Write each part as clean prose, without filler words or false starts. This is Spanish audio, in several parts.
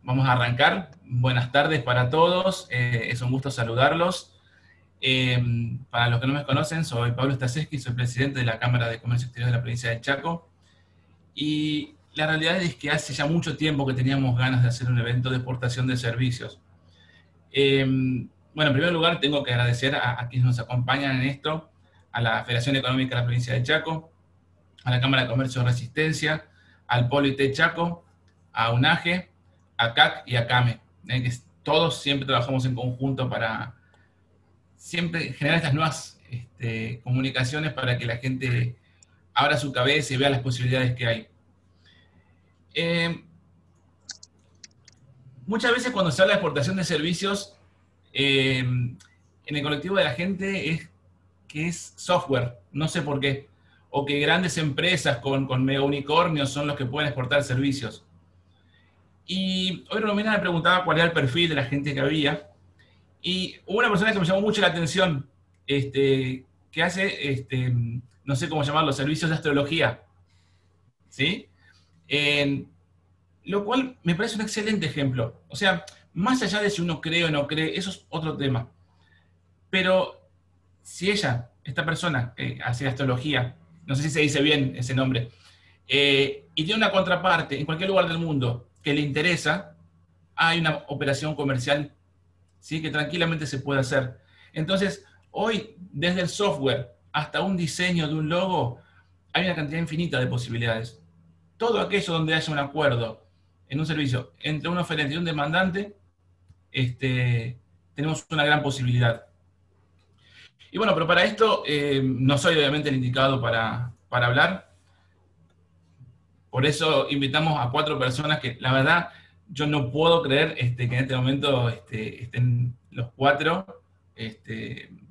Vamos a arrancar. Buenas tardes para todos. Es un gusto saludarlos. Para los que no me conocen, soy Pablo Staseski, soy presidente de la Cámara de Comercio Exterior de la provincia de Chaco. Y la realidad es que hace ya mucho tiempo que teníamos ganas de hacer un evento de exportación de servicios. Bueno, en primer lugar, tengo que agradecer a quienes nos acompañan en esto, a la Federación Económica de la provincia de Chaco, a la Cámara de Comercio de Resistencia, al Polo IT Chaco, a UNAGE, a CAC y a CAME, que todos siempre trabajamos en conjunto para siempre generar estas nuevas comunicaciones para que la gente abra su cabeza y vea las posibilidades que hay. Muchas veces cuando se habla de exportación de servicios, en el colectivo de la gente es que es software, no sé por qué, o que grandes empresas con mega unicornios son los que pueden exportar servicios. Y hoy Romina me preguntaba cuál era el perfil de la gente que había, y hubo una persona que me llamó mucho la atención, que hace, no sé cómo llamarlo, servicios de astrología, ¿sí? Lo cual me parece un excelente ejemplo. O sea, más allá de si uno cree o no cree, eso es otro tema. Pero si ella, esta persona que hace astrología, no sé si se dice bien ese nombre, y tiene una contraparte en cualquier lugar del mundo que le interesa, hay una operación comercial, ¿sí?, que tranquilamente se puede hacer. Entonces, hoy, desde el software hasta un diseño de un logo, hay una cantidad infinita de posibilidades. Todo aquello donde haya un acuerdo en un servicio entre un oferente y un demandante, tenemos una gran posibilidad. Y bueno, pero para esto no soy obviamente el indicado para hablar. Por eso invitamos a 4 personas que la verdad yo no puedo creer que en este momento estén los 4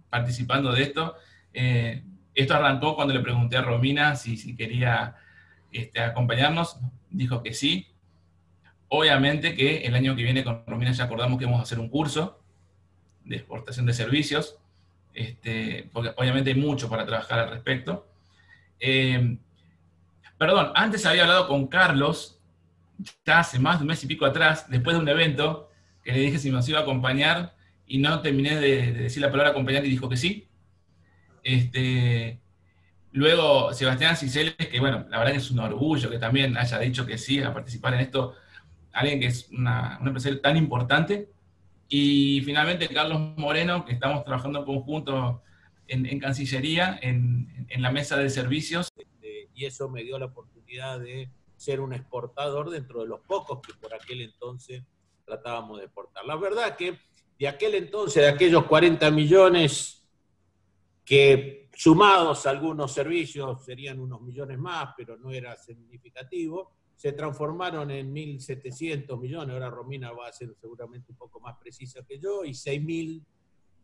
participando de esto. Esto arrancó cuando le pregunté a Romina si quería acompañarnos, dijo que sí. Obviamente que el año que viene con Romina ya acordamos que vamos a hacer un curso de exportación de servicios, porque obviamente hay mucho para trabajar al respecto. Perdón, antes había hablado con Carlos, ya hace más de un mes y pico atrás, después de un evento, que le dije si nos iba a acompañar, y no terminé de decir la palabra acompañar y dijo que sí. Luego Sebastián Ciceles, que bueno, la verdad que es un orgullo que también haya dicho que sí a participar en esto, alguien que es un empresario tan importante. Y finalmente Carlos Moreno, que estamos trabajando en conjunto en Cancillería, en la mesa de servicios. Y eso me dio la oportunidad de ser un exportador dentro de los pocos que por aquel entonces tratábamos de exportar. La verdad que de aquel entonces, de aquellos 40 millones que sumados a algunos servicios serían unos millones más, pero no era significativo, se transformaron en 1.700 millones, ahora Romina va a ser seguramente un poco más precisa que yo, y 6.000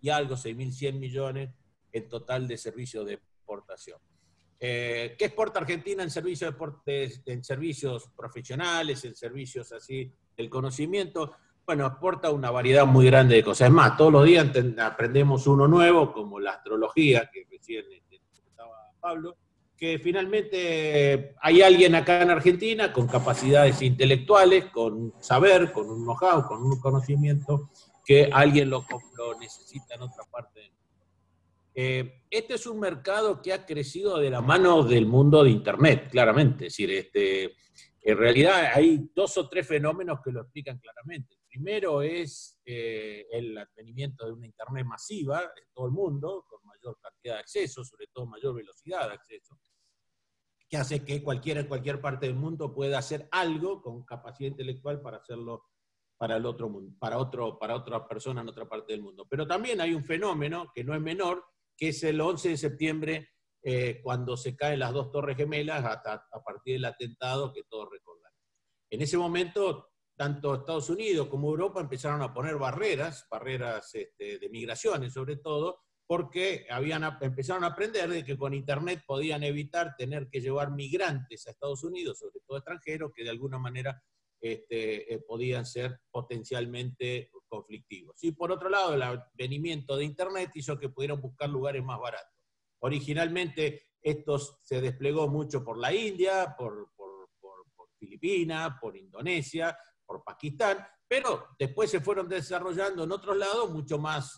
y algo, 6.100 millones en total de servicios de exportación. ¿Qué exporta Argentina en servicios profesionales, en servicios así del conocimiento? Bueno, exporta una variedad muy grande de cosas. Es más, todos los días aprendemos uno nuevo, como la astrología, que recién comentaba Pablo, que finalmente hay alguien acá en Argentina con capacidades intelectuales, con saber, con un know-how, con un conocimiento, que alguien lo necesita en otra parte del mundo. Este es un mercado que ha crecido de la mano del mundo de Internet, claramente. Es decir, en realidad hay 2 o 3 fenómenos que lo explican claramente. El primero es el advenimiento de una Internet masiva en todo el mundo, con mayor cantidad de acceso, sobre todo mayor velocidad de acceso, que hace que cualquiera en cualquier parte del mundo pueda hacer algo con capacidad intelectual para hacerlo para el otro mundo, para otra persona en otra parte del mundo. Pero también hay un fenómeno que no es menor, que es el 11 de septiembre, cuando se caen las 2 torres gemelas a partir del atentado que todos recordamos. En ese momento, tanto Estados Unidos como Europa empezaron a poner barreras de migraciones sobre todo, porque empezaron a aprender de que con Internet podían evitar tener que llevar migrantes a Estados Unidos, sobre todo extranjeros, que de alguna manera podían ser potencialmente conflictivos. Y por otro lado, el advenimiento de Internet hizo que pudieran buscar lugares más baratos. Originalmente esto se desplegó mucho por la India, por Filipinas, por Indonesia, por Pakistán, pero después se fueron desarrollando en otros lados mucho más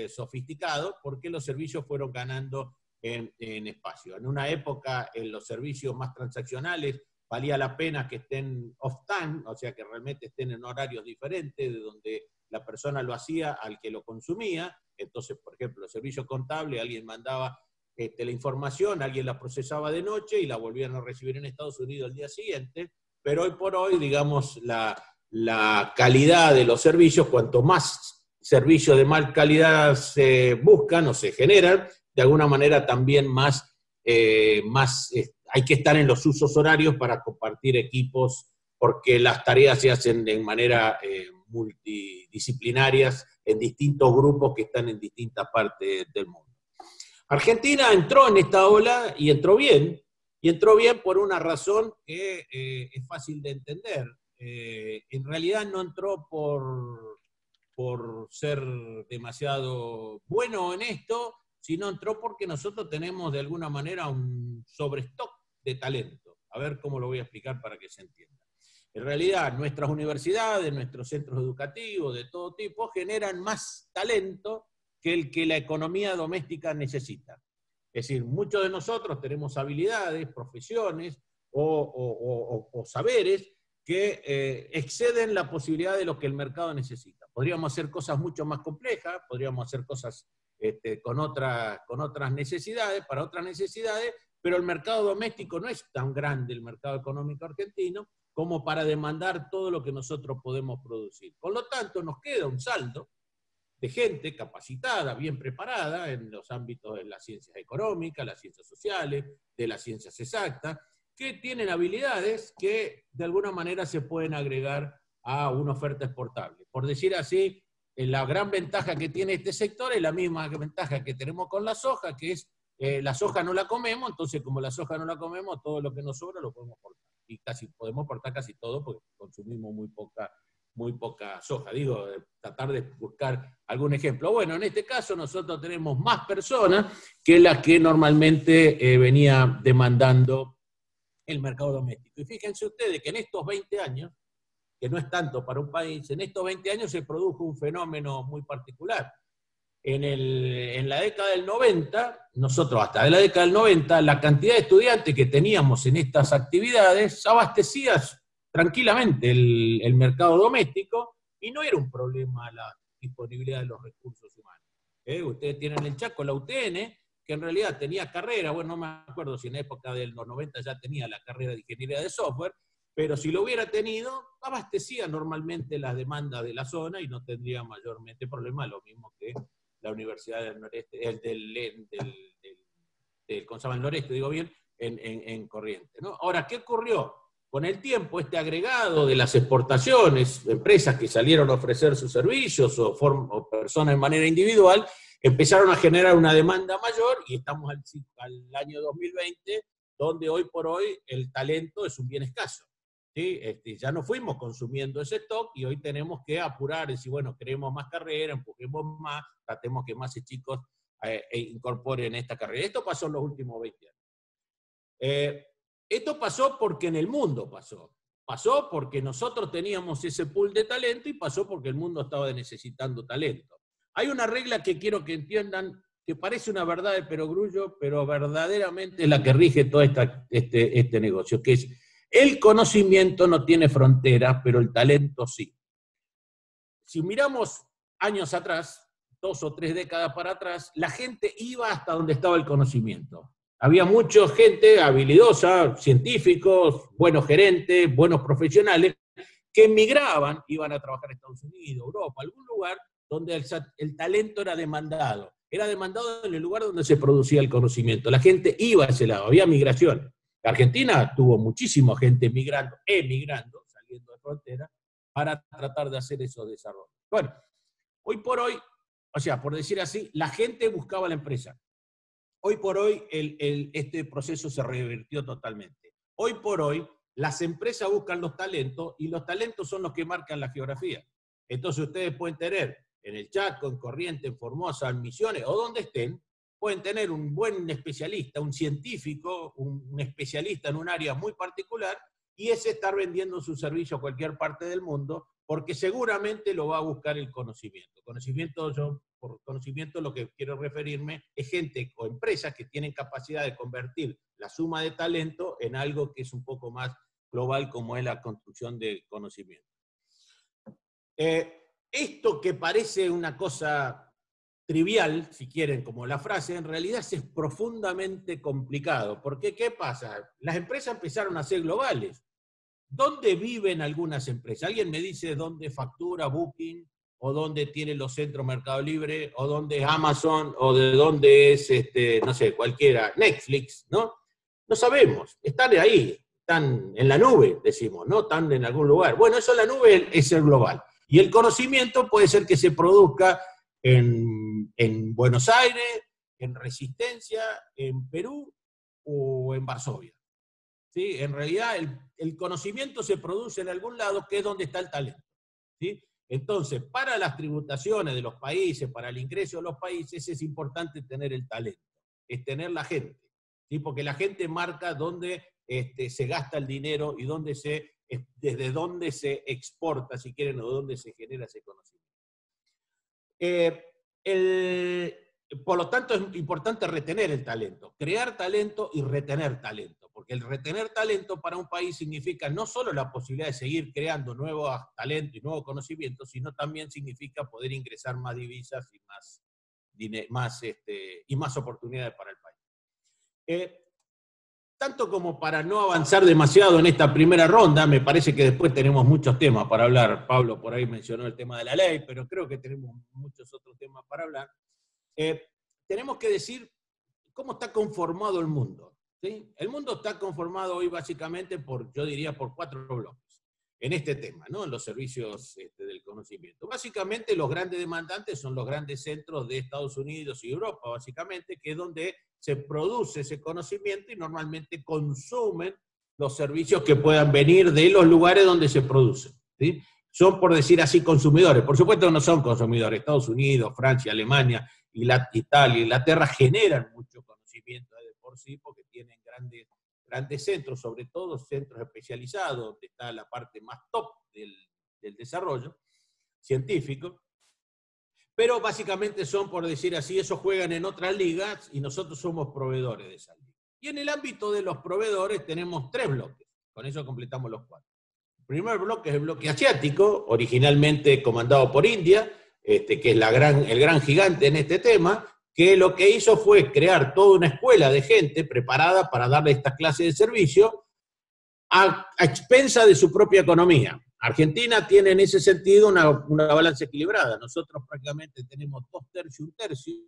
sofisticados, porque los servicios fueron ganando en espacio. En una época, en los servicios más transaccionales, valía la pena que estén off-time, o sea, que realmente estén en horarios diferentes de donde la persona lo hacía al que lo consumía. Entonces, por ejemplo, el servicio contable, alguien mandaba la información, alguien la procesaba de noche y la volvían a recibir en Estados Unidos al día siguiente, pero hoy por hoy, digamos, la calidad de los servicios, cuanto más servicios de mal calidad se buscan o se generan, de alguna manera también más hay que estar en los usos horarios para compartir equipos, porque las tareas se hacen de manera multidisciplinarias en distintos grupos que están en distintas partes del mundo. Argentina entró en esta ola y entró bien por una razón que es fácil de entender. En realidad no entró por ser demasiado bueno en esto, sino entró porque nosotros tenemos de alguna manera un sobrestock de talento. A ver cómo lo voy a explicar para que se entienda. En realidad, nuestras universidades, nuestros centros educativos de todo tipo generan más talento que el que la economía doméstica necesita. Es decir, muchos de nosotros tenemos habilidades, profesiones o saberes que exceden la posibilidad de lo que el mercado necesita. Podríamos hacer cosas mucho más complejas, podríamos hacer cosas con otras necesidades, para otras necesidades, pero el mercado doméstico no es tan grande, el mercado económico argentino, como para demandar todo lo que nosotros podemos producir. Por lo tanto, nos queda un saldo de gente capacitada, bien preparada en los ámbitos de las ciencias económicas, las ciencias sociales, de las ciencias exactas, que tienen habilidades que de alguna manera se pueden agregar a una oferta exportable. Por decir así, la gran ventaja que tiene este sector es la misma ventaja que tenemos con la soja, que es la soja no la comemos, entonces como la soja no la comemos, todo lo que nos sobra lo podemos exportar. Y podemos exportar casi todo porque consumimos muy poca soja. Digo, tratar de buscar algún ejemplo. Bueno, en este caso nosotros tenemos más personas que las que normalmente venía demandando el mercado doméstico. Y fíjense ustedes que en estos 20 años, que no es tanto para un país, en estos 20 años se produjo un fenómeno muy particular. En la década del 90, nosotros hasta la década del 90, la cantidad de estudiantes que teníamos en estas actividades abastecía tranquilamente el mercado doméstico y no era un problema la disponibilidad de los recursos humanos. Ustedes tienen en Chaco la UTN, que en realidad tenía carrera, bueno, no me acuerdo si en la época de los 90 ya tenía la carrera de ingeniería de software, pero si lo hubiera tenido, abastecía normalmente las demandas de la zona y no tendría mayormente problema, lo mismo que la Universidad del Noreste, ¿cómo se llama? El Noreste, digo bien, en Corrientes, ¿no? Ahora, ¿qué ocurrió? Con el tiempo, este agregado de las exportaciones, empresas que salieron a ofrecer sus servicios o personas de manera individual, empezaron a generar una demanda mayor y estamos al año 2020, donde hoy por hoy el talento es un bien escaso. ¿Sí? Ya no fuimos consumiendo ese stock y hoy tenemos que apurar y decir, bueno, queremos más carrera, empujemos más, tratemos que más chicos incorporen esta carrera. Esto pasó en los últimos 20 años. Esto pasó porque en el mundo pasó. Pasó porque nosotros teníamos ese pool de talento y pasó porque el mundo estaba necesitando talento. Hay una regla que quiero que entiendan, que parece una verdad de perogrullo, pero verdaderamente es la que rige todo este negocio, que es: el conocimiento no tiene fronteras, pero el talento sí. Si miramos años atrás, 2 o 3 décadas para atrás, la gente iba hasta donde estaba el conocimiento. Había mucha gente habilidosa, científicos, buenos gerentes, buenos profesionales, que emigraban, iban a trabajar a Estados Unidos, Europa, algún lugar donde el talento era demandado. Era demandado en el lugar donde se producía el conocimiento. La gente iba a ese lado, había migración. Argentina tuvo muchísima gente emigrando, saliendo de frontera, para tratar de hacer esos desarrollos. Bueno, hoy por hoy, o sea, por decir así, la gente buscaba la empresa. Hoy por hoy este proceso se revirtió totalmente. Hoy por hoy las empresas buscan los talentos y los talentos son los que marcan la geografía. Entonces ustedes pueden tener en el Chaco, en Corrientes, en Formosa, en Misiones o donde estén, pueden tener un buen especialista, un científico, un especialista en un área muy particular y es estar vendiendo su servicio a cualquier parte del mundo, porque seguramente lo va a buscar el conocimiento. Por conocimiento lo que quiero referirme es gente o empresas que tienen capacidad de convertir la suma de talento en algo que es un poco más global, como es la construcción de conocimiento. Esto que parece una cosa trivial, si quieren, como la frase, en realidad es profundamente complicado. Porque, ¿qué pasa? Las empresas empezaron a ser globales. ¿Dónde viven algunas empresas? ¿Alguien me dice dónde factura Booking, o dónde tiene los centros Mercado Libre, o dónde es Amazon, o de dónde es, no sé, cualquiera, Netflix, ¿no? No sabemos, están ahí, están en la nube, decimos, ¿no? Están en algún lugar. Bueno, eso en la nube es el global. Y el conocimiento puede ser que se produzca en Buenos Aires, en Resistencia, en Perú o en Varsovia. ¿Sí? En realidad el conocimiento se produce en algún lado, que es donde está el talento. ¿Sí? Entonces, para las tributaciones de los países, para el ingreso de los países, es importante tener el talento, es tener la gente. ¿Sí? Porque la gente marca dónde se gasta el dinero y desde dónde se exporta, si quieren, o dónde se genera ese conocimiento. Por lo tanto, es importante retener el talento, crear talento y retener talento, porque el retener talento para un país significa no solo la posibilidad de seguir creando nuevos talentos y nuevos conocimientos, sino también significa poder ingresar más divisas y más oportunidades para el país. Tanto como para no avanzar demasiado en esta primera ronda, me parece que después tenemos muchos temas para hablar. Pablo por ahí mencionó el tema de la ley, pero creo que tenemos muchos otros temas para hablar. Tenemos que decir cómo está conformado el mundo. ¿Sí? El mundo está conformado hoy básicamente yo diría, por 4 bloques en este tema, ¿no? En los servicios del conocimiento. Básicamente los grandes demandantes son los grandes centros de Estados Unidos y Europa, básicamente, que es donde se produce ese conocimiento y normalmente consumen los servicios que puedan venir de los lugares donde se producen. ¿Sí? Son, por decir así, consumidores. Por supuesto no son consumidores. Estados Unidos, Francia, Alemania, Italia, Inglaterra generan mucho conocimiento de por sí, porque tienen grandes centros, sobre todo centros especializados, donde está la parte más top del desarrollo científico. Pero básicamente son, por decir así, esos juegan en otras ligas y nosotros somos proveedores de esas ligas. Y en el ámbito de los proveedores tenemos 3 bloques. Con eso completamos los 4. El primer bloque es el bloque asiático, originalmente comandado por India, que es el gran gigante en este tema, que lo que hizo fue crear toda una escuela de gente preparada para darle estas clases de servicio a expensa de su propia economía. Argentina tiene en ese sentido una balanza equilibrada. Nosotros prácticamente tenemos 2/3 y 1/3.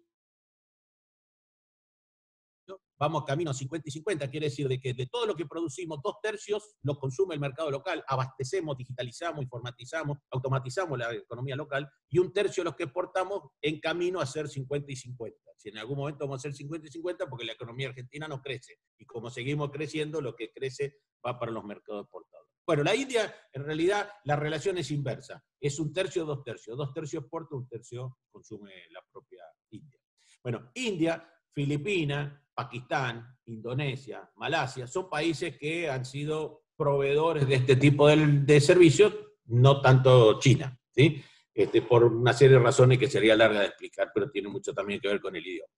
Vamos camino a 50 y 50, quiere decir de que de todo lo que producimos, 2/3 lo consume el mercado local, abastecemos, digitalizamos, informatizamos, automatizamos la economía local, y 1/3 de los que exportamos en camino a ser 50 y 50. Si en algún momento vamos a ser 50 y 50, porque la economía argentina no crece, y como seguimos creciendo, lo que crece va para los mercados exportadores. Bueno, la India, en realidad, la relación es inversa, es 1/3, 2/3. 2/3 exporta, 1/3 consume la propia India. Bueno, India, Filipinas, Pakistán, Indonesia, Malasia, son países que han sido proveedores de este tipo de servicios, no tanto China, ¿sí? Por una serie de razones que sería larga de explicar, pero tiene mucho también que ver con el idioma.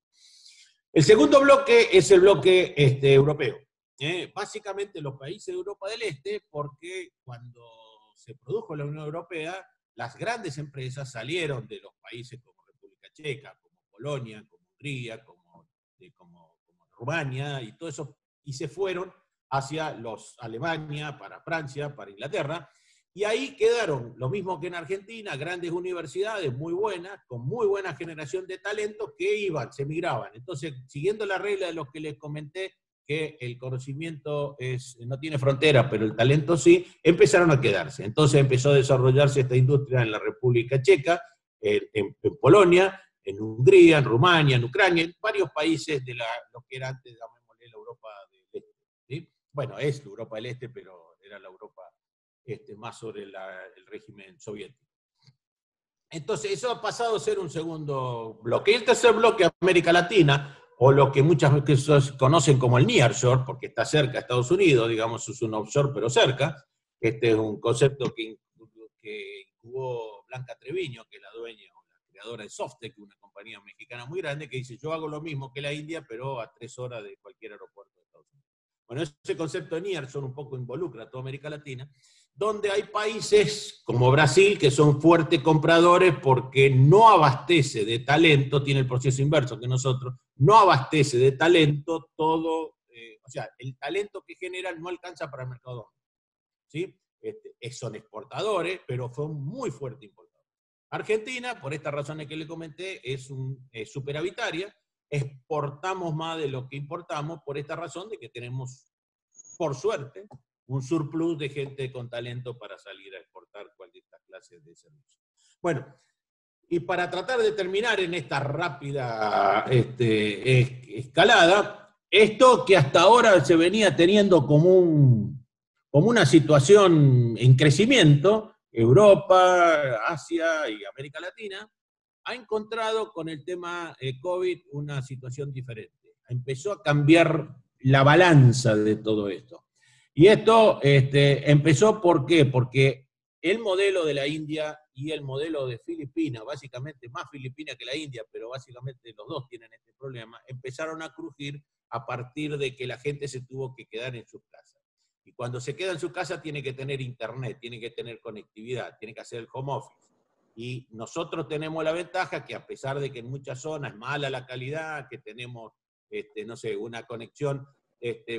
El segundo bloque es el bloque europeo. Básicamente los países de Europa del Este, porque cuando se produjo la Unión Europea, las grandes empresas salieron de los países como República Checa, como Polonia, como Hungría, como Rumania y todo eso, y se fueron hacia Alemania, para Francia, para Inglaterra, y ahí quedaron, lo mismo que en Argentina, grandes universidades muy buenas, con muy buena generación de talentos que se migraban. Entonces, siguiendo la regla de lo que les comenté, que el conocimiento no tiene frontera, pero el talento sí, empezaron a quedarse. Entonces empezó a desarrollarse esta industria en la República Checa, en Polonia, en Hungría, en Rumania, en Ucrania, en varios países de lo que era antes, llamémosle, la Europa del Este. ¿Sí? Bueno, es la Europa del Este, pero era la Europa más sobre el régimen soviético. Entonces, eso ha pasado a ser un segundo bloque. Y el tercer bloque, América Latina, o lo que muchas veces conocen como el nearshore, porque está cerca de Estados Unidos, digamos, es un offshore pero cerca. Este es un concepto que incubó Blanca Treviño, que es la dueña o la creadora de Softec, una compañía mexicana muy grande, que dice, yo hago lo mismo que la India, pero a 3 horas de cualquier aeropuerto de Estados Unidos. Bueno, ese concepto de nearshore un poco involucra a toda América Latina, donde hay países como Brasil que son fuertes compradores porque no abastece de talento, tiene el proceso inverso que nosotros, no abastece de talento todo, o sea, el talento que generan no alcanza para el mercado, ¿sí? Son exportadores, pero son muy fuertes importadores. Argentina, por estas razones que le comenté, es superavitaria, exportamos más de lo que importamos por esta razón de que tenemos, por suerte, un surplus de gente con talento para salir a exportar cualquier clase de servicios. Bueno, y para tratar de terminar en esta rápida escalada, esto que hasta ahora se venía teniendo como una situación en crecimiento, Europa, Asia y América Latina, ha encontrado con el tema COVID una situación diferente. Empezó a cambiar la balanza de todo esto. Y esto empezó, ¿por qué? Porque el modelo de la India y el modelo de Filipinas, básicamente más Filipinas que la India, pero básicamente los dos tienen este problema, empezaron a crujir a partir de que la gente se tuvo que quedar en sus casas. Y cuando se queda en su casa tiene que tener internet, tiene que tener conectividad, tiene que hacer el home office. Y nosotros tenemos la ventaja que a pesar de que en muchas zonas es mala la calidad, que tenemos, no sé, una conexión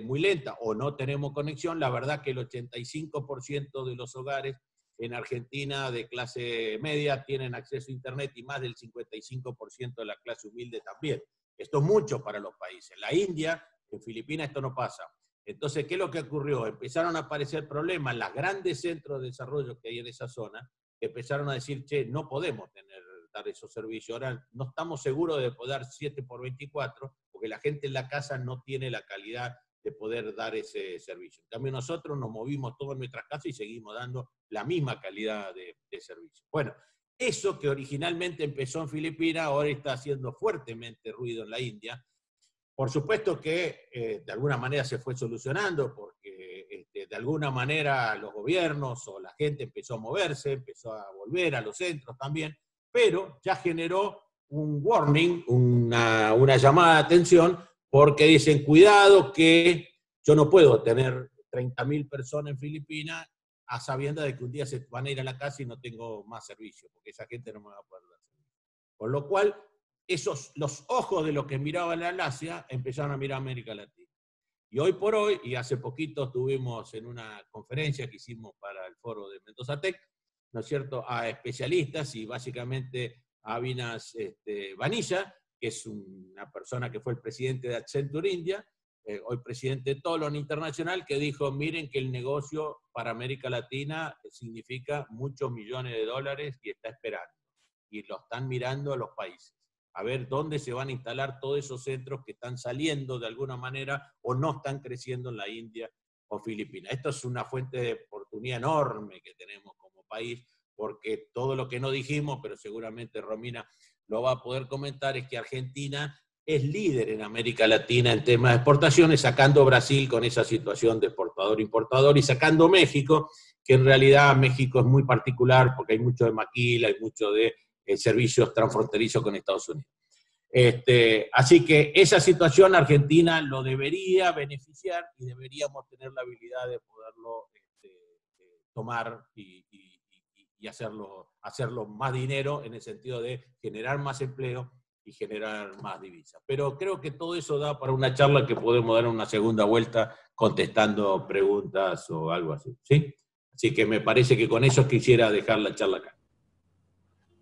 muy lenta o no tenemos conexión, la verdad que el 85% de los hogares en Argentina de clase media tienen acceso a Internet y más del 55% de la clase humilde también. Esto es mucho para los países. La India, en Filipinas esto no pasa. Entonces, ¿qué es lo que ocurrió? Empezaron a aparecer problemas en los grandes centros de desarrollo que hay en esa zona, empezaron a decir, che, no podemos dar esos servicios. Ahora no estamos seguros de poder 7x24, porque la gente en la casa no tiene la calidad de poder dar ese servicio. En cambio, nosotros nos movimos todos en nuestras casas y seguimos dando la misma calidad de servicio. Bueno, eso que originalmente empezó en Filipinas, ahora está haciendo fuertemente ruido en la India. Por supuesto que de alguna manera se fue solucionando, porque de alguna manera los gobiernos o la gente empezó a moverse, empezó a volver a los centros también, pero ya generó un warning, una llamada de atención, porque dicen, cuidado que yo no puedo tener 30.000 personas en Filipinas a sabiendas de que un día se van a ir a la casa y no tengo más servicio, porque esa gente no me va a poder dar servicio. Con lo cual, los ojos de los que miraban a Asia empezaron a mirar a América Latina. Y hoy por hoy, y hace poquito estuvimos en una conferencia que hicimos para el foro de Mendoza Tech, ¿no es cierto?, a especialistas y básicamente a Avinash Vanilla, que es una persona que fue el presidente de Accenture India, hoy presidente de Tolon Internacional, que dijo, miren que el negocio para América Latina significa muchos millones de dólares y está esperando. Y lo están mirando a los países, a ver dónde se van a instalar todos esos centros que están saliendo de alguna manera o no están creciendo en la India o Filipinas. Esto es una fuente de oportunidad enorme que tenemos como país, porque todo lo que no dijimos, pero seguramente Romina lo va a poder comentar, es que Argentina es líder en América Latina en temas de exportaciones, sacando Brasil con esa situación de exportador-importador y sacando México, que en realidad México es muy particular porque hay mucho de maquila, hay mucho de servicios transfronterizos con Estados Unidos. Así que esa situación Argentina lo debería beneficiar y deberíamos tener la habilidad de poderlo tomar y hacerlo más dinero en el sentido de generar más empleo y generar más divisas. Pero creo que todo eso da para una charla que podemos dar una segunda vuelta contestando preguntas o algo así, ¿sí? Así que me parece que con eso quisiera dejar la charla acá.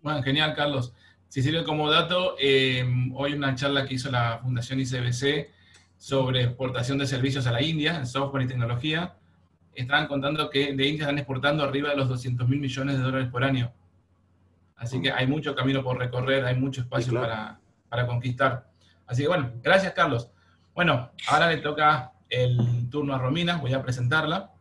Bueno, genial, Carlos. Si sirve como dato, hoy una charla que hizo la Fundación ICBC sobre exportación de servicios a la India, en software y tecnología, estaban contando que de India están exportando arriba de los 200.000 millones de dólares por año. Así que hay mucho camino por recorrer, hay mucho espacio Sí, claro. para conquistar. Así que bueno, gracias, Carlos. Bueno, ahora le toca el turno a Romina, voy a presentarla.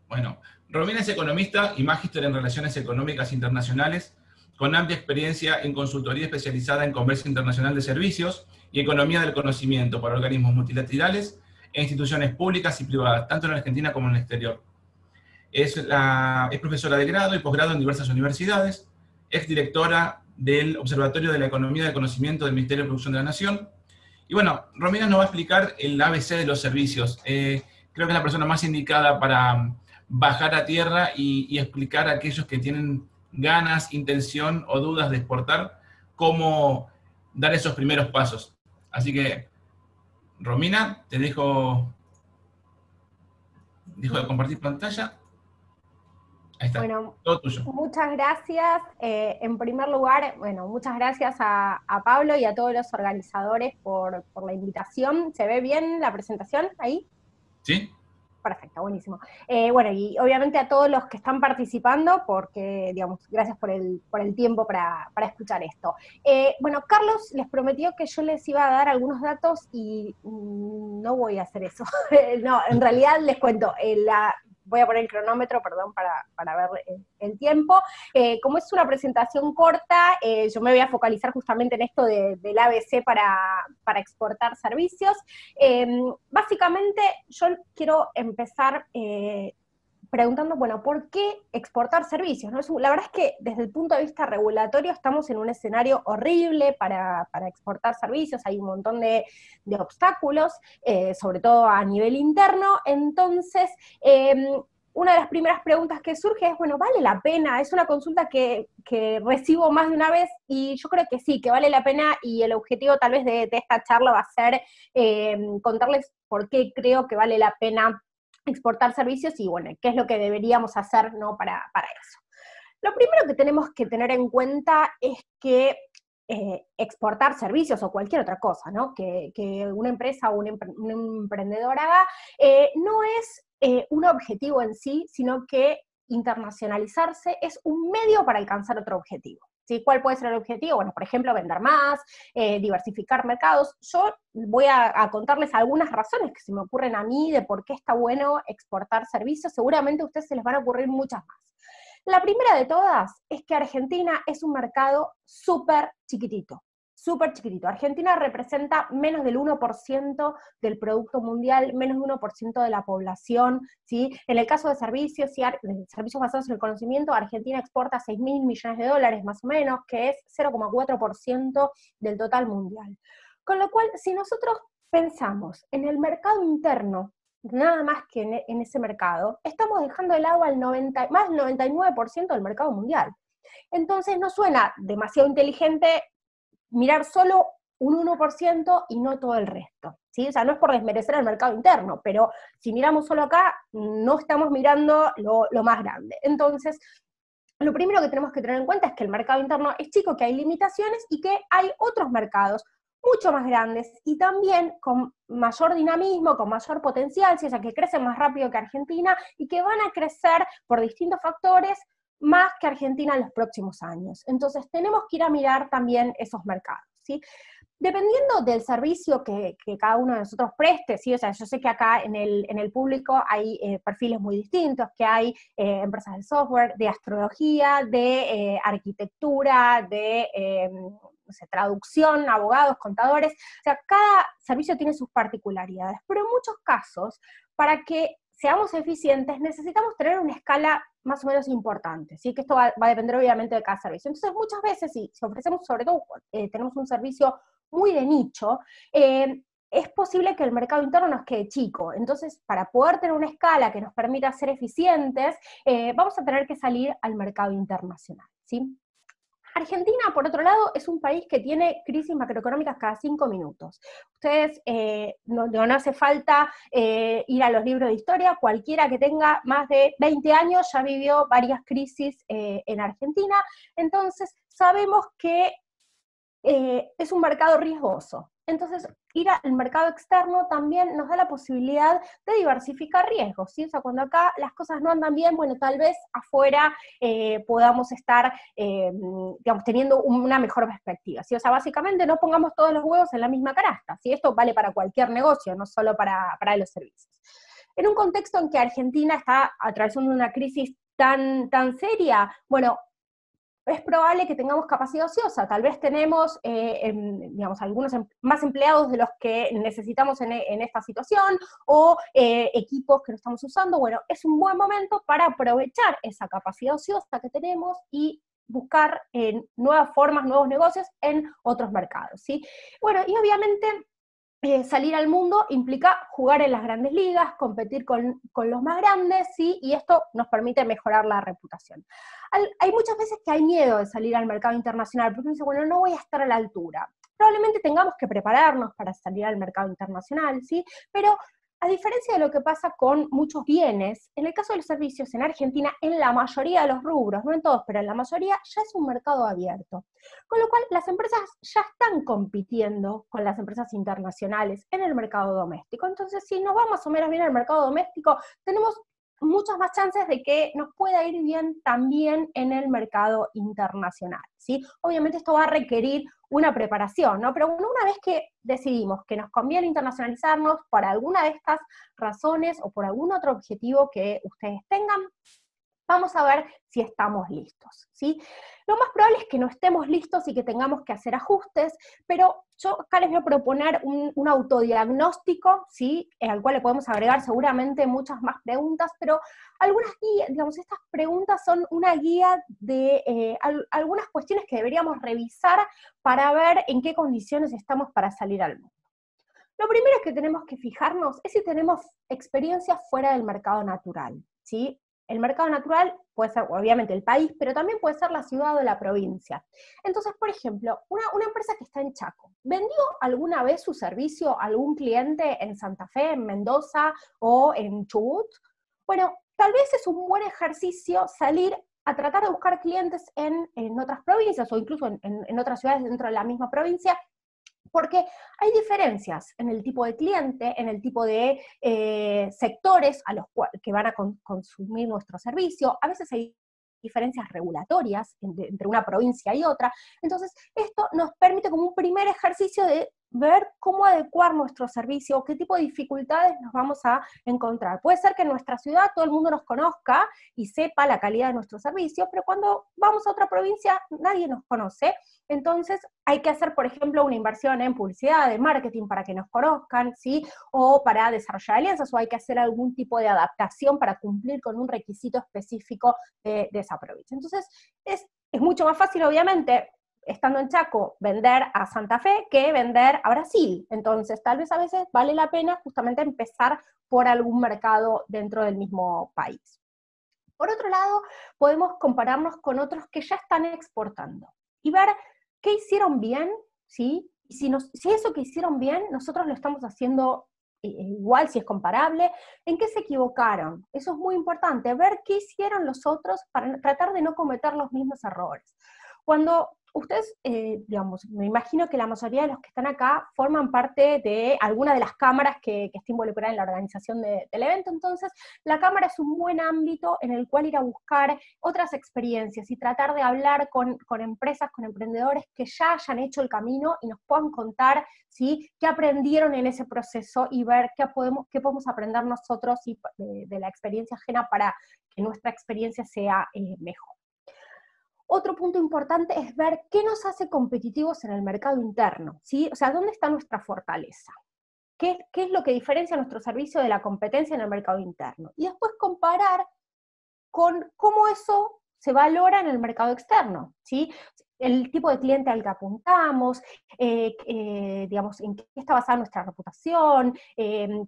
Bueno, Romina es economista y magíster en Relaciones Económicas Internacionales, con amplia experiencia en consultoría especializada en comercio internacional de servicios y economía del conocimiento para organismos multilaterales e instituciones públicas y privadas, tanto en Argentina como en el exterior. Es profesora de grado y posgrado en diversas universidades, es directora del Observatorio de la Economía del Conocimiento del Ministerio de Producción de la Nación. Y bueno, Romina nos va a explicar el ABC de los servicios. Creo que es la persona más indicada para bajar a tierra y explicar a aquellos que tienen ganas, intención o dudas de exportar, cómo dar esos primeros pasos. Así que, Romina, te dejo de compartir pantalla. Ahí está, Bueno, todo tuyo. muchas gracias. En primer lugar, bueno, muchas gracias a Pablo y a todos los organizadores por la invitación. ¿Se ve bien la presentación ahí? ¿Sí? Perfecto, buenísimo. Bueno, y obviamente a todos los que están participando, porque, digamos, gracias por el tiempo para escuchar esto. Bueno, Carlos les prometió que yo les iba a dar algunos datos y no voy a hacer eso. No, en realidad les cuento, voy a poner el cronómetro, perdón, para ver el tiempo. Como es una presentación corta, yo me voy a focalizar justamente en esto del ABC para exportar servicios. Básicamente, yo quiero empezar preguntando, bueno, ¿por qué exportar servicios? ¿No? La verdad es que desde el punto de vista regulatorio estamos en un escenario horrible para exportar servicios, hay un montón de obstáculos, sobre todo a nivel interno. Entonces, una de las primeras preguntas que surge es, bueno, ¿vale la pena? Es una consulta que recibo más de una vez y yo creo que sí, que vale la pena, y el objetivo tal vez de esta charla va a ser contarles por qué creo que vale la pena exportar servicios y, bueno, qué es lo que deberíamos hacer, ¿no?, para eso. Lo primero que tenemos que tener en cuenta es que exportar servicios o cualquier otra cosa, ¿no?, que una empresa o un emprendedor haga, no es un objetivo en sí, sino que internacionalizarse es un medio para alcanzar otro objetivo. ¿Sí? ¿Cuál puede ser el objetivo? Bueno, por ejemplo, vender más, diversificar mercados. Yo voy a contarles algunas razones que se me ocurren a mí de por qué está bueno exportar servicios. Seguramente a ustedes se les van a ocurrir muchas más. La primera de todas es que Argentina es un mercado súper chiquitito. Súper chiquitito. Argentina representa menos del 1% del producto mundial, menos del 1% de la población, ¿sí? En el caso de servicios, servicios basados en el conocimiento, Argentina exporta 6.000 millones de dólares más o menos, que es 0,4% del total mundial. Con lo cual, si nosotros pensamos en el mercado interno, nada más que en ese mercado, estamos dejando de lado más del 99% del mercado mundial. Entonces no suena demasiado inteligente mirar solo un 1% y no todo el resto, ¿sí? O sea, no es por desmerecer el mercado interno, pero si miramos solo acá, no estamos mirando lo más grande. Entonces, lo primero que tenemos que tener en cuenta es que el mercado interno es chico, que hay limitaciones y que hay otros mercados mucho más grandes y también con mayor dinamismo, con mayor potencial, ¿sí? O sea, que crecen más rápido que Argentina y que van a crecer por distintos factores más que Argentina en los próximos años. Entonces tenemos que ir a mirar también esos mercados, ¿sí? Dependiendo del servicio que cada uno de nosotros preste, ¿sí? O sea, yo sé que acá en el público hay perfiles muy distintos, que hay empresas de software, de astrología, de arquitectura, de no sé, traducción, abogados, contadores. O sea, cada servicio tiene sus particularidades, pero en muchos casos, para que seamos eficientes, necesitamos tener una escala más o menos importante, ¿sí? Que esto va a depender obviamente de cada servicio. Entonces, muchas veces, si ofrecemos, sobre todo, tenemos un servicio muy de nicho, es posible que el mercado interno nos quede chico. Entonces, para poder tener una escala que nos permita ser eficientes, vamos a tener que salir al mercado internacional, ¿sí? Argentina, por otro lado, es un país que tiene crisis macroeconómicas cada 5 minutos. Ustedes, no hace falta ir a los libros de historia, cualquiera que tenga más de 20 años ya vivió varias crisis en Argentina, entonces sabemos que es un mercado riesgoso. Entonces, ir al mercado externo también nos da la posibilidad de diversificar riesgos, ¿sí? O sea, cuando acá las cosas no andan bien, bueno, tal vez afuera podamos estar, digamos, teniendo una mejor perspectiva, ¿sí? O sea, básicamente no pongamos todos los huevos en la misma canasta, ¿sí? Esto vale para cualquier negocio, no solo para los servicios. En un contexto en que Argentina está atravesando una crisis tan seria, bueno, es probable que tengamos capacidad ociosa, tal vez tenemos, digamos, algunos más empleados de los que necesitamos en esta situación, o equipos que no estamos usando. Bueno, es un buen momento para aprovechar esa capacidad ociosa que tenemos y buscar nuevas formas, nuevos negocios en otros mercados, ¿sí? Bueno, y obviamente salir al mundo implica jugar en las grandes ligas, competir con los más grandes, ¿sí? Y esto nos permite mejorar la reputación. Hay muchas veces que hay miedo de salir al mercado internacional, porque uno dice, bueno, no voy a estar a la altura. Probablemente tengamos que prepararnos para salir al mercado internacional, ¿sí? Pero a diferencia de lo que pasa con muchos bienes, en el caso de los servicios en Argentina, en la mayoría de los rubros, no en todos, pero en la mayoría, ya es un mercado abierto. Con lo cual, las empresas ya están compitiendo con las empresas internacionales en el mercado doméstico. Entonces, si nos va más o menos bien el mercado doméstico, tenemos muchas más chances de que nos pueda ir bien también en el mercado internacional, ¿sí? Obviamente esto va a requerir una preparación, ¿no? Pero una vez que decidimos que nos conviene internacionalizarnos por alguna de estas razones o por algún otro objetivo que ustedes tengan, vamos a ver si estamos listos, ¿sí? Lo más probable es que no estemos listos y que tengamos que hacer ajustes, pero yo acá les voy a proponer un autodiagnóstico, ¿sí? Al cual le podemos agregar seguramente muchas más preguntas, pero algunas guías, digamos, estas preguntas son una guía de algunas cuestiones que deberíamos revisar para ver en qué condiciones estamos para salir al mundo. Lo primero que tenemos que fijarnos es si tenemos experiencia fuera del mercado natural, ¿sí? El mercado natural puede ser, obviamente, el país, pero también puede ser la ciudad o la provincia. Entonces, por ejemplo, una empresa que está en Chaco, ¿vendió alguna vez su servicio a algún cliente en Santa Fe, en Mendoza o en Chubut? Bueno, tal vez es un buen ejercicio salir a tratar de buscar clientes en otras provincias o incluso en otras ciudades dentro de la misma provincia, porque hay diferencias en el tipo de cliente, en el tipo de sectores a los que van a consumir nuestro servicio. A veces hay diferencias regulatorias entre una provincia y otra. Entonces, esto nos permite como un primer ejercicio de ver cómo adecuar nuestro servicio, qué tipo de dificultades nos vamos a encontrar. Puede ser que en nuestra ciudad todo el mundo nos conozca y sepa la calidad de nuestro servicio, pero cuando vamos a otra provincia nadie nos conoce. Entonces hay que hacer, por ejemplo, una inversión en publicidad, en marketing para que nos conozcan, ¿sí? O para desarrollar alianzas, o hay que hacer algún tipo de adaptación para cumplir con un requisito específico de esa provincia. Entonces es mucho más fácil, obviamente, estando en Chaco, vender a Santa Fe que vender a Brasil. Entonces, tal vez a veces vale la pena justamente empezar por algún mercado dentro del mismo país. Por otro lado, podemos compararnos con otros que ya están exportando y ver qué hicieron bien, ¿sí? Y si eso que hicieron bien, nosotros lo estamos haciendo igual, si es comparable, en qué se equivocaron. Eso es muy importante, ver qué hicieron los otros para tratar de no cometer los mismos errores. Cuando ustedes, digamos, me imagino que la mayoría de los que están acá forman parte de alguna de las cámaras que está involucrada en la organización del evento. Entonces, la cámara es un buen ámbito en el cual ir a buscar otras experiencias y tratar de hablar con empresas, con emprendedores que ya hayan hecho el camino y nos puedan contar, ¿sí?, qué aprendieron en ese proceso y ver qué podemos aprender nosotros de la experiencia ajena para que nuestra experiencia sea mejor. Otro punto importante es ver qué nos hace competitivos en el mercado interno, ¿sí? O sea, ¿dónde está nuestra fortaleza? ¿Qué es lo que diferencia nuestro servicio de la competencia en el mercado interno? Y después comparar con cómo eso se valora en el mercado externo, ¿sí? El tipo de cliente al que apuntamos, digamos, en qué está basada nuestra reputación,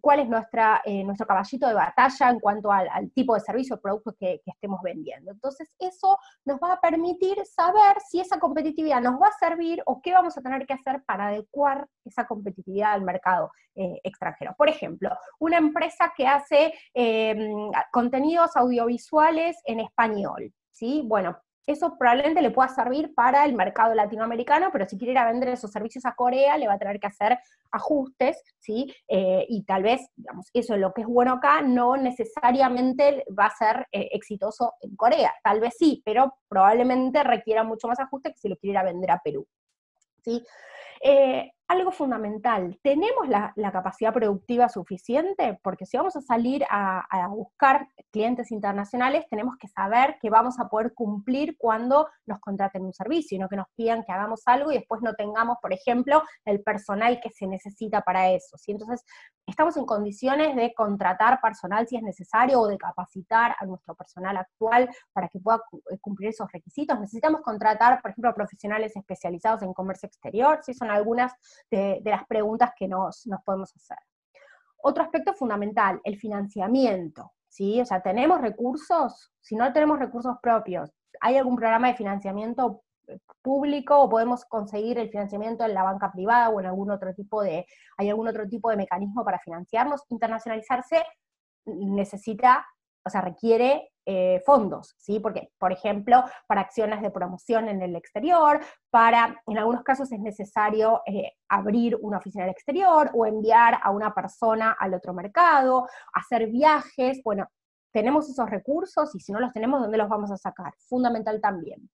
cuál es nuestro caballito de batalla en cuanto al tipo de servicio o producto que estemos vendiendo. Entonces, eso nos va a permitir saber si esa competitividad nos va a servir o qué vamos a tener que hacer para adecuar esa competitividad al mercado extranjero. Por ejemplo, una empresa que hace contenidos audiovisuales en español, ¿sí? Bueno, eso probablemente le pueda servir para el mercado latinoamericano, pero si quiere ir a vender esos servicios a Corea, le va a tener que hacer ajustes, ¿sí? Y tal vez, digamos, eso es lo que es bueno acá, no necesariamente va a ser exitoso en Corea. Tal vez sí, pero probablemente requiera mucho más ajuste que si lo quiere ir a vender a Perú, ¿sí? algo fundamental, ¿tenemos la capacidad productiva suficiente? Porque si vamos a salir a buscar clientes internacionales, tenemos que saber que vamos a poder cumplir cuando nos contraten un servicio, y no que nos pidan que hagamos algo y después no tengamos, por ejemplo, el personal que se necesita para eso, ¿sí? Entonces, estamos en condiciones de contratar personal si es necesario, o de capacitar a nuestro personal actual para que pueda cumplir esos requisitos. Necesitamos contratar, por ejemplo, profesionales especializados en comercio exterior, ¿sí? Son algunas de las preguntas que nos podemos hacer. Otro aspecto fundamental, el financiamiento, ¿sí? O sea, ¿tenemos recursos? Si no tenemos recursos propios, ¿hay algún programa de financiamiento público, o podemos conseguir el financiamiento en la banca privada o en hay algún otro tipo de mecanismo para financiarnos? Internacionalizarse necesita, o sea, requiere fondos, ¿sí? Porque, por ejemplo, para acciones de promoción en el exterior, en algunos casos es necesario abrir una oficina en el exterior, o enviar a una persona al otro mercado, hacer viajes. Bueno, tenemos esos recursos, y si no los tenemos, ¿dónde los vamos a sacar? Fundamental también.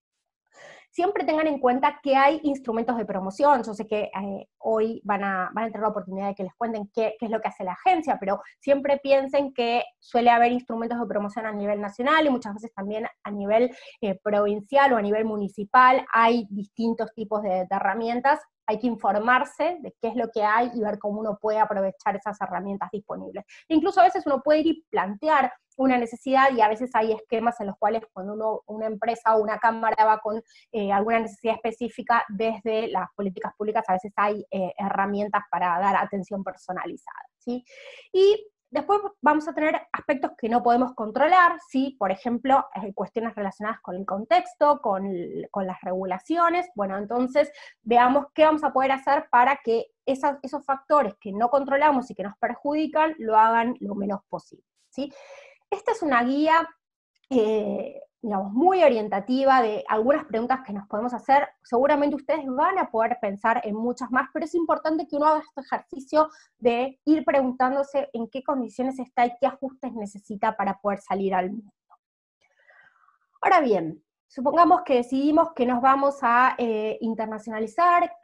Siempre tengan en cuenta que hay instrumentos de promoción. Yo sé que hoy van a tener la oportunidad de que les cuenten qué es lo que hace la agencia, pero siempre piensen que suele haber instrumentos de promoción a nivel nacional, y muchas veces también a nivel provincial o a nivel municipal. Hay distintos tipos de herramientas. Hay que informarse de qué es lo que hay y ver cómo uno puede aprovechar esas herramientas disponibles. Incluso a veces uno puede ir y plantear una necesidad, y a veces hay esquemas en los cuales cuando una empresa o una cámara va con alguna necesidad específica, desde las políticas públicas a veces hay herramientas para dar atención personalizada, ¿sí? Y después vamos a tener aspectos que no podemos controlar, ¿sí? Por ejemplo, cuestiones relacionadas con el contexto, con las regulaciones. Bueno, entonces veamos qué vamos a poder hacer para que esos factores que no controlamos y que nos perjudican lo hagan lo menos posible, ¿sí? Esta es una guía, digamos, muy orientativa de algunas preguntas que nos podemos hacer. Seguramente ustedes van a poder pensar en muchas más, pero es importante que uno haga este ejercicio de ir preguntándose en qué condiciones está y qué ajustes necesita para poder salir al mundo. Ahora bien, supongamos que decidimos que nos vamos a internacionalizar,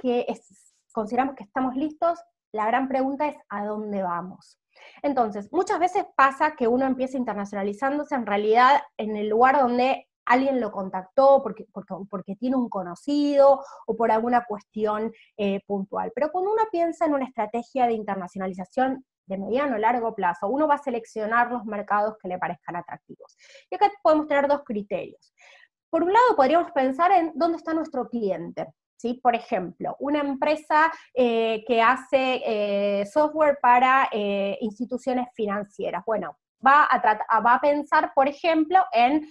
consideramos que estamos listos. La gran pregunta es, ¿a dónde vamos? Entonces, muchas veces pasa que uno empieza internacionalizándose en realidad en el lugar donde alguien lo contactó porque tiene un conocido, o por alguna cuestión puntual. Pero cuando uno piensa en una estrategia de internacionalización de mediano o largo plazo, uno va a seleccionar los mercados que le parezcan atractivos. Y acá podemos tener dos criterios. Por un lado, podríamos pensar en dónde está nuestro cliente, ¿sí? Por ejemplo, una empresa que hace software para instituciones financieras. Bueno, va a pensar, por ejemplo, en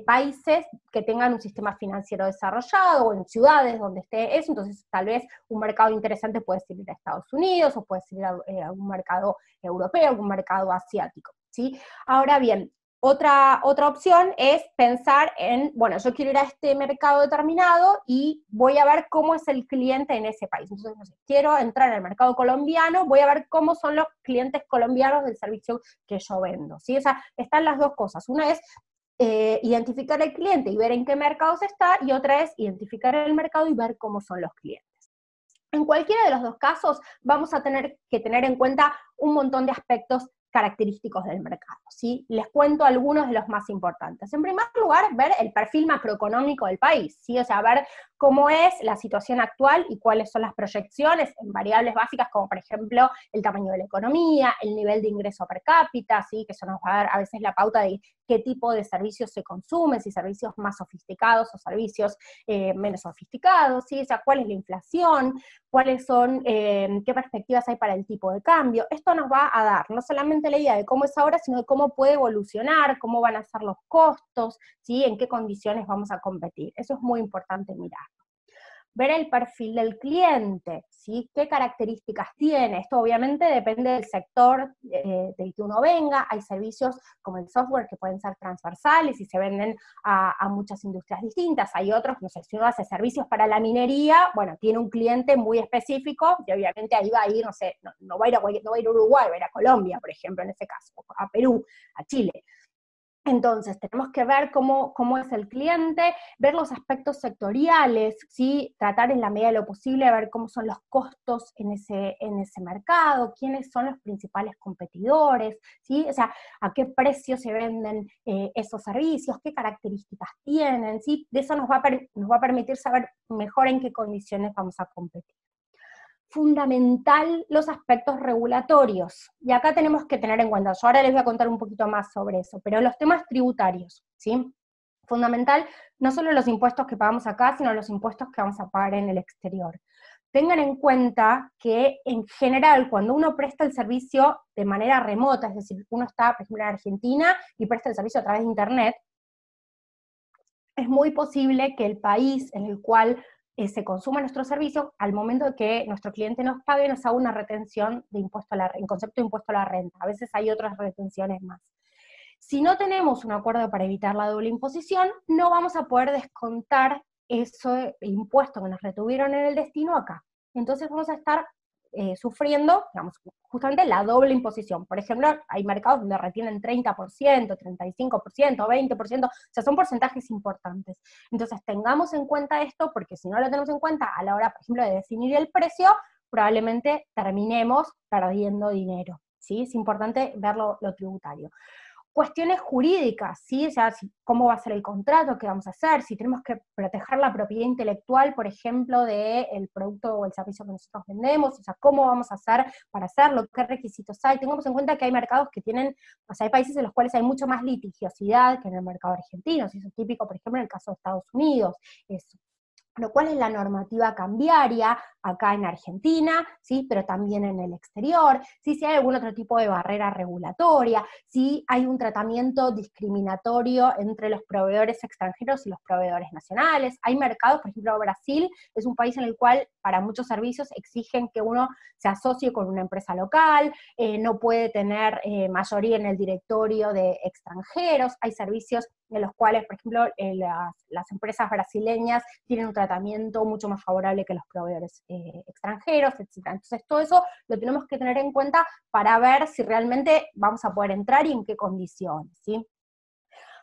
países que tengan un sistema financiero desarrollado, o en ciudades donde esté eso. Entonces tal vez un mercado interesante puede ser ir a Estados Unidos, o puede ser a un mercado europeo, algún mercado asiático, ¿sí? Ahora bien, otra opción es pensar en, bueno, yo quiero ir a este mercado determinado y voy a ver cómo es el cliente en ese país. Entonces, no sé, quiero entrar en el mercado colombiano, voy a ver cómo son los clientes colombianos del servicio que yo vendo, ¿sí? O sea, están las dos cosas. Una es identificar el cliente y ver en qué mercados está, y otra es identificar el mercado y ver cómo son los clientes. En cualquiera de los dos casos vamos a tener que tener en cuenta un montón de aspectos característicos del mercado, ¿sí? Les cuento algunos de los más importantes. En primer lugar, ver el perfil macroeconómico del país, ¿sí? O sea, ver cómo es la situación actual y cuáles son las proyecciones en variables básicas, como por ejemplo el tamaño de la economía, el nivel de ingreso per cápita, ¿sí? Que eso nos va a dar a veces la pauta de qué tipo de servicios se consumen, si servicios más sofisticados o servicios menos sofisticados, ¿sí? O sea, cuál es la inflación, cuáles son, qué perspectivas hay para el tipo de cambio. Esto nos va a dar no solamente la idea de cómo es ahora, sino de cómo puede evolucionar, cómo van a ser los costos, ¿sí? En qué condiciones vamos a competir. Eso es muy importante mirar. Ver el perfil del cliente, ¿sí? ¿Qué características tiene? Esto obviamente depende del sector del que uno venga. Hay servicios como el software que pueden ser transversales y se venden a muchas industrias distintas. Hay otros, no sé, si uno hace servicios para la minería, bueno, tiene un cliente muy específico y obviamente ahí va a ir, no sé, no va a ir a Uruguay, va a ir a Colombia, por ejemplo, en ese caso, a Perú, a Chile. Entonces, tenemos que ver cómo es el cliente, ver los aspectos sectoriales, ¿sí? Tratar en la medida de lo posible de ver cómo son los costos en ese mercado, quiénes son los principales competidores, ¿sí? O sea, a qué precio se venden esos servicios, qué características tienen, ¿sí? De eso nos va a permitir saber mejor en qué condiciones vamos a competir. Fundamental los aspectos regulatorios, y acá tenemos que tener en cuenta, yo ahora les voy a contar un poquito más sobre eso, pero los temas tributarios, ¿sí? Fundamental, no solo los impuestos que pagamos acá, sino los impuestos que vamos a pagar en el exterior. Tengan en cuenta que, en general, cuando uno presta el servicio de manera remota, es decir, uno está, por ejemplo, en Argentina y presta el servicio a través de Internet, es muy posible que el país en el cual se consuma nuestro servicio, al momento de que nuestro cliente nos pague, nos haga una retención de impuesto en concepto de impuesto a la renta. A veces hay otras retenciones más. Si no tenemos un acuerdo para evitar la doble imposición, no vamos a poder descontar ese impuesto que nos retuvieron en el destino acá. Entonces vamos a estar sufriendo, digamos, justamente la doble imposición. Por ejemplo, hay mercados donde retienen 30%, 35%, 20%, o sea, son porcentajes importantes. Entonces, tengamos en cuenta esto, porque si no lo tenemos en cuenta a la hora, por ejemplo, de definir el precio, probablemente terminemos perdiendo dinero, ¿sí? Es importante ver lo tributario. Cuestiones jurídicas, ¿sí? O sea, cómo va a ser el contrato, qué vamos a hacer, si tenemos que proteger la propiedad intelectual, por ejemplo, del producto o el servicio que nosotros vendemos, o sea, cómo vamos a hacer para hacerlo, qué requisitos hay. Tengamos en cuenta que hay mercados que tienen, o sea, hay países en los cuales hay mucho más litigiosidad que en el mercado argentino, eso es típico, por ejemplo, en el caso de Estados Unidos, eso. Pero ¿cuál es la normativa cambiaria acá en Argentina, ¿sí? Pero también en el exterior? ¿Sí? Si hay algún otro tipo de barrera regulatoria, si hay un tratamiento discriminatorio entre los proveedores extranjeros y los proveedores nacionales. Hay mercados, por ejemplo, Brasil es un país en el cual para muchos servicios exigen que uno se asocie con una empresa local, no puede tener mayoría en el directorio de extranjeros, hay servicios en los cuales, por ejemplo, las empresas brasileñas tienen un tratamiento mucho más favorable que los proveedores extranjeros, etc. Entonces, todo eso lo tenemos que tener en cuenta para ver si realmente vamos a poder entrar y en qué condiciones, ¿sí?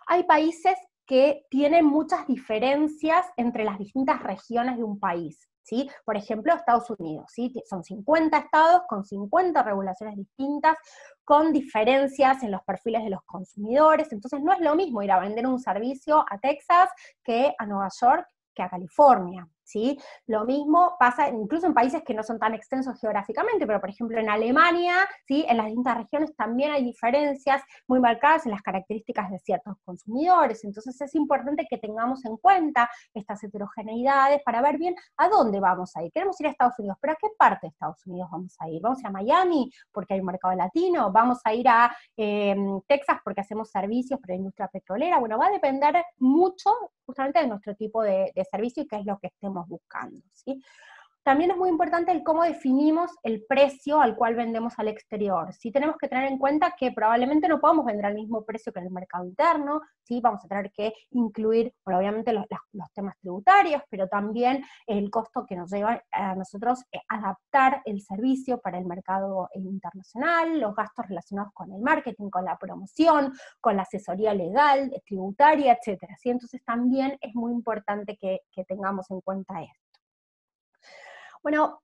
Hay países que tienen muchas diferencias entre las distintas regiones de un país, ¿sí? Por ejemplo, Estados Unidos, ¿sí? Son 50 estados con 50 regulaciones distintas, con diferencias en los perfiles de los consumidores, entonces no es lo mismo ir a vender un servicio a Texas que a Nueva York que a California, ¿sí? Lo mismo pasa incluso en países que no son tan extensos geográficamente, pero por ejemplo en Alemania, ¿sí? En las distintas regiones también hay diferencias muy marcadas en las características de ciertos consumidores, entonces es importante que tengamos en cuenta estas heterogeneidades para ver bien a dónde vamos a ir. Queremos ir a Estados Unidos, pero ¿a qué parte de Estados Unidos vamos a ir? ¿Vamos a ir a Miami porque hay un mercado latino? ¿Vamos a ir a Texas porque hacemos servicios para la industria petrolera? Bueno, va a depender mucho justamente de nuestro tipo de servicio y qué es lo que estemos buscando, ¿sí? También es muy importante el cómo definimos el precio al cual vendemos al exterior, ¿sí? Tenemos que tener en cuenta que probablemente no podamos vender al mismo precio que en el mercado interno, ¿sí? Vamos a tener que incluir, bueno, obviamente los temas tributarios, pero también el costo que nos lleva a nosotros adaptar el servicio para el mercado internacional, los gastos relacionados con el marketing, con la promoción, con la asesoría legal, tributaria, etcétera, ¿sí? Entonces también es muy importante que tengamos en cuenta esto. Bueno,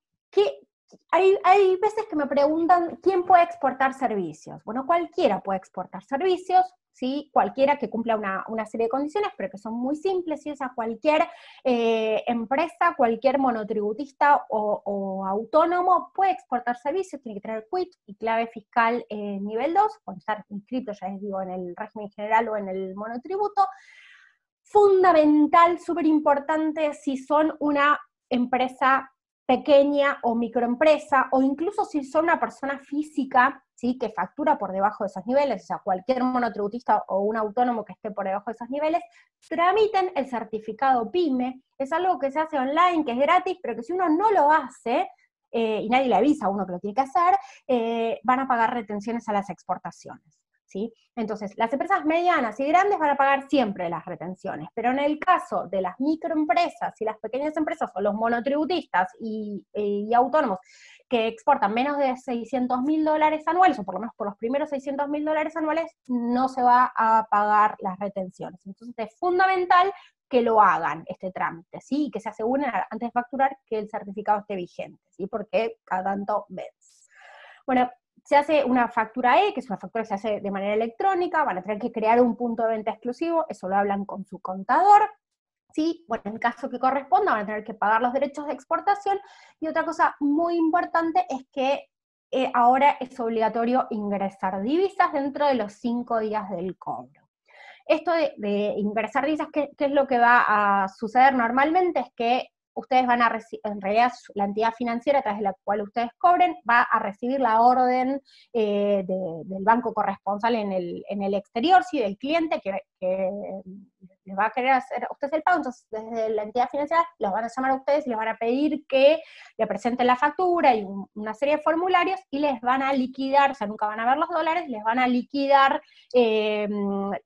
hay veces que me preguntan, ¿quién puede exportar servicios? Bueno, cualquiera puede exportar servicios, ¿sí? Cualquiera que cumpla una serie de condiciones, pero que son muy simples, ¿sí? O sea, cualquier empresa, cualquier monotributista o autónomo puede exportar servicios, tiene que tener quit y clave fiscal nivel 2, puede estar inscrito, ya les digo, en el régimen general o en el monotributo. Fundamental, súper importante, si son una empresa pequeña o microempresa, o incluso si son una persona física, ¿sí? Que factura por debajo de esos niveles, o sea, cualquier monotributista o un autónomo que esté por debajo de esos niveles, tramiten el certificado PYME. Es algo que se hace online, que es gratis, pero que si uno no lo hace, y nadie le avisa a uno que lo tiene que hacer, van a pagar retenciones a las exportaciones, ¿sí? Entonces, las empresas medianas y grandes van a pagar siempre las retenciones, pero en el caso de las microempresas y las pequeñas empresas o los monotributistas y autónomos que exportan menos de $600.000 anuales, o por lo menos por los primeros $600.000 anuales, no se va a pagar las retenciones. Entonces es fundamental que lo hagan, este trámite, ¿sí? Y que se aseguren antes de facturar que el certificado esté vigente, ¿sí? Porque cada tanto vence. Bueno, se hace una factura que es una factura que se hace de manera electrónica, van a tener que crear un punto de venta exclusivo, eso lo hablan con su contador, ¿sí? Bueno, en el caso que corresponda van a tener que pagar los derechos de exportación, y otra cosa muy importante es que ahora es obligatorio ingresar divisas dentro de los 5 días del cobro. Esto de ingresar divisas, ¿qué es lo que va a suceder normalmente? Es que ustedes van a recibir, en realidad la entidad financiera a través de la cual ustedes cobren, va a recibir la orden del banco corresponsal en el exterior, ¿sí? Del cliente que les va a querer hacer a ustedes el pago. Entonces desde la entidad financiera los van a llamar a ustedes y les van a pedir que le presenten la factura y una serie de formularios, y les van a liquidar, o sea, nunca van a ver los dólares, les van a liquidar digamos,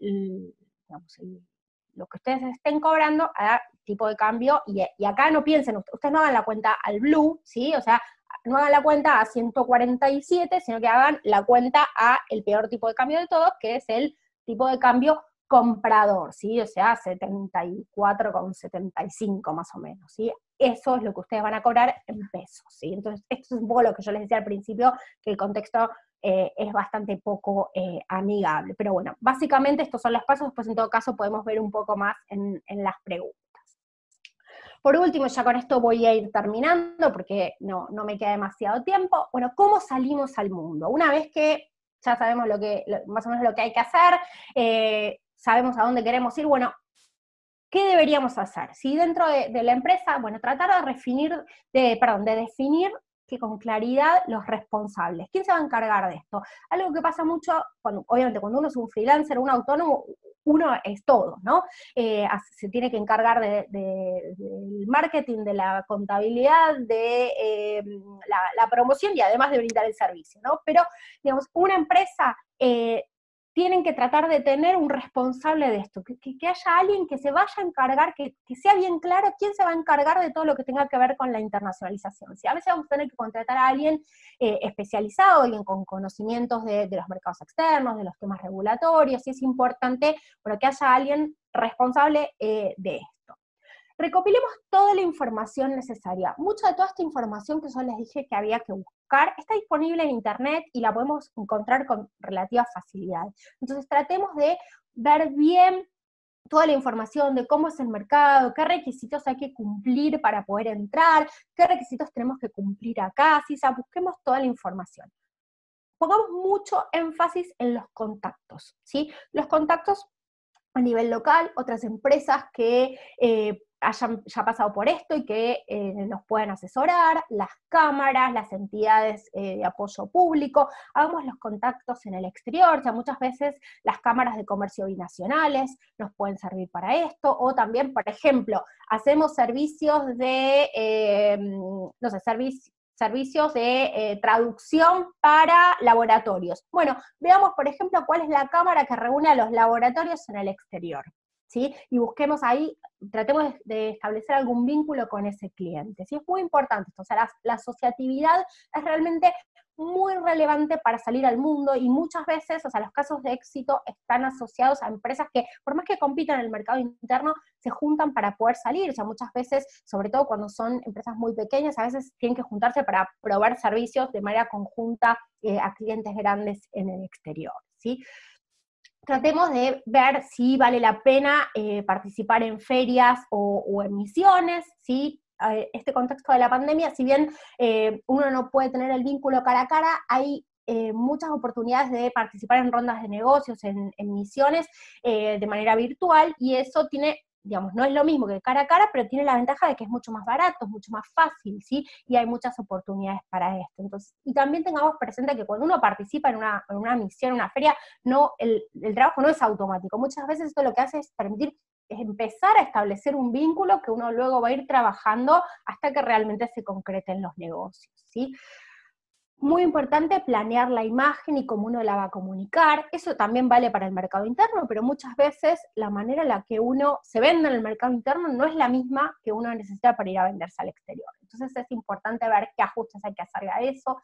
lo que ustedes estén cobrando a tipo de cambio, y acá no piensen, ustedes no hagan la cuenta al blue, ¿sí? O sea, no hagan la cuenta a 147, sino que hagan la cuenta a el peor tipo de cambio de todos, que es el tipo de cambio comprador, ¿sí? O sea, 74,75 más o menos, ¿sí? Eso es lo que ustedes van a cobrar en pesos, ¿sí? Entonces, esto es un poco lo que yo les decía al principio, que el contexto es bastante poco amigable. Pero bueno, básicamente estos son los pasos, después en todo caso podemos ver un poco más en las preguntas. Por último, ya con esto voy a ir terminando, porque no me queda demasiado tiempo. Bueno, ¿cómo salimos al mundo? Una vez que ya sabemos más o menos lo que hay que hacer, sabemos a dónde queremos ir, bueno, ¿qué deberíamos hacer? Si dentro de la empresa, bueno, tratar de definir que con claridad los responsables. ¿Quién se va a encargar de esto? Algo que pasa mucho, obviamente cuando uno es un freelancer, un autónomo, uno es todo, ¿no? Se tiene que encargar del marketing, de la contabilidad, de la promoción, y además de brindar el servicio, ¿no? Pero, digamos, una empresa tienen que tratar de tener un responsable de esto, que haya alguien que se vaya a encargar, que sea bien claro quién se va a encargar de todo lo que tenga que ver con la internacionalización. Si a veces vamos a tener que contratar a alguien especializado, alguien con conocimientos de los mercados externos, de los temas regulatorios, y es importante, pero que haya alguien responsable de esto. Recopilemos toda la información necesaria. Mucha de toda esta información que yo les dije que había que buscar está disponible en internet y la podemos encontrar con relativa facilidad. Entonces tratemos de ver bien toda la información de cómo es el mercado, qué requisitos hay que cumplir para poder entrar, qué requisitos tenemos que cumplir acá, ¿sí? O sea, busquemos toda la información. Pongamos mucho énfasis en los contactos, ¿sí? Los contactos a nivel local, otras empresas que hayan ya pasado por esto y que nos puedan asesorar, las cámaras, las entidades de apoyo público, hagamos los contactos en el exterior, ya muchas veces las cámaras de comercio binacionales nos pueden servir para esto, o también, por ejemplo, hacemos servicios de, servicios de traducción para laboratorios. Bueno, veamos, por ejemplo, cuál es la cámara que reúne a los laboratorios en el exterior, ¿sí? Y busquemos ahí, tratemos de establecer algún vínculo con ese cliente, ¿sí? Es muy importante esto, o sea, la asociatividad es realmente muy relevante para salir al mundo, y muchas veces, o sea, los casos de éxito están asociados a empresas que, por más que compitan en el mercado interno, se juntan para poder salir. O sea, muchas veces, sobre todo cuando son empresas muy pequeñas, a veces tienen que juntarse para proveer servicios de manera conjunta a clientes grandes en el exterior, ¿sí? Tratemos de ver si vale la pena participar en ferias o en misiones, ¿sí? Este contexto de la pandemia, si bien uno no puede tener el vínculo cara a cara, hay muchas oportunidades de participar en rondas de negocios, en misiones de manera virtual, y eso tiene, digamos, no es lo mismo que cara a cara, pero tiene la ventaja de que es mucho más barato, es mucho más fácil, ¿sí? Y hay muchas oportunidades para esto. Entonces, y también tengamos presente que cuando uno participa en una misión, en una feria, el trabajo no es automático. Muchas veces esto lo que hace es permitir empezar a establecer un vínculo que uno luego va a ir trabajando hasta que realmente se concreten los negocios, ¿sí? Muy importante planear la imagen y cómo uno la va a comunicar. Eso también vale para el mercado interno, pero muchas veces la manera en la que uno se vende en el mercado interno no es la misma que uno necesita para ir a venderse al exterior. Entonces es importante ver qué ajustes hay que hacerle a eso.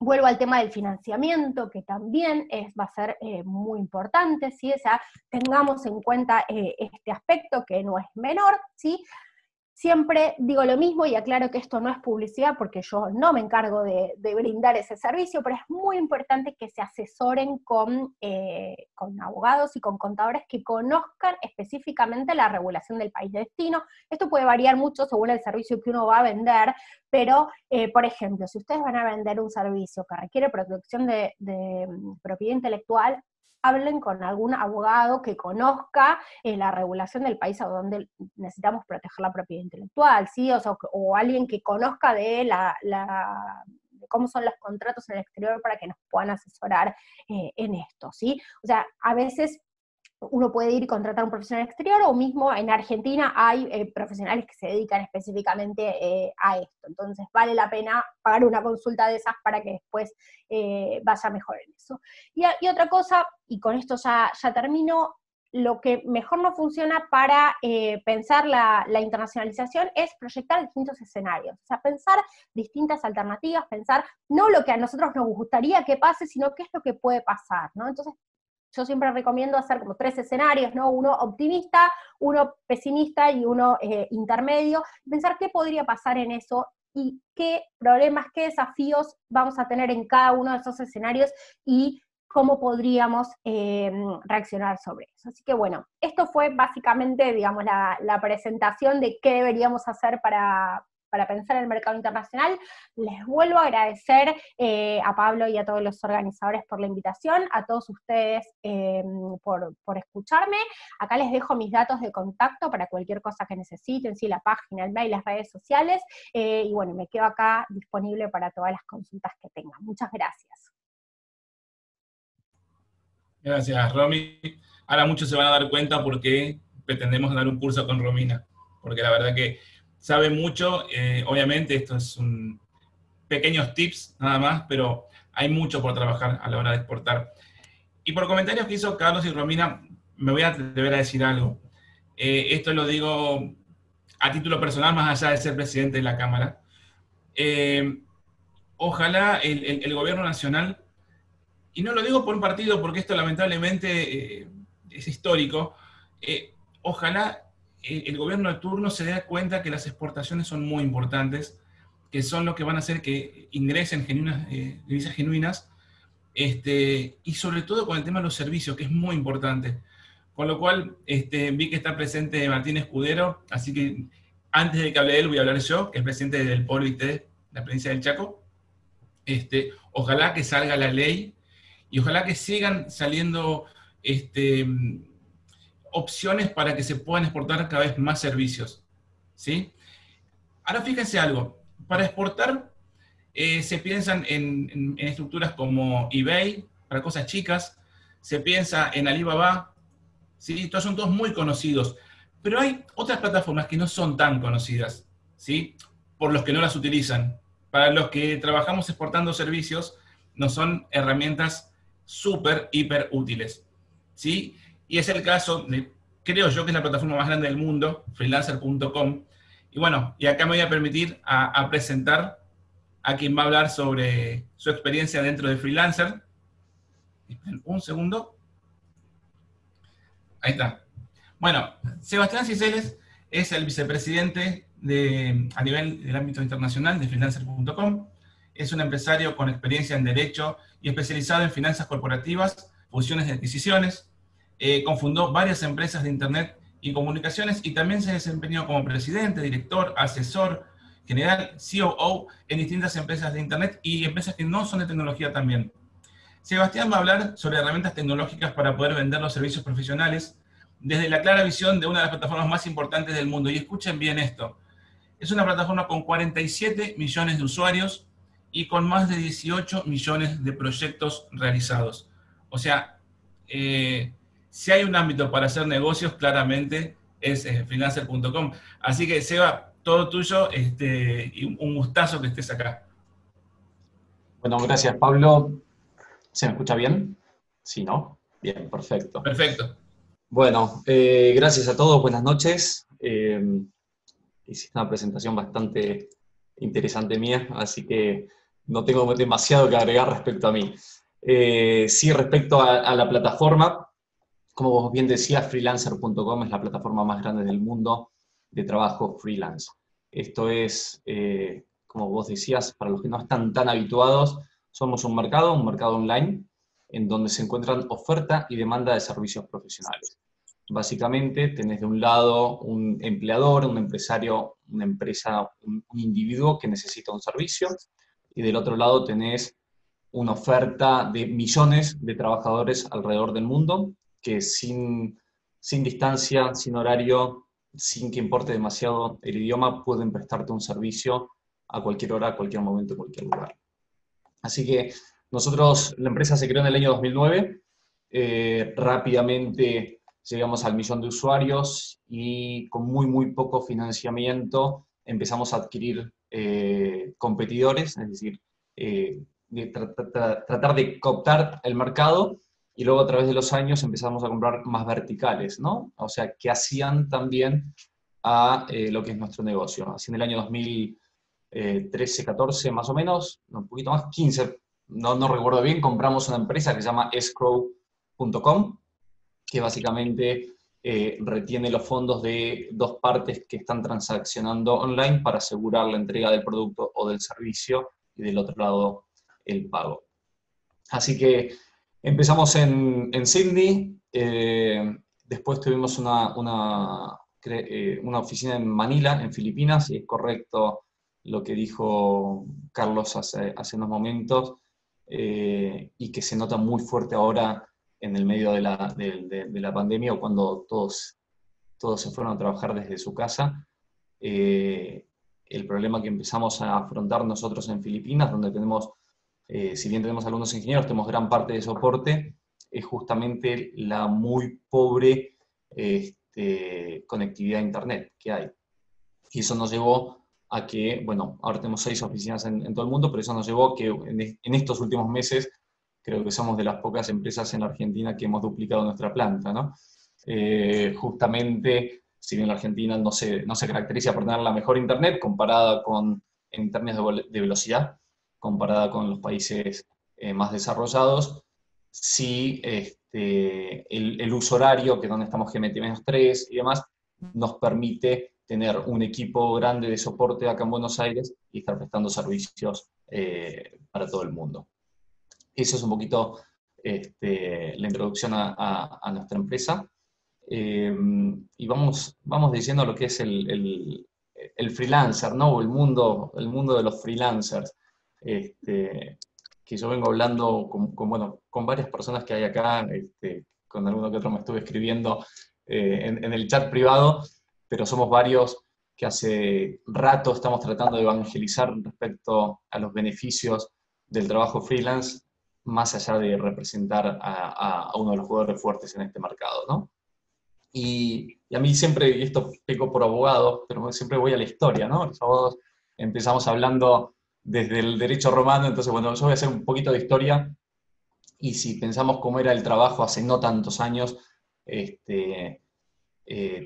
Vuelvo al tema del financiamiento, que también va a ser muy importante, ¿sí? O sea, tengamos en cuenta este aspecto que no es menor, ¿sí? Siempre digo lo mismo y aclaro que esto no es publicidad porque yo no me encargo de brindar ese servicio, pero es muy importante que se asesoren con abogados y con contadores que conozcan específicamente la regulación del país de destino. Esto puede variar mucho según el servicio que uno va a vender, pero, por ejemplo, si ustedes van a vender un servicio que requiere protección de propiedad intelectual, hablen con algún abogado que conozca la regulación del país a donde necesitamos proteger la propiedad intelectual, ¿sí? O alguien que conozca de cómo son los contratos en el exterior para que nos puedan asesorar en esto, ¿sí? O sea, a veces uno puede ir y contratar a un profesional exterior, o mismo en Argentina hay profesionales que se dedican específicamente a esto. Entonces vale la pena pagar una consulta de esas para que después vaya mejor en eso. Y otra cosa, y con esto ya termino, lo que mejor no funciona para pensar la internacionalización es proyectar distintos escenarios, o sea, pensar distintas alternativas, pensar no lo que a nosotros nos gustaría que pase, sino qué es lo que puede pasar, ¿no? Entonces, yo siempre recomiendo hacer como 3 escenarios, ¿no? Uno optimista, uno pesimista y uno intermedio, pensar qué podría pasar en eso y qué problemas, qué desafíos vamos a tener en cada uno de esos escenarios y cómo podríamos reaccionar sobre eso. Así que bueno, esto fue básicamente, digamos, la presentación de qué deberíamos hacer para pensar en el mercado internacional. Les vuelvo a agradecer a Pablo y a todos los organizadores por la invitación, a todos ustedes por escucharme. Acá les dejo mis datos de contacto para cualquier cosa que necesiten, ¿sí? La página, el mail, las redes sociales, y bueno, me quedo acá disponible para todas las consultas que tengan. Muchas gracias. Gracias, Romy. Ahora muchos se van a dar cuenta por qué pretendemos dar un curso con Romina, porque la verdad que sabe mucho, obviamente esto es un pequeños tips nada más, pero hay mucho por trabajar a la hora de exportar. Y por comentarios que hizo Carlos y Romina, me voy a atrever a decir algo. Esto lo digo a título personal, más allá de ser presidente de la Cámara. Ojalá el gobierno nacional, y no lo digo por un partido, porque esto lamentablemente es histórico, ojalá el gobierno de turno se dé cuenta que las exportaciones son muy importantes, que son lo que van a hacer que ingresen divisas genuinas, y sobre todo con el tema de los servicios, que es muy importante. Con lo cual, vi que está presente Martín Escudero, así que antes de que hable él, voy a hablar yo, que es presidente del Polo IT, la provincia del Chaco. Ojalá que salga la ley, y ojalá que sigan saliendo opciones para que se puedan exportar cada vez más servicios, ¿sí? Ahora fíjense algo, para exportar se piensan en estructuras como eBay, para cosas chicas, se piensa en Alibaba, ¿sí? Todos son todos muy conocidos, pero hay otras plataformas que no son tan conocidas, ¿sí? Por los que no las utilizan. Para los que trabajamos exportando servicios, no son herramientas súper, hiper útiles, ¿sí? Y es el caso de, creo yo que es la plataforma más grande del mundo, freelancer.com. Y bueno, y acá me voy a permitir a presentar a quien va a hablar sobre su experiencia dentro de Freelancer. Esperen un segundo. Ahí está. Bueno, Sebastián Ciceles es el vicepresidente a nivel del ámbito internacional de freelancer.com. Es un empresario con experiencia en derecho y especializado en finanzas corporativas, fusiones y adquisiciones. Cofundó varias empresas de Internet y comunicaciones y también se desempeñó como presidente, director, asesor general, COO en distintas empresas de Internet y empresas que no son de tecnología también. Sebastián va a hablar sobre herramientas tecnológicas para poder vender los servicios profesionales desde la clara visión de una de las plataformas más importantes del mundo. Y escuchen bien esto. Es una plataforma con 47 millones de usuarios y con más de 18 millones de proyectos realizados. O sea, si hay un ámbito para hacer negocios, claramente es freelancer.com. Así que, Seba, todo tuyo, y un gustazo que estés acá. Bueno, gracias, Pablo. ¿Se me escucha bien? Sí, ¿no? Bien, perfecto. Perfecto. Bueno, gracias a todos, buenas noches. Hiciste una presentación bastante interesante mía, así que no tengo demasiado que agregar respecto a mí. Sí, respecto a la plataforma, como vos bien decías, freelancer.com es la plataforma más grande del mundo de trabajo freelance. Esto es, como vos decías, para los que no están tan habituados, somos un mercado online, en donde se encuentran oferta y demanda de servicios profesionales. Básicamente, tenés de un lado un empleador, un empresario, una empresa, un individuo que necesita un servicio, y del otro lado tenés una oferta de millones de trabajadores alrededor del mundo que sin distancia, sin horario, sin que importe demasiado el idioma, pueden prestarte un servicio a cualquier hora, a cualquier momento, en cualquier lugar. Así que nosotros, la empresa se creó en el año 2009, rápidamente llegamos al 1.000.000 de usuarios y con muy poco financiamiento empezamos a adquirir competidores, es decir, tratar de cooptar el mercado, y luego a través de los años empezamos a comprar más verticales, ¿no? O sea, que hacían también a lo que es nuestro negocio. Así en el año 2013, 14 más o menos, un poquito más, 15, no recuerdo bien, compramos una empresa que se llama escrow.com, que básicamente retiene los fondos de dos partes que están transaccionando online para asegurar la entrega del producto o del servicio, y del otro lado el pago. Así que empezamos en Sydney, después tuvimos una oficina en Manila, en Filipinas, y es correcto lo que dijo Carlos hace unos momentos, y que se nota muy fuerte ahora en el medio de la pandemia, o cuando todos se fueron a trabajar desde su casa. El problema que empezamos a afrontar nosotros en Filipinas, donde tenemos, si bien tenemos algunos ingenieros, tenemos gran parte de soporte, es justamente la muy pobre conectividad a Internet que hay. Y eso nos llevó a que, bueno, ahora tenemos 6 oficinas en todo el mundo, pero eso nos llevó a que en estos últimos meses, creo que somos de las pocas empresas en Argentina que hemos duplicado nuestra planta, ¿no? Justamente, si bien la Argentina no se caracteriza por tener la mejor Internet comparada en términos de velocidad, comparada con los países más desarrollados, sí el uso horario, que es donde estamos GMT-3 y demás, nos permite tener un equipo grande de soporte acá en Buenos Aires y estar prestando servicios para todo el mundo. Eso es un poquito la introducción a nuestra empresa. Y vamos diciendo lo que es el freelancer, ¿no? O el mundo de los freelancers. Que yo vengo hablando con varias personas que hay acá, con alguno que otro me estuve escribiendo en el chat privado, pero somos varios que hace rato estamos tratando de evangelizar respecto a los beneficios del trabajo freelance, más allá de representar a uno de los jugadores fuertes en este mercado, ¿no? Y a mí siempre, y esto peco por abogado, pero siempre voy a la historia, ¿no? Los abogados empezamos hablando desde el derecho romano, entonces, bueno, yo voy a hacer un poquito de historia, y si pensamos cómo era el trabajo hace no tantos años,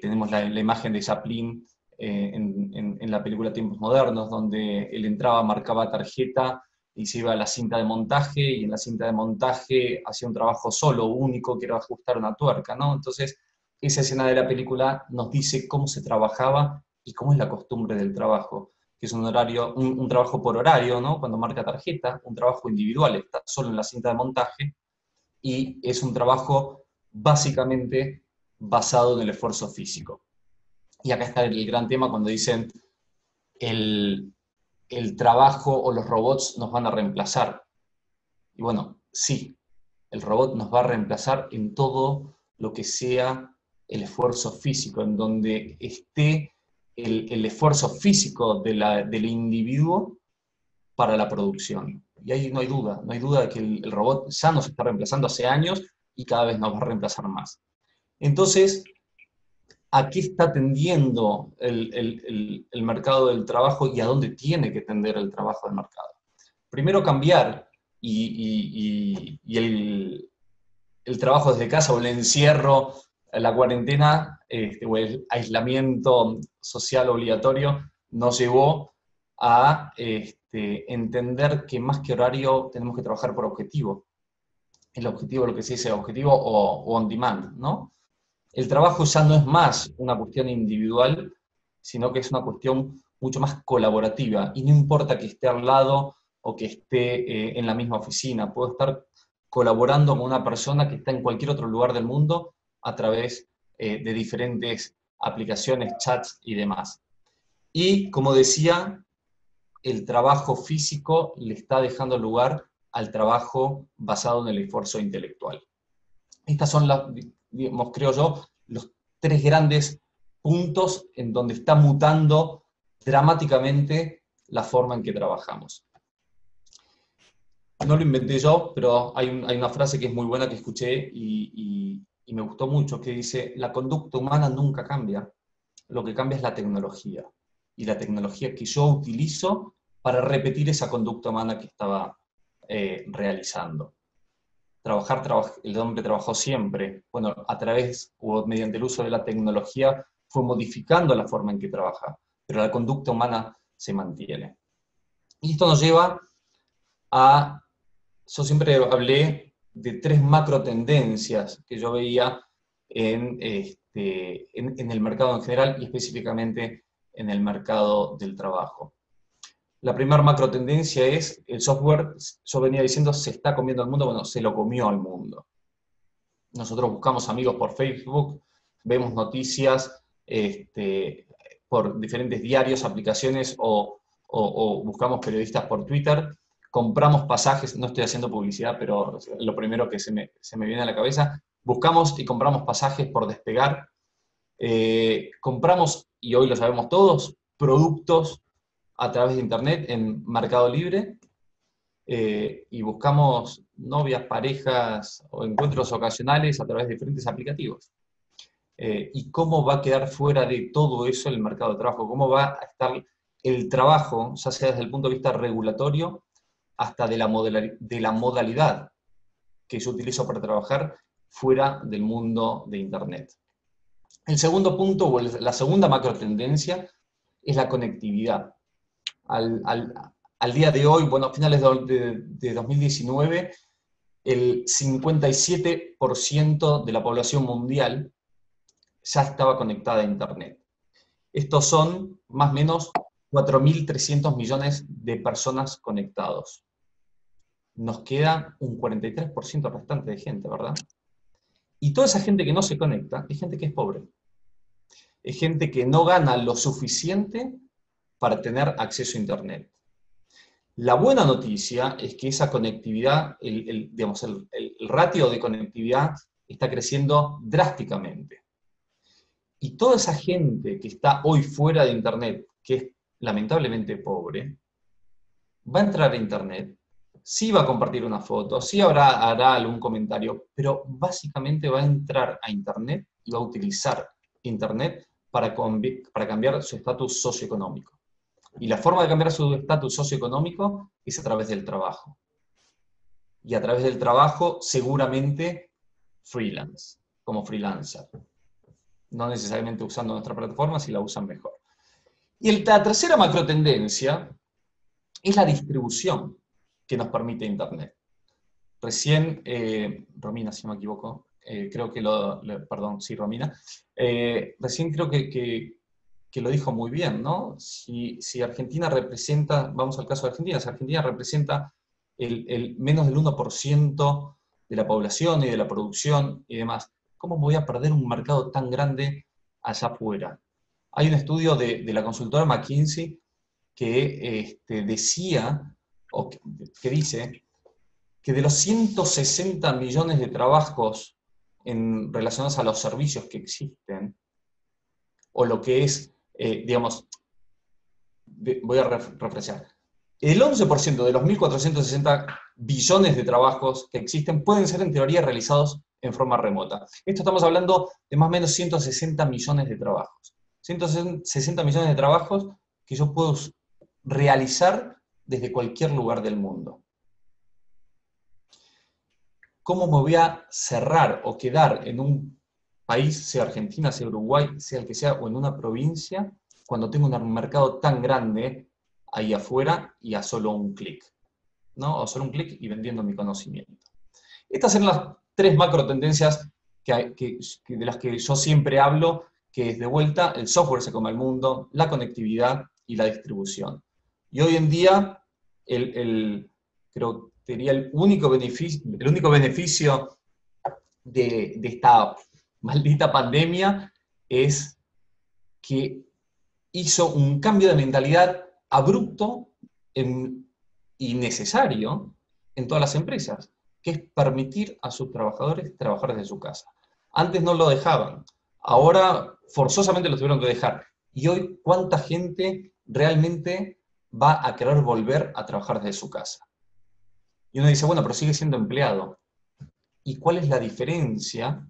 tenemos la imagen de Chaplin en la película Tiempos Modernos, donde él entraba, marcaba tarjeta y se iba a la cinta de montaje, y en la cinta de montaje hacía un trabajo solo, único, que era ajustar una tuerca, ¿no? Entonces, esa escena de la película nos dice cómo se trabajaba y cómo es la costumbre del trabajo, que es un trabajo por horario, ¿no? Cuando marca tarjeta, un trabajo individual, está solo en la cinta de montaje, y es un trabajo básicamente basado en el esfuerzo físico. Y acá está el gran tema cuando dicen el trabajo o los robots nos van a reemplazar. Y bueno, sí, el robot nos va a reemplazar en todo lo que sea el esfuerzo físico, en donde esté el esfuerzo físico del individuo para la producción. Y ahí no hay duda de que el robot ya nos está reemplazando hace años y cada vez nos va a reemplazar más. Entonces, ¿a qué está tendiendo el mercado del trabajo y a dónde tiene que tender el trabajo del mercado? Primero, cambiar y el trabajo desde casa o el encierro, la cuarentena o el aislamiento social obligatorio nos llevó a entender que más que horario tenemos que trabajar por objetivo. El objetivo, lo que se dice objetivo o on demand, ¿no? El trabajo ya no es más una cuestión individual, sino que es una cuestión mucho más colaborativa, y no importa que esté al lado o que esté en la misma oficina, puedo estar colaborando con una persona que está en cualquier otro lugar del mundo a través de diferentes aplicaciones, chats y demás. Y, como decía, el trabajo físico le está dejando lugar al trabajo basado en el esfuerzo intelectual. Estas son digamos, creo yo, los 3 grandes puntos en donde está mutando dramáticamente la forma en que trabajamos. No lo inventé yo, pero hay una frase que es muy buena que escuché y me gustó mucho, que dice: la conducta humana nunca cambia, lo que cambia es la tecnología, y la tecnología que yo utilizo para repetir esa conducta humana que estaba realizando. El hombre trabajó siempre, bueno, a través o mediante el uso de la tecnología fue modificando la forma en que trabaja, pero la conducta humana se mantiene. Y esto nos lleva a, yo siempre hablé de 3 macro tendencias que yo veía en el mercado en general y específicamente en el mercado del trabajo. La primera macro tendencia es el software. Yo venía diciendo, se está comiendo al mundo. Bueno, se lo comió al mundo. Nosotros buscamos amigos por Facebook, vemos noticias por diferentes diarios, aplicaciones o buscamos periodistas por Twitter, compramos pasajes, no estoy haciendo publicidad, pero lo primero que se me viene a la cabeza, buscamos y compramos pasajes por Despegar, compramos, y hoy lo sabemos todos, productos a través de Internet en Mercado Libre, y buscamos novias, parejas o encuentros ocasionales a través de diferentes aplicativos. ¿Y cómo va a quedar fuera de todo eso el mercado de trabajo? ¿Cómo va a estar el trabajo, ya sea desde el punto de vista regulatorio, hasta de la modalidad que yo utilizo para trabajar fuera del mundo de Internet? El segundo punto, o la segunda macro tendencia, es la conectividad. Al día de hoy, bueno, a finales de 2019, el 57% de la población mundial ya estaba conectada a Internet. Estos son más o menos 4.300 millones de personas conectados. Nos queda un 43% restante de gente, ¿verdad? Y toda esa gente que no se conecta es gente que es pobre. Es gente que no gana lo suficiente para tener acceso a Internet. La buena noticia es que esa conectividad, digamos, el ratio de conectividad está creciendo drásticamente. Y toda esa gente que está hoy fuera de Internet, que es lamentablemente pobre, va a entrar a Internet, sí va a compartir una foto, sí hará algún comentario, pero básicamente va a entrar a Internet y va a utilizar Internet para cambiar su estatus socioeconómico. Y la forma de cambiar su estatus socioeconómico es a través del trabajo. Y a través del trabajo, seguramente, freelance, como freelancer. No necesariamente usando nuestra plataforma, si la usan mejor. Y la tercera macro tendencia es la distribución que nos permite Internet. Recién, Romina, si no me equivoco, creo que perdón, sí, Romina, recién creo que lo dijo muy bien, ¿no? Si Argentina representa, vamos al caso de Argentina, si Argentina representa el menos del 1% de la población y de la producción y demás, ¿cómo voy a perder un mercado tan grande allá afuera? Hay un estudio de la consultora McKinsey que decía, o que dice, que de los 160 millones de trabajos relacionados a los servicios que existen, o lo que es, digamos, voy a refrescar, el 11% de los 1.460 billones de trabajos que existen pueden ser en teoría realizados en forma remota. Esto estamos hablando de más o menos 160 millones de trabajos. 160 millones de trabajos que yo puedo realizar desde cualquier lugar del mundo. ¿cómo me voy a cerrar o quedar en un país, sea Argentina, sea Uruguay, sea el que sea, o en una provincia, cuando tengo un mercado tan grande ahí afuera y a solo un clic? ¿No? A solo un clic y vendiendo mi conocimiento. Estas son las 3 macro tendencias de las que yo siempre hablo, que es de vuelta, el software se come el mundo, la conectividad y la distribución. Y hoy en día, creo que diría el único beneficio de esta maldita pandemia es que hizo un cambio de mentalidad abrupto y necesario en todas las empresas, que es permitir a sus trabajadores trabajar desde su casa. Antes no lo dejaban, ahora forzosamente lo tuvieron que dejar. Y hoy, ¿cuánta gente realmente va a querer volver a trabajar desde su casa? Y uno dice, bueno, pero sigue siendo empleado. ¿Y cuál es la diferencia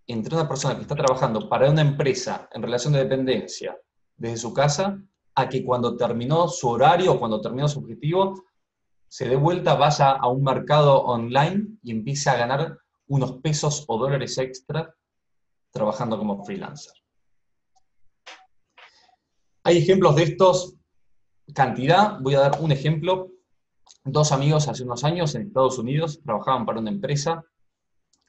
entre una persona que está trabajando para una empresa en relación de dependencia desde su casa, a que cuando terminó su horario o cuando terminó su objetivo, se dé vuelta, vaya a un mercado online y empiece a ganar unos pesos o dólares extra trabajando como freelancer? Hay ejemplos de estos, cantidad. Voy a dar un ejemplo. 2 amigos hace unos años en Estados Unidos trabajaban para una empresa.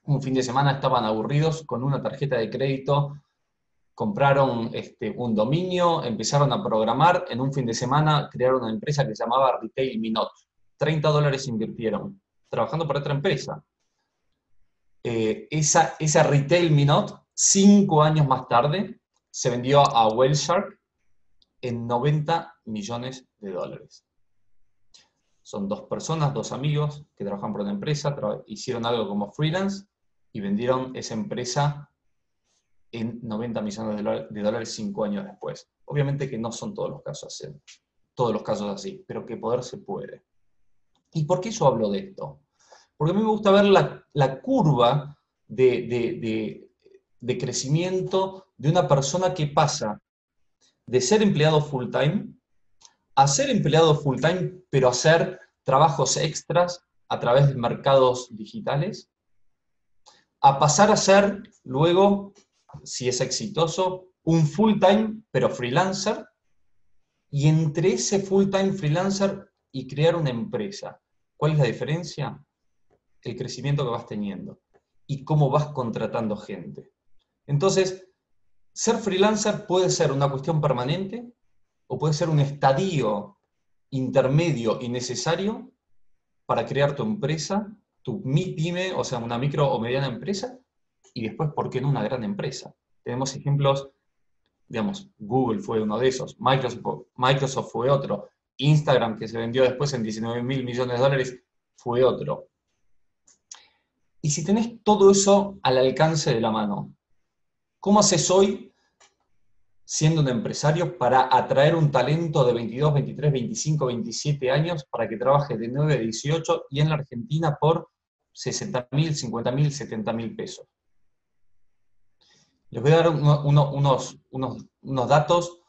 Un fin de semana estaban aburridos con una tarjeta de crédito, compraron un dominio, empezaron a programar, en un fin de semana crearon una empresa que se llamaba Retail Minot. $30 invirtieron, trabajando para otra empresa. Esa Retail Minot, 5 años más tarde, se vendió a Whale Shark en $90 millones. Son 2 personas, 2 amigos que trabajan por una empresa, hicieron algo como freelance y vendieron esa empresa en $90 millones 5 años después. Obviamente que no son todos los casos así, pero que poder se puede. ¿Y por qué yo hablo de esto? Porque a mí me gusta ver la curva de crecimiento de una persona que pasa de ser empleado full time a ser empleado full time, pero hacer trabajos extras a través de mercados digitales, a pasar a ser luego, si es exitoso, un full time, pero freelancer, y entre ese full time freelancer y crear una empresa. ¿Cuál es la diferencia? El crecimiento que vas teniendo y cómo vas contratando gente. Entonces, ser freelancer puede ser una cuestión permanente o puede ser un estadio intermedio y necesario para crear tu empresa, tu pyme, o sea, una micro o mediana empresa, y después, ¿por qué no una gran empresa? Tenemos ejemplos, digamos, Google fue uno de esos, Microsoft fue otro, Instagram, que se vendió después en $19 mil millones, fue otro. Y si tenés todo eso al alcance de la mano, ¿cómo haces hoy, siendo un empresario, para atraer un talento de 22, 23, 25, 27 años para que trabaje de 9 a 18 y en la Argentina por 60 mil, 50 mil, 70 mil pesos? Les voy a dar unos datos.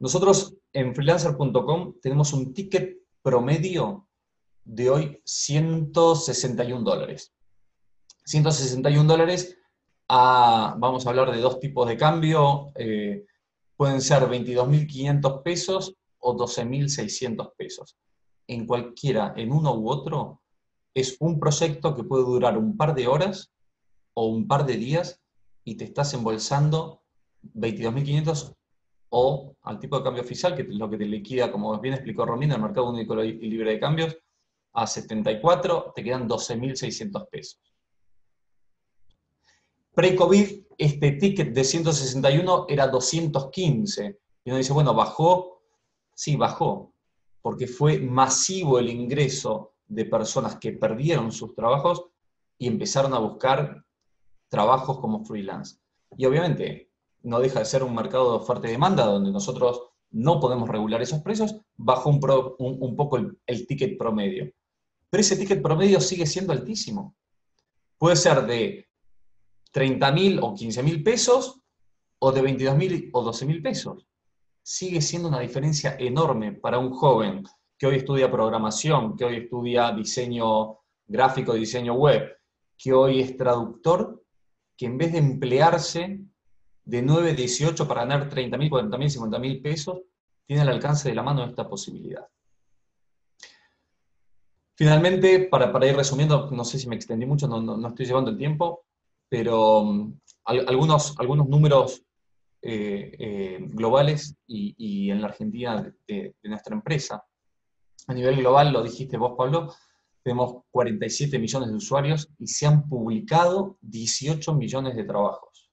Nosotros en freelancer.com tenemos un ticket promedio de hoy $161. $161 vamos a hablar de 2 tipos de cambio, pueden ser 22.500 pesos o 12.600 pesos. En cualquiera, en uno u otro, es un proyecto que puede durar un par de horas o un par de días y te estás embolsando 22.500 o al tipo de cambio oficial, que es lo que te liquida, como bien explicó Romina, el mercado único y libre de cambios, a 74, te quedan 12.600 pesos. Pre-COVID, este ticket de 161 era 215. Y uno dice, bueno, ¿bajó? Sí, bajó, porque fue masivo el ingreso de personas que perdieron sus trabajos y empezaron a buscar trabajos como freelance. Y obviamente, no deja de ser un mercado de oferta y demanda, donde nosotros no podemos regular esos precios, bajó un poco el ticket promedio. Pero ese ticket promedio sigue siendo altísimo. Puede ser de 30.000 o 15.000 pesos, o de 22.000 o 12.000 pesos. Sigue siendo una diferencia enorme para un joven que hoy estudia programación, que hoy estudia diseño gráfico, diseño web, que hoy es traductor, que en vez de emplearse de 9 a 18 para ganar 30.000, 40.000, 50.000 pesos, tiene al alcance de la mano esta posibilidad. Finalmente, para ir resumiendo, no sé si me extendí mucho, no estoy llevando el tiempo, pero algunos números globales y en la Argentina de nuestra empresa. A nivel global, lo dijiste vos, Pablo, tenemos 47 millones de usuarios y se han publicado 18 millones de trabajos.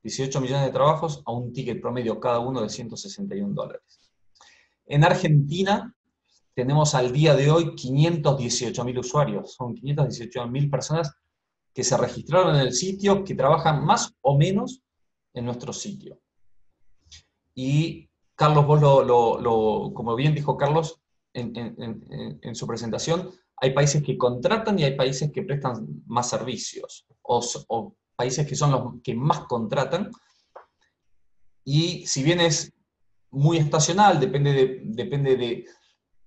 18 millones de trabajos a un ticket promedio cada uno de $161. En Argentina tenemos al día de hoy 518.000 usuarios. Son 518.000 personas que se registraron en el sitio, que trabajan más o menos en nuestro sitio. Y Carlos, vos como bien dijo Carlos en su presentación, hay países que contratan y hay países que prestan más servicios, o países que son los que más contratan, y si bien es muy estacional, depende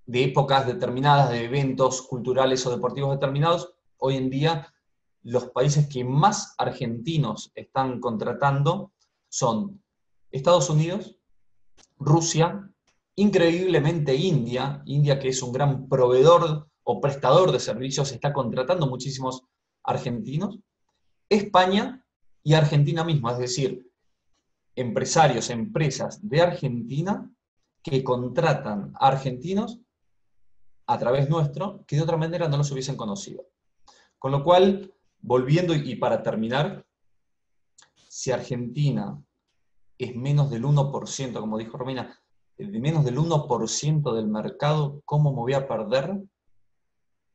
de épocas determinadas, de eventos culturales o deportivos determinados, hoy en día los países que más argentinos están contratando son Estados Unidos, Rusia, increíblemente India, que es un gran proveedor o prestador de servicios, está contratando muchísimos argentinos, España y Argentina misma, es decir, empresarios, empresas de Argentina que contratan a argentinos a través nuestro, que de otra manera no los hubiesen conocido. Con lo cual, volviendo y para terminar, si Argentina es menos del 1%, como dijo Romina, de menos del 1% del mercado, ¿cómo me voy a perder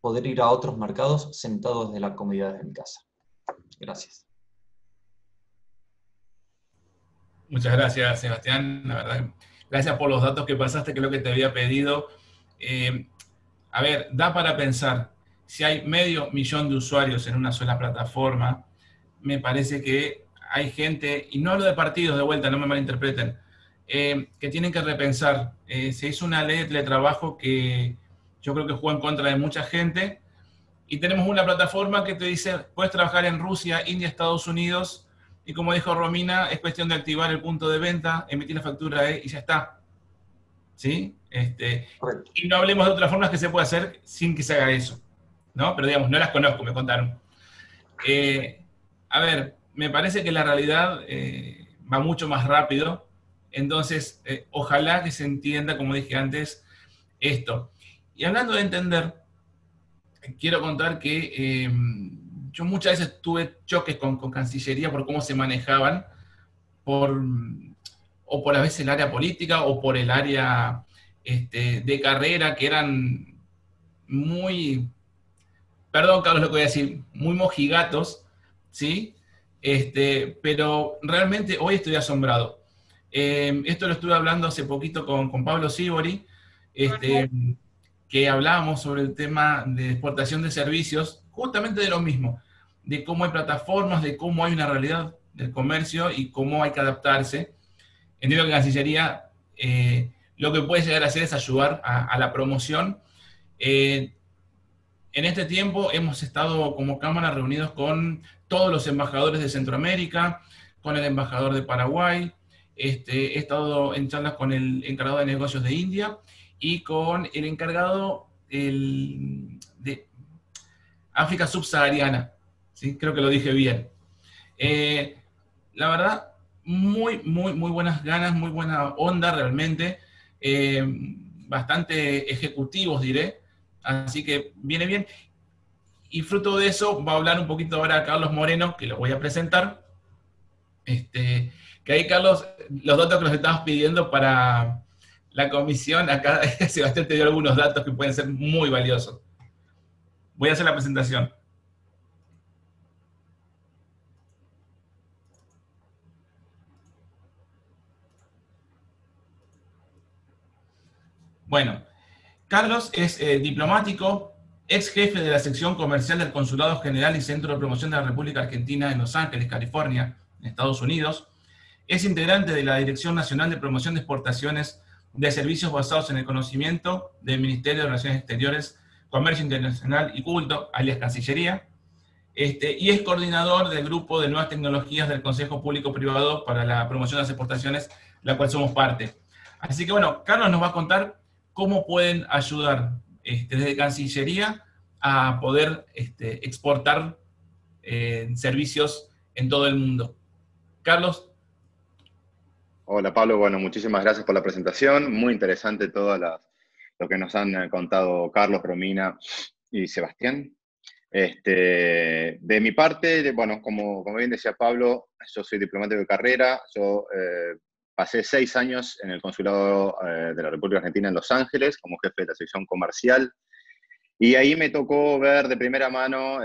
poder ir a otros mercados sentados desde la comodidad de mi casa? Gracias. Muchas gracias, Sebastián. La verdad, gracias por los datos que pasaste, que es lo que te había pedido. A ver, da para pensar, si hay 500.000 de usuarios en una sola plataforma, me parece que hay gente, y no hablo de partidos de vuelta, no me malinterpreten, que tienen que repensar. Se hizo una ley de teletrabajo que yo creo que jugó en contra de mucha gente, y tenemos una plataforma que te dice, puedes trabajar en Rusia, India, Estados Unidos, y como dijo Romina, es cuestión de activar el punto de venta, emitir la factura y ya está. ¿Sí? Y no hablemos de otras formas que se puede hacer sin que se haga eso, ¿no? Pero digamos, no las conozco, me contaron. A ver, me parece que la realidad va mucho más rápido, entonces ojalá que se entienda, como dije antes, esto. Y hablando de entender, quiero contar que yo muchas veces tuve choques con Cancillería por cómo se manejaban, o por a veces el área política, o por el área de carrera, que eran muy, perdón Carlos lo que voy a decir, muy mojigatos, ¿sí? Pero realmente hoy estoy asombrado. Esto lo estuve hablando hace poquito con Pablo Sibori, que hablábamos sobre el tema de exportación de servicios, justamente de lo mismo, de cómo hay plataformas, de cómo hay una realidad del comercio y cómo hay que adaptarse. Entiendo que Cancillería lo que puede llegar a hacer es ayudar a la promoción. En este tiempo hemos estado como Cámara reunidos con todos los embajadores de Centroamérica, con el embajador de Paraguay, he estado en charlas con el encargado de negocios de India y con el encargado de África subsahariana, ¿sí? Creo que lo dije bien. La verdad, muy buenas ganas, muy buena onda realmente, bastante ejecutivos diré, así que viene bien. Y fruto de eso va a hablar un poquito ahora Carlos Moreno, que lo voy a presentar. Que ahí, Carlos, los datos que nos estabas pidiendo para la comisión, acá Sebastián te dio algunos datos que pueden ser muy valiosos. Voy a hacer la presentación. Bueno, Carlos es diplomático, ex jefe de la sección comercial del Consulado General y Centro de Promoción de la República Argentina en Los Ángeles, California, en Estados Unidos. Es integrante de la Dirección Nacional de Promoción de Exportaciones de Servicios Basados en el Conocimiento del Ministerio de Relaciones Exteriores, Comercio Internacional y Culto, alias Cancillería. y es coordinador del grupo de nuevas tecnologías del Consejo Público-Privado para la promoción de las exportaciones, la cual somos parte. Así que bueno, Carlos nos va a contar cómo pueden ayudar desde Cancillería a poder exportar servicios en todo el mundo. Carlos. Hola Pablo, bueno, muchísimas gracias por la presentación, muy interesante todo lo que nos han contado Carlos, Romina y Sebastián. De mi parte, bueno, como bien decía Pablo, yo soy diplomático de carrera, yo pasé 6 años en el Consulado de la República Argentina en Los Ángeles como jefe de la sección comercial, y ahí me tocó ver de primera mano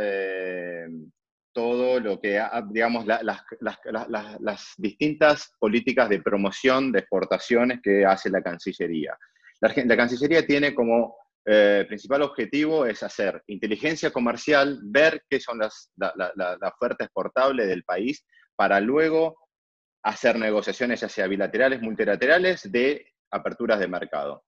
todo lo que, digamos, las distintas políticas de promoción de exportaciones que hace la Cancillería. La Cancillería tiene como principal objetivo es hacer inteligencia comercial, ver qué son la oferta exportable del país, para luego hacer negociaciones, ya sea bilaterales, multilaterales, de aperturas de mercado.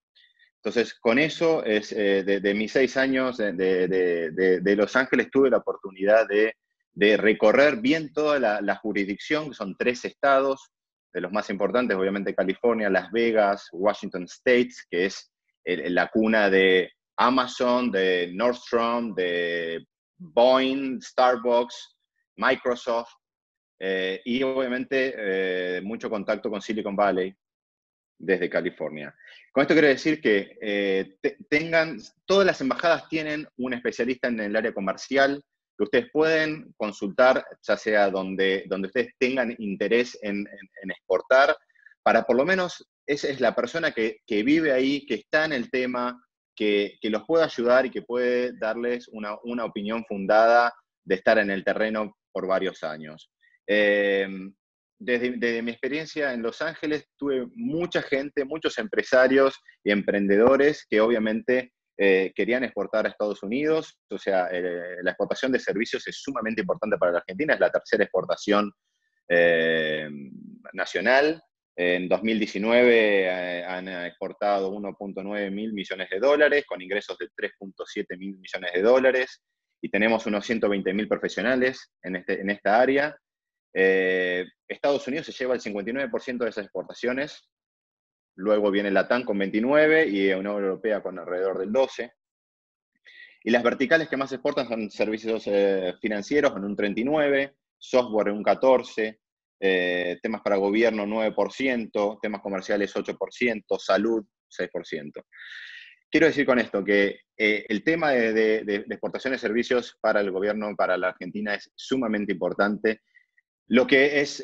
Entonces, con eso, de mis 6 años de Los Ángeles, tuve la oportunidad de recorrer bien toda la jurisdicción, que son 3 estados, de los más importantes, obviamente California, Las Vegas, Washington State, que es la cuna de Amazon, de Nordstrom, de Boeing, Starbucks, Microsoft, y obviamente mucho contacto con Silicon Valley desde California. Con esto quiero decir que todas las embajadas tienen un especialista en el área comercial que ustedes pueden consultar, ya sea donde ustedes tengan interés en exportar, para por lo menos, esa es la persona que vive ahí, que está en el tema, que los puede ayudar y que puede darles una opinión fundada de estar en el terreno por varios años. Desde mi experiencia en Los Ángeles, tuve mucha gente, muchos empresarios y emprendedores que obviamente querían exportar a Estados Unidos. O sea, la exportación de servicios es sumamente importante para la Argentina, es la tercera exportación nacional. En 2019 han exportado 1.9 mil millones de dólares, con ingresos de 3.7 mil millones de dólares, y tenemos unos 120 mil profesionales en esta área. Estados Unidos se lleva el 59% de esas exportaciones, luego viene Latam con 29% y Unión Europea con alrededor del 12%. Y las verticales que más exportan son servicios financieros en un 39%, software en un 14%, temas para gobierno 9%, temas comerciales 8%, salud 6%. Quiero decir con esto que el tema de exportación de servicios para el gobierno, para la Argentina, es sumamente importante. Lo que es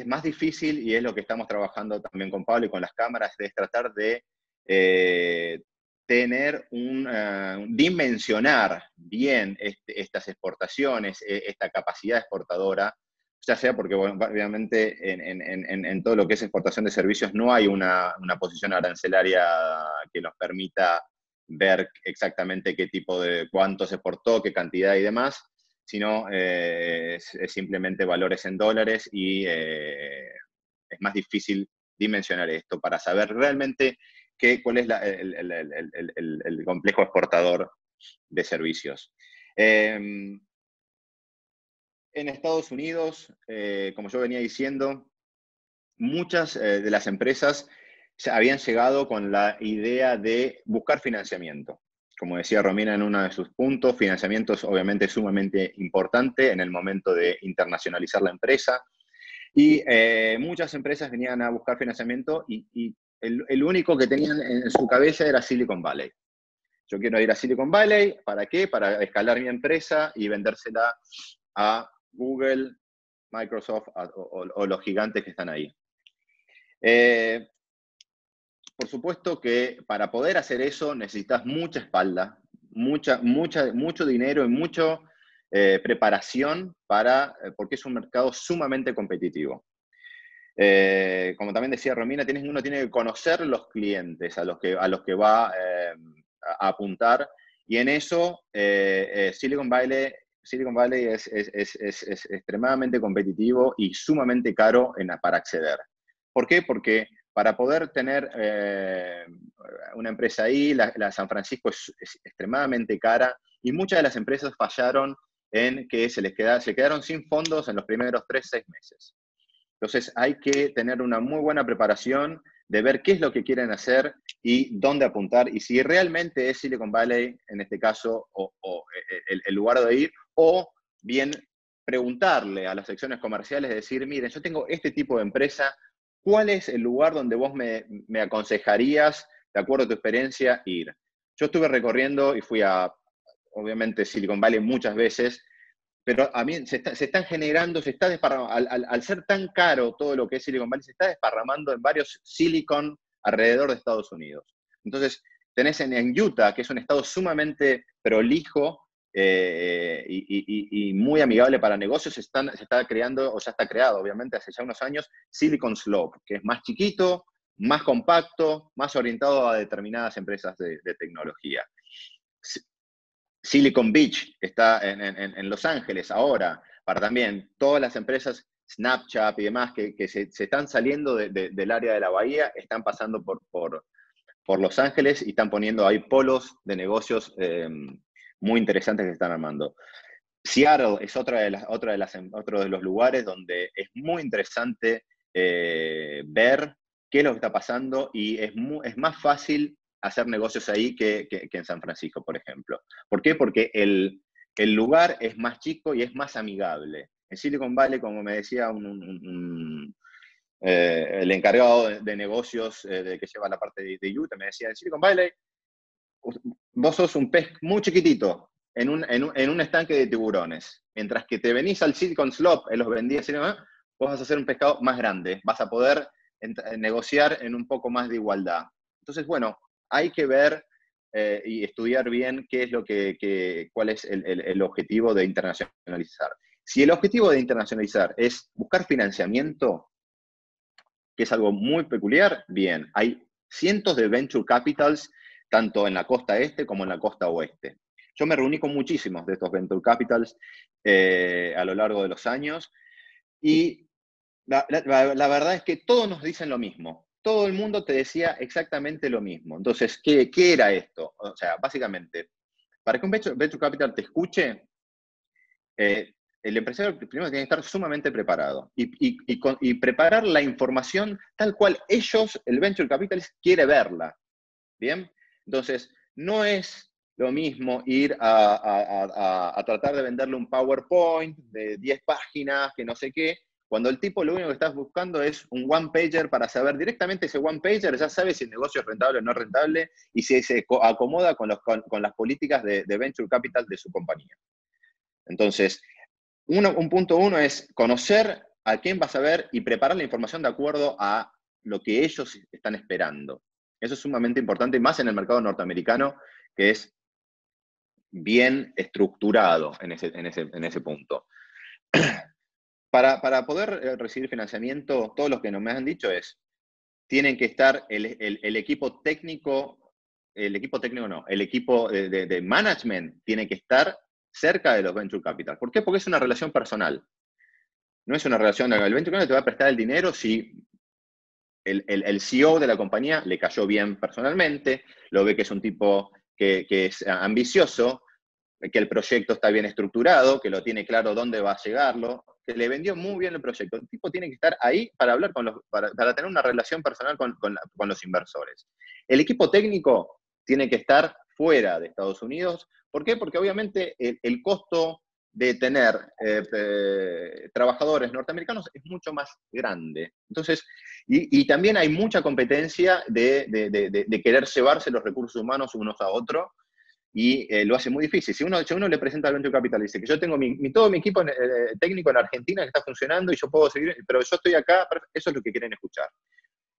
más difícil, y es lo que estamos trabajando también con Pablo y con las cámaras, es tratar de dimensionar bien estas exportaciones, esta capacidad exportadora, ya sea porque, bueno, obviamente en todo lo que es exportación de servicios no hay una posición arancelaria que nos permita ver exactamente qué tipo de cuánto se exportó, qué cantidad y demás, sino es simplemente valores en dólares, y es más difícil dimensionar esto para saber realmente cuál es el complejo exportador de servicios. En Estados Unidos, como yo venía diciendo, muchas de las empresas ya habían llegado con la idea de buscar financiamiento. Como decía Romina en uno de sus puntos, financiamiento es obviamente sumamente importante en el momento de internacionalizar la empresa. Y muchas empresas venían a buscar financiamiento y el único que tenían en su cabeza era Silicon Valley. Yo quiero ir a Silicon Valley, ¿para qué? Para escalar mi empresa y vendérsela a Google, Microsoft o los gigantes que están ahí. Por supuesto que para poder hacer eso necesitas mucha espalda, mucho dinero y mucha preparación porque es un mercado sumamente competitivo. Como también decía Romina, uno tiene que conocer los clientes a los que va a apuntar, y en eso Silicon Valley es extremadamente competitivo y sumamente caro para acceder. ¿Por qué? Porque para poder tener una empresa ahí, la San Francisco es extremadamente cara, y muchas de las empresas fallaron en que se quedaron sin fondos en los primeros 3-6 meses. Entonces hay que tener una muy buena preparación de ver qué es lo que quieren hacer y dónde apuntar, y si realmente es Silicon Valley, en este caso, o el lugar de ir, o bien preguntarle a las secciones comerciales, decir, miren, yo tengo este tipo de empresa, ¿cuál es el lugar donde vos me aconsejarías, de acuerdo a tu experiencia, ir? Yo estuve recorriendo y fui a, obviamente, Silicon Valley muchas veces, pero a mí se están generando, se está desparramando, al ser tan caro todo lo que es Silicon Valley, se está desparramando en varios Silicon alrededor de Estados Unidos. Entonces, tenés en Utah, que es un estado sumamente prolijo y muy amigable para negocios, se está creando, o ya está creado, obviamente, hace ya unos años, Silicon Slope, que es más chiquito, más compacto, más orientado a determinadas empresas de tecnología. Silicon Beach, que está en Los Ángeles ahora, para también todas las empresas, Snapchat y demás, que se están saliendo del área de la bahía, están pasando por Los Ángeles y están poniendo ahí polos de negocios muy interesantes que se están armando. Seattle es otro de los lugares donde es muy interesante ver qué es lo que está pasando, y es más fácil hacer negocios ahí que en San Francisco, por ejemplo. ¿Por qué? Porque el lugar es más chico y es más amigable. En Silicon Valley, como me decía el encargado de negocios que lleva la parte de Utah, me decía, en Silicon Valley, vos sos un pez muy chiquitito en un estanque de tiburones. Mientras que te venís al Silicon Slope, los vendí así, vos vas a ser un pescado más grande, vas a poder negociar en un poco más de igualdad. Entonces, bueno, hay que ver y estudiar bien qué es cuál es el objetivo de internacionalizar. Si el objetivo de internacionalizar es buscar financiamiento, que es algo muy peculiar, bien, hay cientos de venture capitals, tanto en la costa este como en la costa oeste. Yo me reuní con muchísimos de estos venture capitals a lo largo de los años, y la verdad es que todos nos dicen lo mismo. Todo el mundo te decía exactamente lo mismo. Entonces, ¿qué era esto? O sea, básicamente, para que un venture capital te escuche, el empresario primero tiene que estar sumamente preparado y preparar la información tal cual el venture capitalist quiere verla. ¿Bien? Entonces, no es lo mismo ir a tratar de venderle un PowerPoint de 10 páginas, que no sé qué, cuando el tipo lo único que estás buscando es un one-pager para saber directamente ese one-pager, ya sabe si el negocio es rentable o no rentable y si se acomoda con las políticas de venture capital de su compañía. Entonces, un punto uno es conocer a quién vas a ver y preparar la información de acuerdo a lo que ellos están esperando. Eso es sumamente importante, y más en el mercado norteamericano, que es bien estructurado en ese punto. Para poder recibir financiamiento, todos los que me han dicho tienen que estar el equipo técnico, el equipo de management tiene que estar cerca de los venture capital. ¿Por qué? Porque es una relación personal. No es una relación, el venture capital te va a prestar el dinero si el CEO de la compañía le cayó bien personalmente, lo ve que es un tipo que es ambicioso, que el proyecto está bien estructurado, que lo tiene claro dónde va a llegarlo, que le vendió muy bien el proyecto. El tipo tiene que estar ahí para hablar para tener una relación personal con los inversores. El equipo técnico tiene que estar fuera de Estados Unidos. ¿Por qué? Porque obviamente el costo de tener trabajadores norteamericanos es mucho más grande. Entonces, y también hay mucha competencia de querer llevarse los recursos humanos unos a otros, y lo hace muy difícil. Si uno le presenta al venture capital y dice que yo tengo todo mi equipo técnico en Argentina que está funcionando y yo puedo seguir, pero yo estoy acá, eso es lo que quieren escuchar.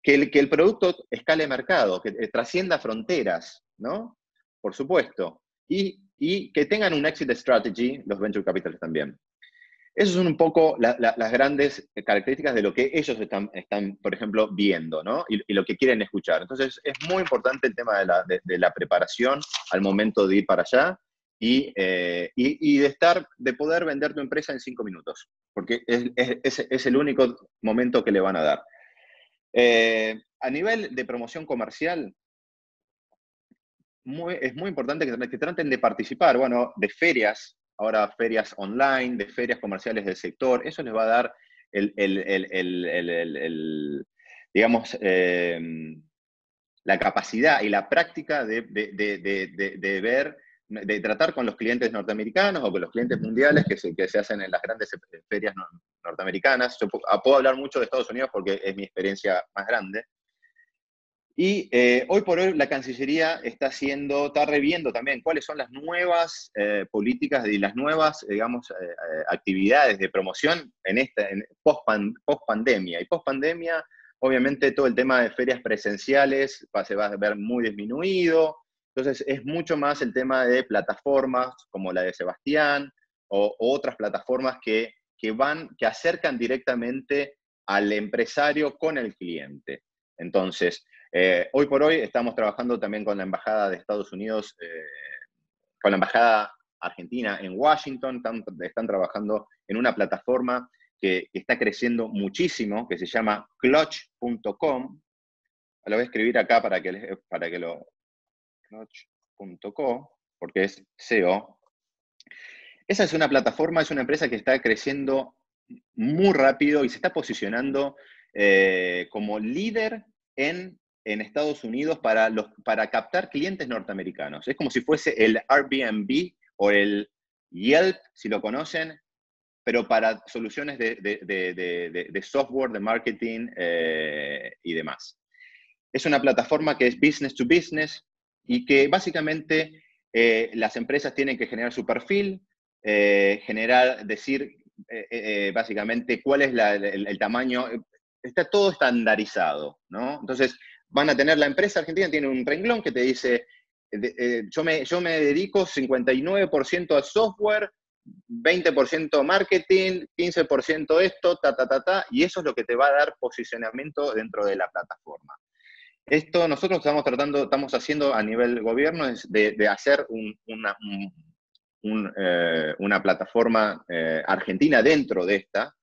Que el producto escale mercado, que trascienda fronteras, ¿no? Por supuesto. Y que tengan un exit strategy, los venture capitals también. Esas son un poco las grandes características de lo que ellos están, por ejemplo, viendo, ¿no? Y lo que quieren escuchar. Entonces, es muy importante el tema de la preparación al momento de ir para allá y de poder vender tu empresa en 5 minutos, porque es el único momento que le van a dar. A nivel de promoción comercial, es muy importante que traten de participar, bueno, de ferias ahora ferias online, de ferias comerciales del sector. Eso les va a dar digamos, la capacidad y la práctica de ver, de tratar con los clientes norteamericanos o con los clientes mundiales que se hacen en las grandes ferias norteamericanas. Yo puedo hablar mucho de Estados Unidos porque es mi experiencia más grande. Y hoy por hoy la Cancillería está reviendo también cuáles son las nuevas políticas y las nuevas, digamos, actividades de promoción en post-pandemia. Y post-pandemia, obviamente, todo el tema de ferias presenciales se va a ver muy disminuido. Entonces, es mucho más el tema de plataformas como la de Sebastián o otras plataformas que acercan directamente al empresario con el cliente. Entonces, hoy por hoy estamos trabajando también con la Embajada de Estados Unidos, con la Embajada Argentina en Washington. Están trabajando en una plataforma que está creciendo muchísimo, que se llama Clutch.com. Lo voy a escribir acá para que lo... Clutch.co, porque es SEO. Esa es una plataforma, es una empresa que está creciendo muy rápido y se está posicionando como líder en Estados Unidos para captar clientes norteamericanos. Es como si fuese el Airbnb o el Yelp, si lo conocen, pero para soluciones de software, de marketing y demás. Es una plataforma que es business to business y que básicamente las empresas tienen que generar su perfil, básicamente cuál es el tamaño. Está todo estandarizado, ¿no? Entonces, van a tener, la empresa argentina tiene un renglón que te dice, yo me dedico 59% al software, 20% marketing, 15% esto, y eso es lo que te va a dar posicionamiento dentro de la plataforma. Esto nosotros estamos haciendo a nivel gobierno es de hacer una plataforma argentina dentro de esta,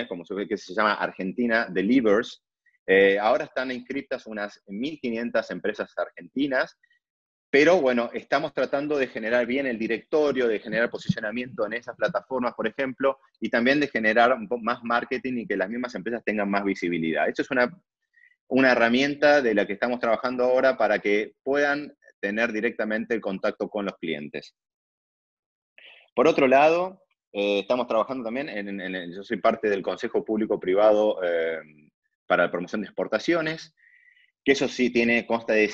como se ve, que se llama Argentina Delivers. Ahora están inscritas unas 1.500 empresas argentinas, pero bueno, estamos tratando de generar bien el directorio, de generar posicionamiento en esas plataformas, por ejemplo, y también de generar un poco más marketing y que las mismas empresas tengan más visibilidad. Esto es una herramienta de la que estamos trabajando ahora para que puedan tener directamente el contacto con los clientes. Por otro lado, estamos trabajando también yo soy parte del Consejo Público-Privado para la promoción de exportaciones, que eso sí consta de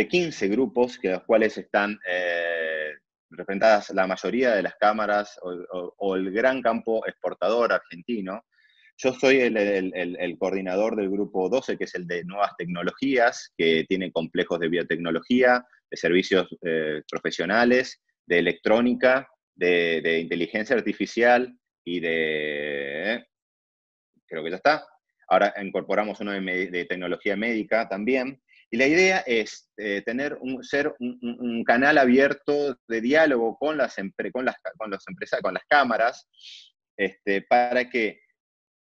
15 grupos, que los cuales están representadas la mayoría de las cámaras o el gran campo exportador argentino. Yo soy el coordinador del grupo 12, que es el de nuevas tecnologías, que tiene complejos de biotecnología, de servicios profesionales, de electrónica, de inteligencia artificial y creo que ya está. Ahora incorporamos uno de tecnología médica también. Y la idea es ser un canal abierto de diálogo con las cámaras, para que,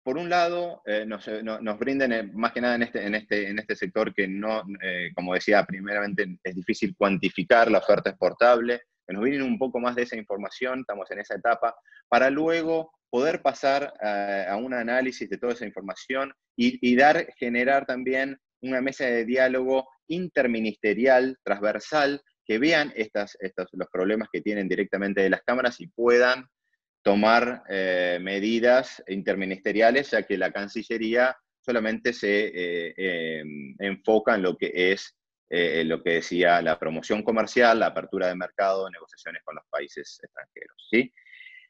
por un lado, nos brinden, más que nada en este sector que no, como decía primeramente, es difícil cuantificar la oferta exportable, que nos brinden un poco más de esa información, estamos en esa etapa, para luego poder pasar a un análisis de toda esa información y generar también una mesa de diálogo interministerial, transversal, que vean los problemas que tienen directamente de las cámaras y puedan tomar medidas interministeriales, ya que la Cancillería solamente se enfoca en lo que es lo que decía la promoción comercial, la apertura de mercado, negociaciones con los países extranjeros, ¿sí?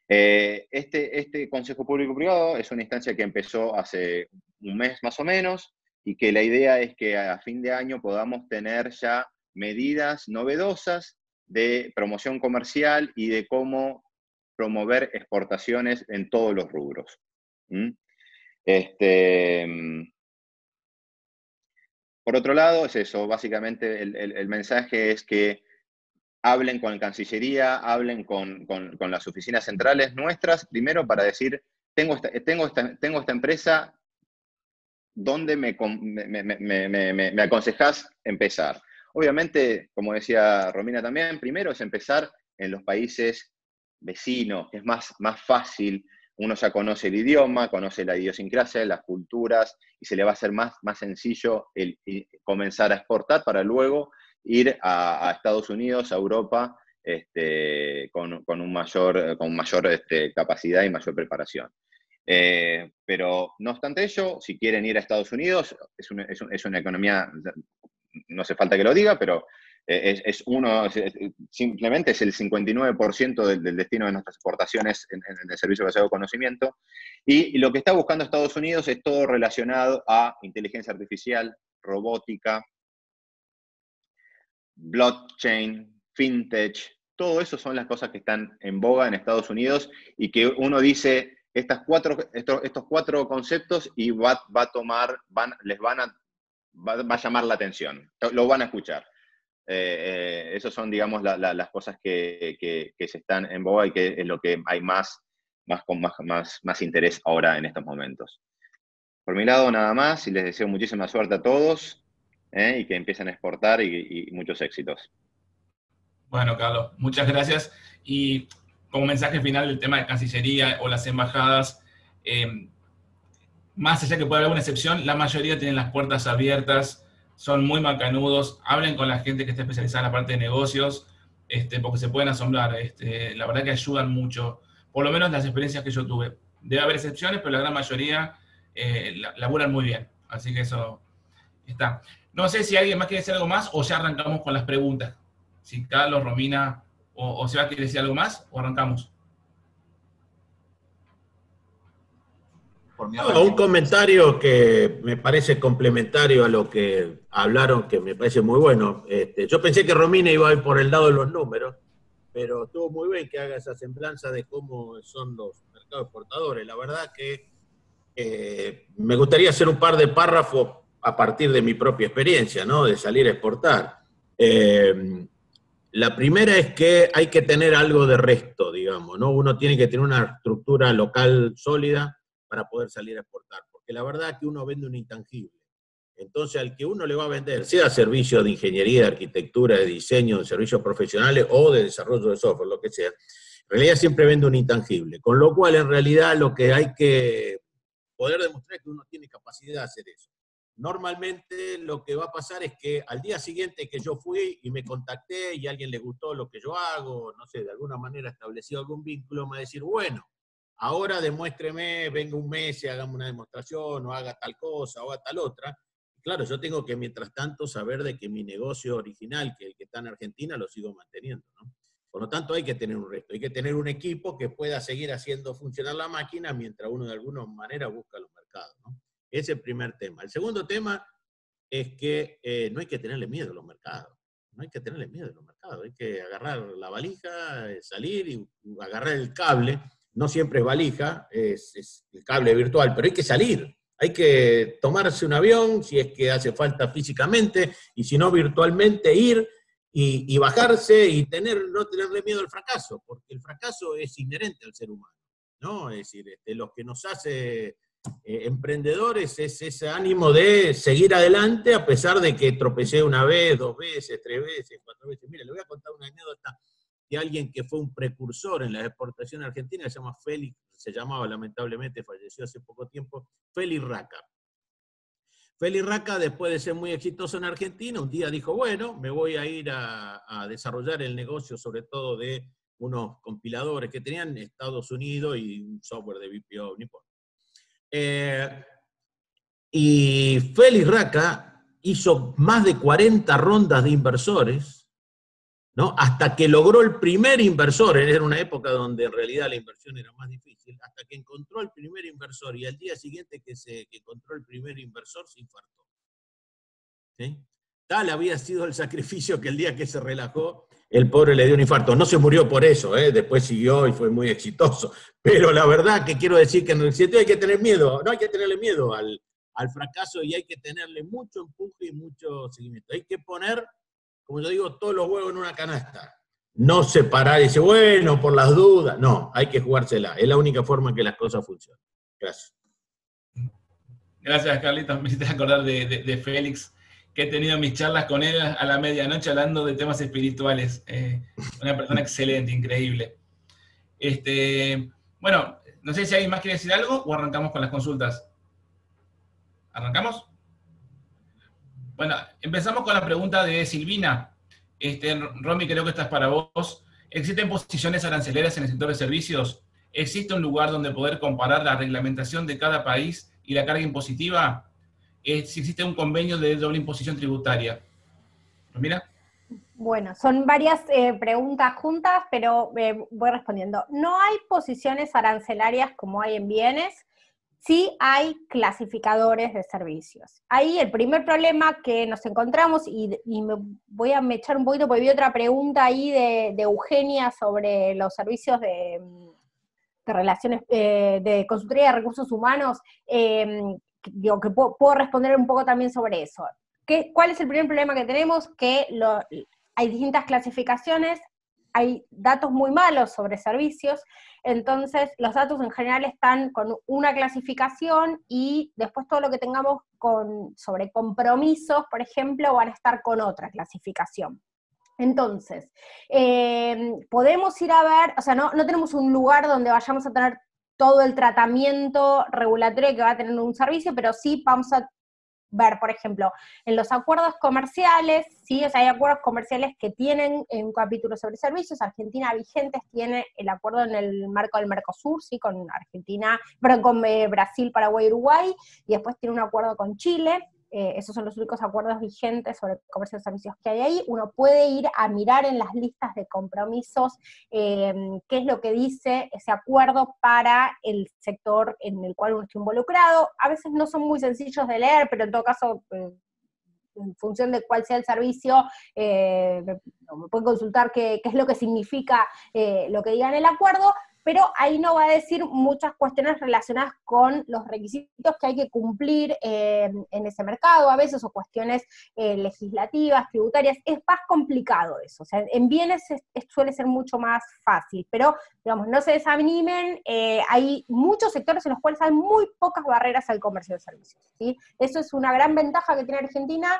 Este Consejo Público-Privado es una instancia que empezó hace un mes más o menos, y que la idea es que a fin de año podamos tener ya medidas novedosas de promoción comercial y de cómo promover exportaciones en todos los rubros. Por otro lado, es eso, básicamente el mensaje es que hablen con la Cancillería, hablen con las oficinas centrales nuestras, primero para decir, tengo esta empresa, ¿dónde me aconsejás empezar? Obviamente, como decía Romina también, primero es empezar en los países vecinos, que es más fácil. Uno ya conoce el idioma, conoce la idiosincrasia, las culturas, y se le va a hacer más sencillo comenzar a exportar para luego ir a Estados Unidos, a Europa, con mayor capacidad y mayor preparación. Pero no obstante ello, si quieren ir a Estados Unidos, es una economía, no hace falta que lo diga, pero simplemente es el 59% del destino de nuestras exportaciones en el servicio basado en conocimiento. Y lo que está buscando Estados Unidos es todo relacionado a inteligencia artificial, robótica, blockchain, fintech. Todo eso son las cosas que están en boga en Estados Unidos y que uno dice estos cuatro conceptos y va a llamar la atención, lo van a escuchar. Esas son, digamos, las cosas que se están en boga y que es lo que hay más interés ahora en estos momentos. Por mi lado, nada más, y les deseo muchísima suerte a todos, y que empiecen a exportar y muchos éxitos. Bueno, Carlos, muchas gracias. Y como mensaje final, el tema de Cancillería o las embajadas, más allá que pueda haber una excepción, la mayoría tienen las puertas abiertas, son muy macanudos, hablen con la gente que está especializada en la parte de negocios, porque se pueden asombrar. La verdad que ayudan mucho, por lo menos las experiencias que yo tuve. Debe haber excepciones, pero la gran mayoría laburan muy bien. Así que eso está. No sé si alguien más quiere decir algo más o ya arrancamos con las preguntas. Si Carlos, Romina o Seba quiere decir algo más o arrancamos. Un comentario que me parece complementario a lo que hablaron, que me parece muy bueno. Yo pensé que Romina iba a ir por el lado de los números, pero estuvo muy bien que haga esa semblanza de cómo son los mercados exportadores. La verdad que me gustaría hacer un par de párrafos a partir de mi propia experiencia, ¿no? De salir a exportar. La primera es que hay que tener algo de resto, digamos, ¿no? Uno tiene que tener una estructura local sólida para poder salir a exportar, porque la verdad es que uno vende un intangible. Entonces, al que uno le va a vender, sea servicio de ingeniería, de arquitectura, de diseño, de servicios profesionales o de desarrollo de software, lo que sea, en realidad siempre vende un intangible. Con lo cual, en realidad, lo que hay que poder demostrar es que uno tiene capacidad de hacer eso. Normalmente, lo que va a pasar es que al día siguiente que yo fui y me contacté y a alguien le gustó lo que yo hago, no sé, de alguna manera establecí algún vínculo, me va a decir, bueno, ahora demuéstreme, venga un mes y hagamos una demostración, o haga tal cosa, o haga tal otra. Claro, yo tengo que, mientras tanto, saber de que mi negocio original, que el que está en Argentina, lo sigo manteniendo, ¿no? Por lo tanto, hay que tener un resto, hay que tener un equipo que pueda seguir haciendo funcionar la máquina mientras uno de alguna manera busca los mercados, ¿no? Ese es el primer tema. El segundo tema es que no hay que tenerle miedo a los mercados. No hay que tenerle miedo a los mercados. Hay que agarrar la valija, salir y agarrar el cable. No siempre es valija, es el cable virtual, pero hay que salir. Hay que tomarse un avión, si es que hace falta físicamente, y si no virtualmente, ir y bajarse y no tenerle miedo al fracaso, porque el fracaso es inherente al ser humano, ¿no? Es decir, lo que nos hace emprendedores es ese ánimo de seguir adelante a pesar de que tropecé una vez, 2 veces, 3 veces, 4 veces. Mire, le voy a contar una anécdota de alguien que fue un precursor en la exportación argentina, se llama Félix, se llamaba, lamentablemente falleció hace poco tiempo, Félix Raca. Félix Raca, después de ser muy exitoso en Argentina, un día dijo, bueno, me voy a ir a desarrollar el negocio, sobre todo de unos compiladores que tenían en Estados Unidos y un software de BPO, no importa. Y Félix Raca hizo más de 40 rondas de inversores, ¿no? Hasta que logró el primer inversor. Era una época donde en realidad la inversión era más difícil, hasta que encontró el primer inversor, y al día siguiente que encontró el primer inversor se infartó. ¿Sí? Tal había sido el sacrificio que el día que se relajó, el pobre le dio un infarto. No se murió por eso, después siguió y fue muy exitoso. Pero la verdad que quiero decir que en el sitio hay que tener miedo, no hay que tenerle miedo al fracaso, y hay que tenerle mucho empuje y mucho seguimiento. Hay que poner, como yo digo, todos los huevos en una canasta. No separar y decir, bueno, por las dudas. No, hay que jugársela. Es la única forma en que las cosas funcionan. Gracias. Gracias, Carlitos. Me hiciste acordar de Félix, que he tenido mis charlas con él a la medianoche hablando de temas espirituales. Una persona excelente, increíble. Bueno, no sé si alguien más quiere decir algo o arrancamos con las consultas. ¿Arrancamos? Bueno, empezamos con la pregunta de Silvina. Romy, creo que esta es para vos. ¿Existen posiciones arancelarias en el sector de servicios? ¿Existe un lugar donde poder comparar la reglamentación de cada país y la carga impositiva? Si existe un convenio de doble imposición tributaria. Mira. Bueno, son varias preguntas juntas, pero voy respondiendo. No hay posiciones arancelarias como hay en bienes, sí hay clasificadores de servicios. Ahí el primer problema que nos encontramos, y me voy a echar un poquito, porque vi otra pregunta ahí de Eugenia sobre los servicios de relaciones, de consultoría de recursos humanos, digo que puedo responder un poco también sobre eso. ¿Cuál es el primer problema que tenemos? Que hay distintas clasificaciones, hay datos muy malos sobre servicios, entonces los datos en general están con una clasificación y después todo lo que tengamos sobre compromisos, por ejemplo, van a estar con otra clasificación. Entonces, podemos ir a ver, o sea, no tenemos un lugar donde vayamos a tener todo el tratamiento regulatorio que va a tener un servicio, pero sí vamos a ver, por ejemplo, en los acuerdos comerciales, ¿sí? O sea, hay acuerdos comerciales que tienen un capítulo sobre servicios. Argentina vigentes tiene el acuerdo en el marco del Mercosur, ¿sí? Con Argentina, perdón, con Brasil, Paraguay, Uruguay, y después tiene un acuerdo con Chile. Esos son los únicos acuerdos vigentes sobre comercio de servicios que hay ahí. Uno puede ir a mirar en las listas de compromisos qué es lo que dice ese acuerdo para el sector en el cual uno está involucrado. A veces no son muy sencillos de leer, pero en todo caso, en función de cuál sea el servicio, me pueden consultar qué es lo que significa lo que diga en el acuerdo, pero ahí no va a decir muchas cuestiones relacionadas con los requisitos que hay que cumplir en ese mercado a veces, o cuestiones legislativas, tributarias. Es más complicado eso, o sea, en bienes suele ser mucho más fácil, pero, digamos, no se desanimen, hay muchos sectores en los cuales hay muy pocas barreras al comercio de servicios, ¿sí? Eso es una gran ventaja que tiene Argentina,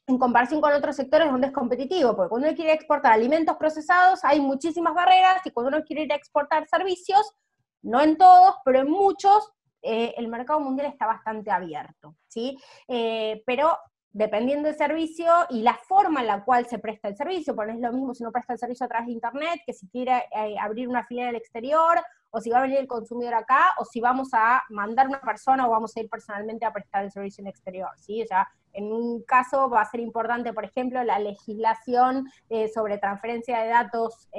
en comparación con otros sectores donde es competitivo, porque cuando uno quiere exportar alimentos procesados hay muchísimas barreras, y cuando uno quiere ir a exportar servicios, no en todos, pero en muchos, el mercado mundial está bastante abierto, ¿sí? Pero dependiendo del servicio y la forma en la cual se presta el servicio, porque no es lo mismo si uno presta el servicio a través de internet, que si quiere abrir una filial en el exterior, o si va a venir el consumidor acá, o si vamos a mandar una persona o vamos a ir personalmente a prestar el servicio en el exterior, ¿sí? O sea, en un caso va a ser importante, por ejemplo, la legislación sobre transferencia de datos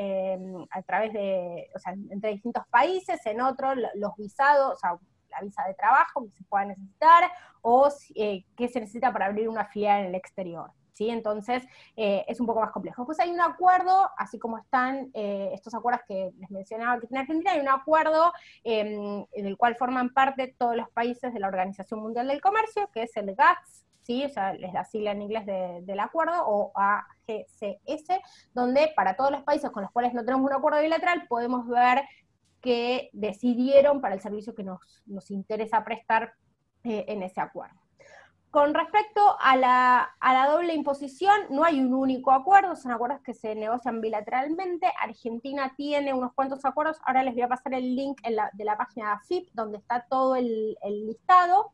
a través de, o sea, entre distintos países, en otro los visados, o sea, la visa de trabajo que se pueda necesitar, o qué se necesita para abrir una filial en el exterior, ¿sí? Entonces, es un poco más complejo. Pues hay un acuerdo, así como están estos acuerdos que les mencionaba que tiene Argentina, hay un acuerdo en el cual forman parte todos los países de la Organización Mundial del Comercio, que es el GATS, ¿sí? O sea, es la sigla en inglés del acuerdo, o AGCS, donde para todos los países con los cuales no tenemos un acuerdo bilateral, podemos ver que decidieron para el servicio que nos interesa prestar en ese acuerdo. Con respecto a la doble imposición, no hay un único acuerdo, son acuerdos que se negocian bilateralmente. Argentina tiene unos cuantos acuerdos, ahora les voy a pasar el link de la página de AFIP, donde está todo el listado.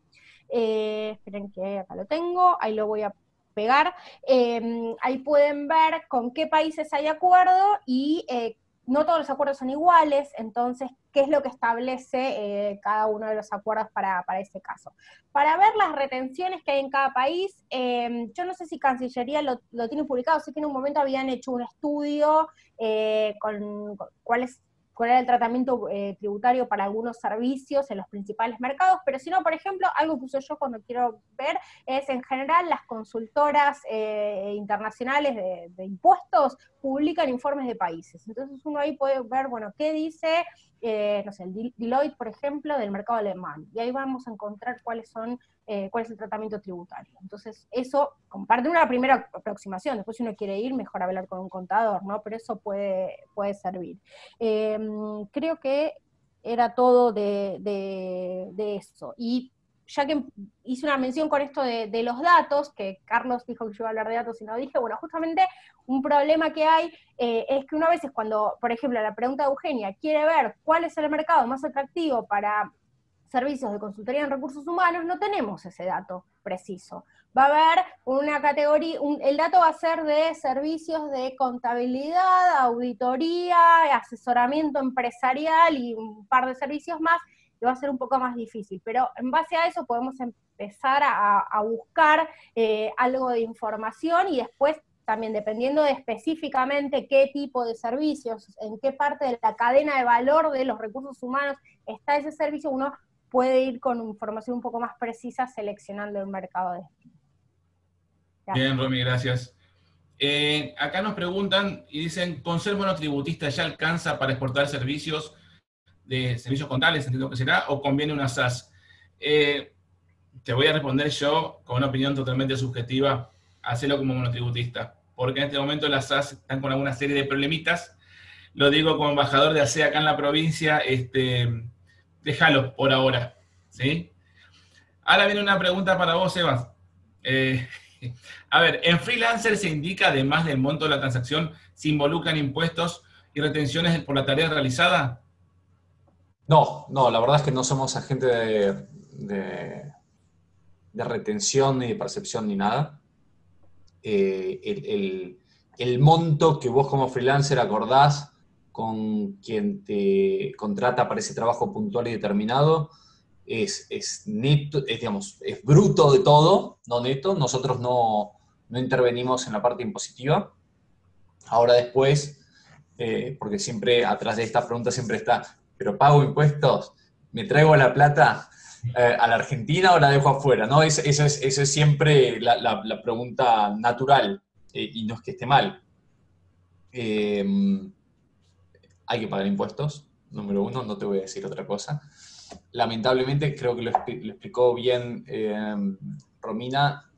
Esperen que acá lo tengo, ahí lo voy a pegar. Ahí pueden ver con qué países hay acuerdo y no todos los acuerdos son iguales, entonces, ¿qué es lo que establece cada uno de los acuerdos para ese caso? Para ver las retenciones que hay en cada país, yo no sé si Cancillería lo tiene publicado, sé que en un momento habían hecho un estudio con cuál era el tratamiento tributario para algunos servicios en los principales mercados, pero si no, por ejemplo, algo que uso yo cuando quiero ver es, en general, las consultoras internacionales de impuestos publican informes de países. Entonces uno ahí puede ver, bueno, qué dice, no sé, el Deloitte, por ejemplo, del mercado alemán, y ahí vamos a encontrar cuál es el tratamiento tributario. Entonces eso, comparte una primera aproximación, después si uno quiere ir, mejor hablar con un contador, ¿no? Pero eso puede servir. Creo que era todo de eso. Y ya que hice una mención con esto de los datos, que Carlos dijo que yo iba a hablar de datos y no dije, bueno, justamente un problema que hay es que uno a veces cuando, por ejemplo, la pregunta de Eugenia quiere ver cuál es el mercado más atractivo para servicios de consultoría en recursos humanos, no tenemos ese dato preciso. Va a haber una categoría, el dato va a ser de servicios de contabilidad, auditoría, asesoramiento empresarial y un par de servicios más, y va a ser un poco más difícil, pero en base a eso podemos empezar a buscar algo de información y después también dependiendo de específicamente qué tipo de servicios, en qué parte de la cadena de valor de los recursos humanos está ese servicio, uno puede ir con información un poco más precisa seleccionando el mercado de destino. Bien, Romy, gracias. Acá nos preguntan y dicen, ¿con ser monotributista ya alcanza para exportar servicios de servicios contables, entiendo que será, o conviene una SAS? Te voy a responder yo con una opinión totalmente subjetiva, hacerlo como monotributista, porque en este momento las SAS están con alguna serie de problemitas. Lo digo como embajador de ACE acá en la provincia, déjalo por ahora, ¿sí? Ahora viene una pregunta para vos, Sebas. A ver, en freelancer se indica, además del monto de la transacción, ¿se involucran impuestos y retenciones por la tarea realizada? No, la verdad es que no somos agente de retención, ni de percepción, ni nada. El monto que vos como freelancer acordás con quien te contrata para ese trabajo puntual y determinado es neto, digamos, es bruto de todo, no neto. Nosotros no intervenimos en la parte impositiva. Ahora después, porque siempre atrás de esta pregunta siempre está, ¿pero pago impuestos? ¿Me traigo la plata a la Argentina o la dejo afuera? ¿No? Eso es siempre la pregunta natural, y no es que esté mal. Hay que pagar impuestos, número uno, no te voy a decir otra cosa. Lamentablemente, creo que lo explicó bien Romina,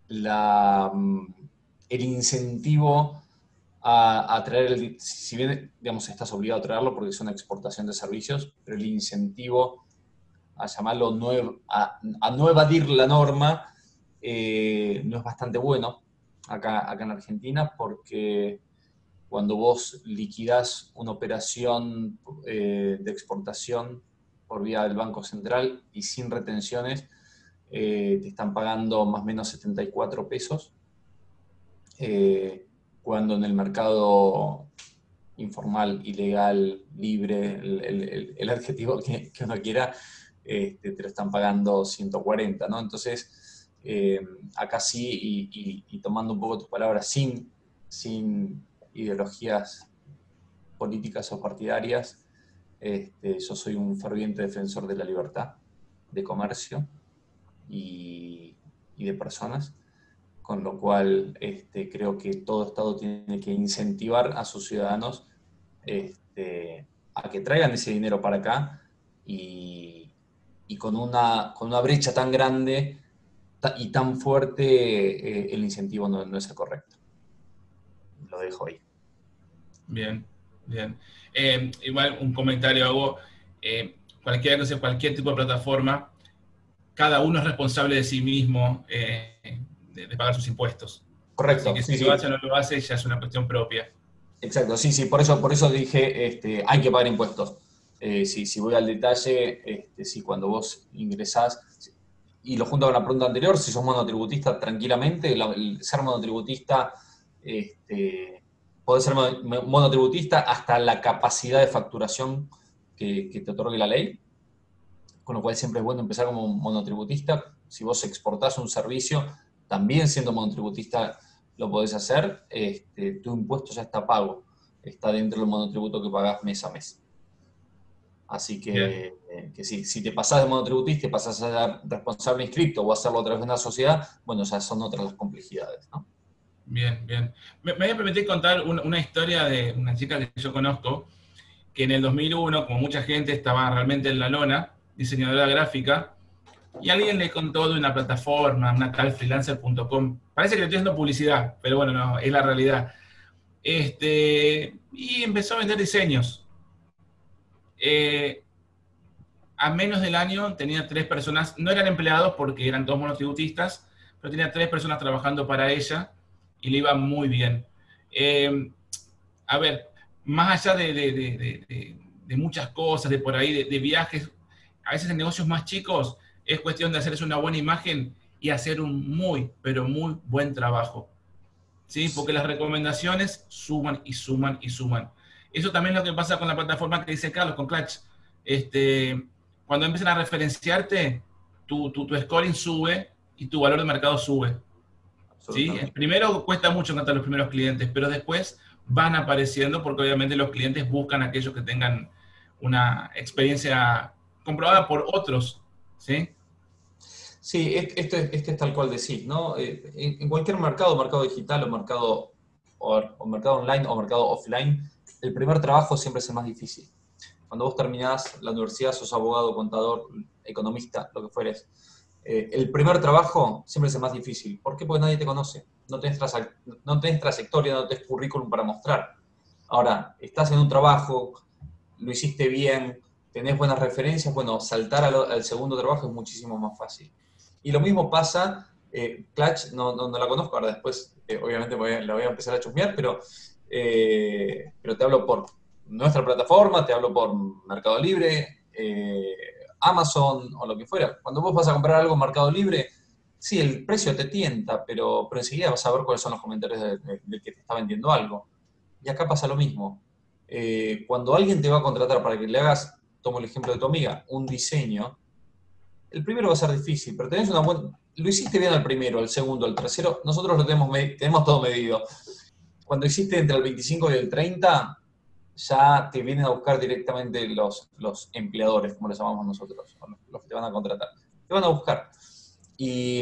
el incentivo a traer, si bien, digamos, estás obligado a traerlo porque es una exportación de servicios, pero el incentivo a llamarlo a no evadir la norma no es bastante bueno acá en Argentina, porque cuando vos liquidás una operación de exportación por vía del Banco Central y sin retenciones, te están pagando más o menos 74 pesos, cuando en el mercado informal, ilegal, libre, el adjetivo que uno quiera, te lo están pagando 140, ¿no? Entonces, acá sí, y tomando un poco tus palabras, sin ideologías políticas o partidarias, yo soy un ferviente defensor de la libertad de comercio y de personas, con lo cual creo que todo Estado tiene que incentivar a sus ciudadanos a que traigan ese dinero para acá, y con una brecha tan grande y tan fuerte, el incentivo no es el correcto. Lo dejo ahí. Bien, bien. Igual un comentario hago, cualquier tipo de plataforma, cada uno es responsable de sí mismo de pagar sus impuestos. Correcto. Así que si sí, lo hace o no lo hace, ya es una cuestión propia. Exacto, sí, por eso dije, hay que pagar impuestos. Si voy al detalle, sí, cuando vos ingresás, y lo junto con la pregunta anterior, si sos monotributista, tranquilamente, el ser monotributista, podés ser monotributista hasta la capacidad de facturación que te otorgue la ley, con lo cual siempre es bueno empezar como monotributista. Si vos exportás un servicio, también siendo monotributista lo podés hacer, tu impuesto ya está pago, está dentro del monotributo que pagás mes a mes. Así que si te pasás de monotributista y pasás a ser responsable inscripto o hacerlo a través de una sociedad, bueno, ya son otras las complejidades, ¿no? Bien, bien. Me voy a permitir contar una historia de una chica que yo conozco, que en el 2001, como mucha gente, estaba realmente en la lona, diseñadora gráfica, y alguien le contó de una plataforma, una tal freelancer.com. Parece que le estoy haciendo publicidad, pero bueno, no, es la realidad. Y empezó a vender diseños. a menos del año tenía 3 personas, no eran empleados porque eran todos monotributistas, pero tenía 3 personas trabajando para ella y le iba muy bien. A ver, más allá de muchas cosas, de por ahí, de viajes, a veces en negocios más chicos es cuestión de hacerse una buena imagen y hacer un muy, pero muy buen trabajo. ¿Sí? Porque las recomendaciones suman y suman y suman. Eso también es lo que pasa con la plataforma que dice Carlos, con Clutch. Cuando empiezan a referenciarte, tu scoring sube y tu valor de mercado sube. ¿Sí? Primero cuesta mucho encontrar los primeros clientes, pero después van apareciendo porque obviamente los clientes buscan a aquellos que tengan una experiencia comprobada por otros. ¿Sí? Sí, este es tal cual decís, ¿no? En cualquier mercado digital o mercado online o mercado offline, el primer trabajo siempre es el más difícil. Cuando vos terminás la universidad, sos abogado, contador, economista, lo que fueres, el primer trabajo siempre es el más difícil. ¿Por qué? Porque nadie te conoce. No tenés trayectoria, no tenés currículum para mostrar. Ahora, estás en un trabajo, lo hiciste bien, tenés buenas referencias, bueno, saltar al segundo trabajo es muchísimo más fácil. Y lo mismo pasa, Clutch, no la conozco, ahora después obviamente la voy a empezar a chusmear, pero te hablo por nuestra plataforma, te hablo por Mercado Libre, Amazon o lo que fuera. Cuando vos vas a comprar algo en Mercado Libre, sí, el precio te tienta, pero enseguida vas a ver cuáles son los comentarios del que te está vendiendo algo. Y acá pasa lo mismo. Cuando alguien te va a contratar para que le hagas, tomo el ejemplo de tu amiga, un diseño, el primero va a ser difícil, pero tenés una buena... Lo hiciste bien al primero, al segundo, al tercero, nosotros lo tenemos todo medido. Cuando hiciste entre el 25 y el 30, ya te vienen a buscar directamente los empleadores, como les llamamos nosotros, los que te van a contratar. Te van a buscar. Y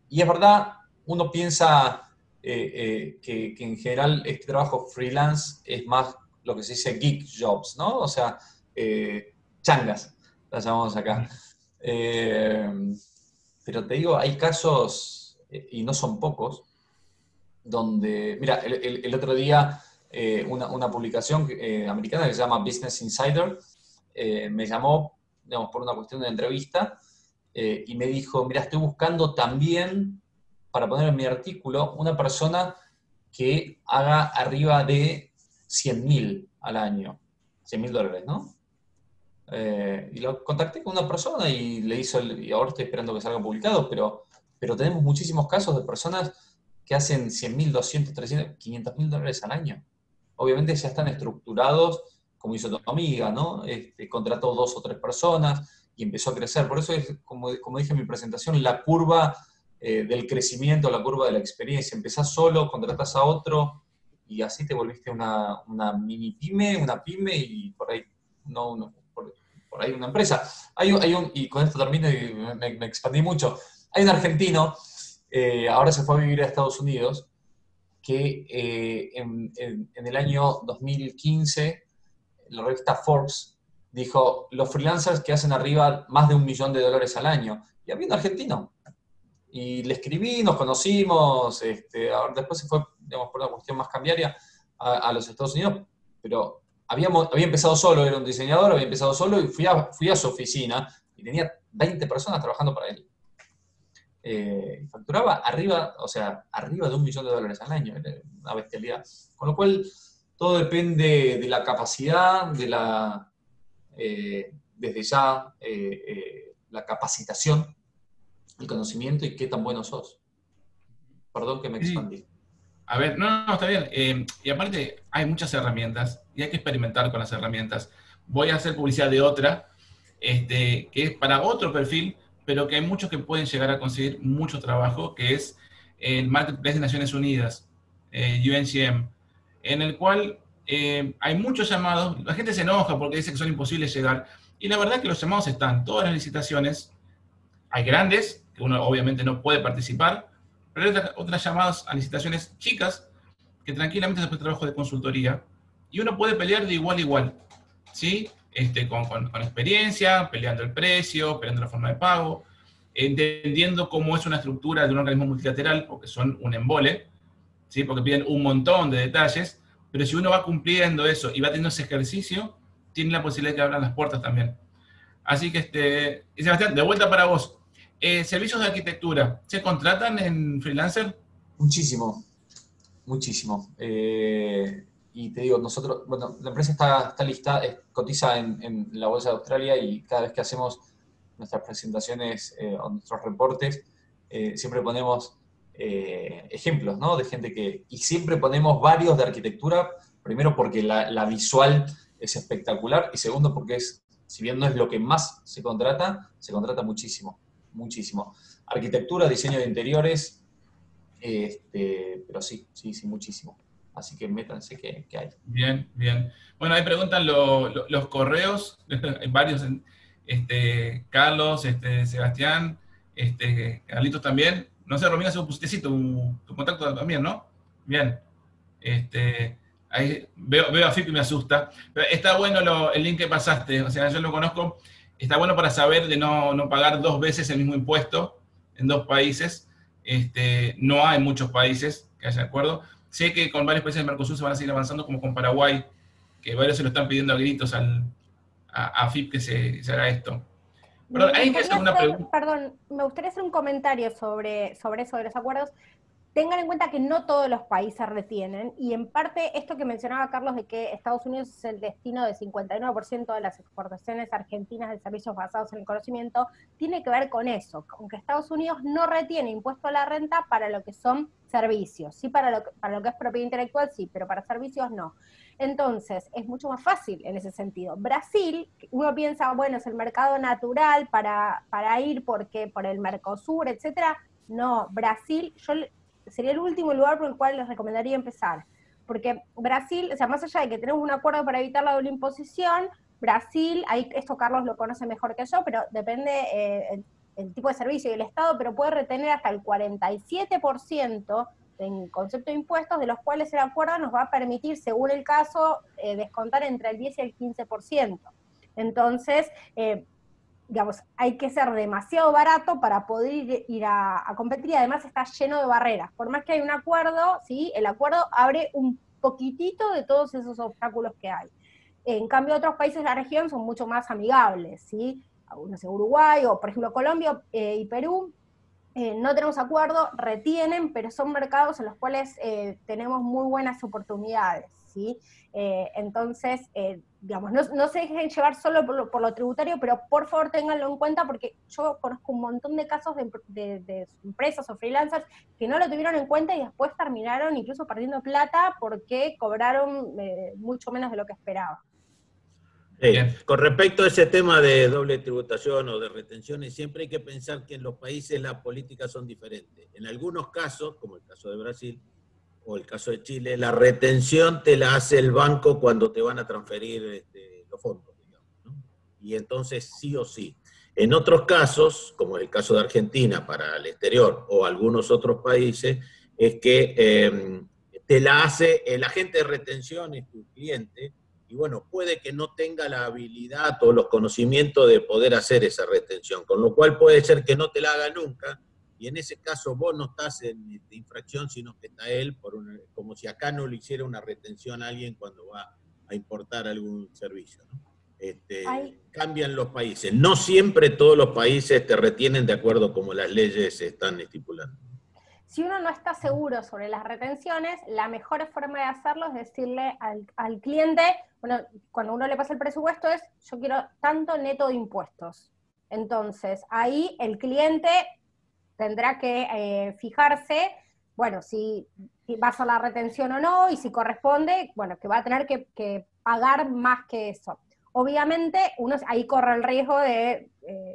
es verdad, uno piensa que en general este trabajo freelance es más lo que se dice gig jobs, ¿no? O sea, changas, las llamamos acá. Pero te digo, hay casos, y no son pocos, donde, mira, el otro día una publicación americana que se llama Business Insider me llamó, digamos, por una cuestión de entrevista y me dijo, mira, estoy buscando también, para poner en mi artículo, una persona que haga arriba de 100.000 al año, $100.000, ¿no? Y lo contacté con una persona y le hizo y ahora estoy esperando que salga publicado, pero tenemos muchísimos casos de personas que hacen 100.000, 200, 300, $500.000 al año. Obviamente ya están estructurados, como hizo tu amiga, ¿no? Contrató 2 o 3 personas y empezó a crecer. Por eso es, como dije en mi presentación, la curva del crecimiento, la curva de la experiencia. Empezás solo, contratás a otro y así te volviste una mini pyme, una pyme y por ahí por ahí una empresa. Y con esto termino y me expandí mucho. Hay un argentino, ahora se fue a vivir a Estados Unidos, que en el año 2015, la revista Forbes dijo, los freelancers que hacen arriba más de $1 millón al año. Y había un argentino. Y le escribí, nos conocimos, ahora después se fue, digamos, por una cuestión más cambiaria a los Estados Unidos, pero había empezado solo, era un diseñador, había empezado solo y fui a su oficina y tenía 20 personas trabajando para él. Facturaba arriba de $1 millón al año, era una bestialidad. Con lo cual, todo depende de la capacidad, desde ya, la capacitación, el conocimiento y qué tan bueno sos. Perdón que me expandí. A ver, no, está bien. Y aparte, hay muchas herramientas y hay que experimentar con las herramientas. Voy a hacer publicidad de otra, que es para otro perfil, pero que hay muchos que pueden llegar a conseguir mucho trabajo, que es el Marketplace de Naciones Unidas, UNCM, en el cual hay muchos llamados. La gente se enoja porque dice que son imposibles llegar. Y la verdad que los llamados están, todas las licitaciones, hay grandes, que uno obviamente no puede participar, pero hay otras llamadas a licitaciones chicas que tranquilamente se puede trabajo de consultoría y uno puede pelear de igual a igual, ¿sí? Con experiencia, peleando el precio, peleando la forma de pago, entendiendo cómo es una estructura de un organismo multilateral, porque son un embole, ¿sí? Porque piden un montón de detalles, pero si uno va cumpliendo eso y va teniendo ese ejercicio, tiene la posibilidad de que abran las puertas también. Así que, y Sebastián, de vuelta para vos. ¿Servicios de arquitectura se contratan en freelancer? Muchísimo, muchísimo. Y te digo, nosotros, bueno, la empresa está listada, cotiza en la Bolsa de Australia, y cada vez que hacemos nuestras presentaciones o nuestros reportes, siempre ponemos ejemplos, ¿no? De gente y siempre ponemos varios de arquitectura, primero porque la visual es espectacular, y segundo porque si bien no es lo que más se contrata muchísimo, muchísimo. Arquitectura, diseño de interiores, pero sí, muchísimo. Así que métanse que hay. Bien, bien. Bueno, ahí preguntan los correos, varios, Carlos, Sebastián, Carlitos también. No sé, Romina, si pusiste tu contacto también, ¿no? Bien. Ahí veo a Fip y me asusta. Pero está bueno el link que pasaste, o sea, yo lo conozco. Está bueno para saber de no pagar 2 veces el mismo impuesto en 2 países. No hay muchos países que haya acuerdo. Sé que con varios países del Mercosur se van a seguir avanzando, como con Paraguay, que varios se lo están pidiendo a gritos a FIP que se haga esto. Perdón, ¿hay que hacer una pregunta? Perdón, me gustaría hacer un comentario sobre eso de los acuerdos. Tengan en cuenta que no todos los países retienen, y en parte esto que mencionaba Carlos de que Estados Unidos es el destino de 59% de las exportaciones argentinas de servicios basados en el conocimiento, tiene que ver con eso, con que Estados Unidos no retiene impuesto a la renta para lo que son servicios, sí para lo que es propiedad intelectual, sí, pero para servicios no. Entonces, es mucho más fácil en ese sentido. Brasil, uno piensa, bueno, es el mercado natural para ir porque por el Mercosur, etcétera. No, Brasil, sería el último lugar por el cual les recomendaría empezar. Porque Brasil, o sea, más allá de que tenemos un acuerdo para evitar la doble imposición, Brasil, ahí esto Carlos lo conoce mejor que yo, pero depende el tipo de servicio y el Estado, pero puede retener hasta el 47% en concepto de impuestos, de los cuales el acuerdo nos va a permitir, según el caso, descontar entre el 10 y el 15%. Entonces, digamos, hay que ser demasiado barato para poder ir a competir, y además está lleno de barreras. Por más que hay un acuerdo, ¿sí? El acuerdo abre un poquitito de todos esos obstáculos que hay. En cambio, otros países de la región son mucho más amigables, ¿sí? No sé, Uruguay o, por ejemplo, Colombia y Perú, no tenemos acuerdo, retienen, pero son mercados en los cuales tenemos muy buenas oportunidades, ¿sí? Entonces, digamos, no se dejen llevar solo por lo tributario, pero por favor ténganlo en cuenta, porque yo conozco un montón de casos de empresas o freelancers que no lo tuvieron en cuenta y después terminaron incluso perdiendo plata porque cobraron mucho menos de lo que esperaban. Con respecto a ese tema de doble tributación o de retenciones, siempre hay que pensar que en los países las políticas son diferentes. En algunos casos, como el caso de Brasil o el caso de Chile, la retención te la hace el banco cuando te van a transferir los fondos, digamos, ¿no? Y entonces sí o sí. En otros casos, como el caso de Argentina para el exterior o algunos otros países, es que te la hace el agente de retención, es tu cliente. Y bueno, puede que no tenga la habilidad o los conocimientos de poder hacer esa retención, con lo cual puede ser que no te la haga nunca, y en ese caso vos no estás en infracción, sino que está él, como si acá no le hiciera una retención a alguien cuando va a importar algún servicio, ¿no? Cambian los países. No siempre todos los países te retienen de acuerdo como las leyes están estipulando. Si uno no está seguro sobre las retenciones, la mejor forma de hacerlo es decirle al cliente, bueno, cuando uno le pasa el presupuesto es, yo quiero tanto neto de impuestos. Entonces, ahí el cliente tendrá que fijarse, bueno, si va a ser la retención o no, y si corresponde, bueno, que va a tener que pagar más que eso. Obviamente, ahí corre el riesgo de,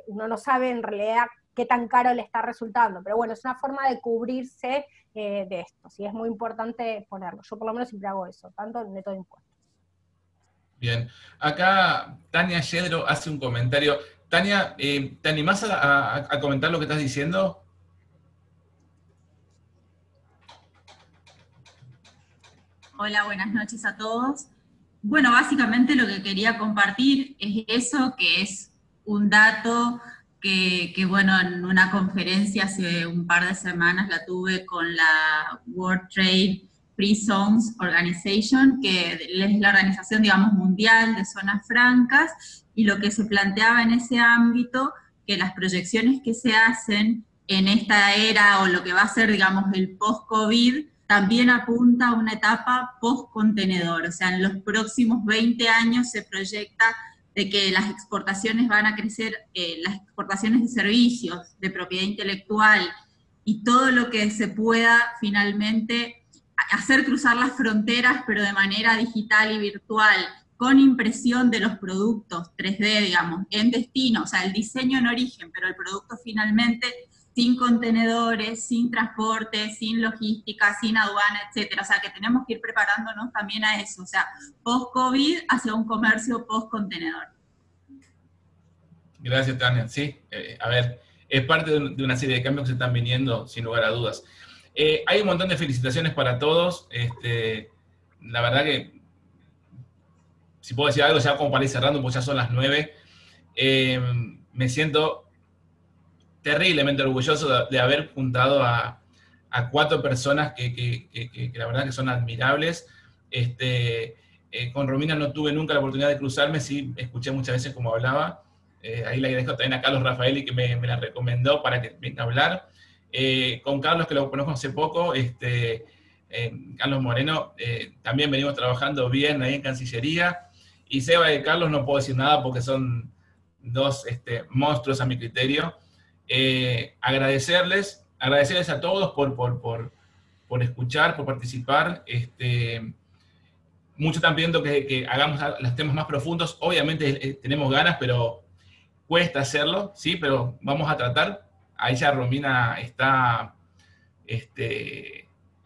uno no sabe en realidad qué tan caro le está resultando, pero bueno, es una forma de cubrirse de esto, ¿sí? Es muy importante ponerlo. Yo por lo menos siempre hago eso, tanto en neto de impuestos. Bien. Acá Tania Yedro hace un comentario. Tania, ¿te animás a comentar lo que estás diciendo? Hola, buenas noches a todos. Bueno, básicamente lo que quería compartir es eso, que es un dato que bueno, en una conferencia hace un par de semanas la tuve con la World Trade Free Zones Organization, que es la organización, digamos, mundial de zonas francas, y lo que se planteaba en ese ámbito, que las proyecciones que se hacen en esta era, o lo que va a ser, digamos, el post-COVID, también apunta a una etapa post-contenedor. O sea, en los próximos 20 años se proyecta de que las exportaciones van a crecer, las exportaciones de servicios, de propiedad intelectual, y todo lo que se pueda finalmente hacer cruzar las fronteras, pero de manera digital y virtual, con impresión de los productos 3D, digamos, en destino, o sea, el diseño en origen, pero el producto finalmente sin contenedores, sin transporte, sin logística, sin aduana, etcétera. O sea, que tenemos que ir preparándonos también a eso, o sea, post-COVID hacia un comercio post-contenedor. Gracias, Tania. Sí, a ver, es parte de una serie de cambios que se están viniendo, sin lugar a dudas. Hay un montón de felicitaciones para todos. La verdad que, si puedo decir algo, ya como para ir cerrando, pues ya son las 9. Me siento terriblemente orgulloso de haber juntado a 4 personas que la verdad que son admirables. Con Romina no tuve nunca la oportunidad de cruzarme, sí escuché muchas veces cómo hablaba. Ahí le dejo también a Carlos Rafaeli, que me la recomendó para que venga a hablar. Con Carlos, que lo conozco hace poco, Carlos Moreno, también venimos trabajando bien ahí en Cancillería. Y Seba y Carlos no puedo decir nada porque son 2 monstruos a mi criterio. Agradecerles a todos por escuchar, por participar. Muchos están pidiendo que hagamos los temas más profundos. Obviamente tenemos ganas, pero cuesta hacerlo, ¿sí? Pero vamos a tratar. Ahí ya Romina está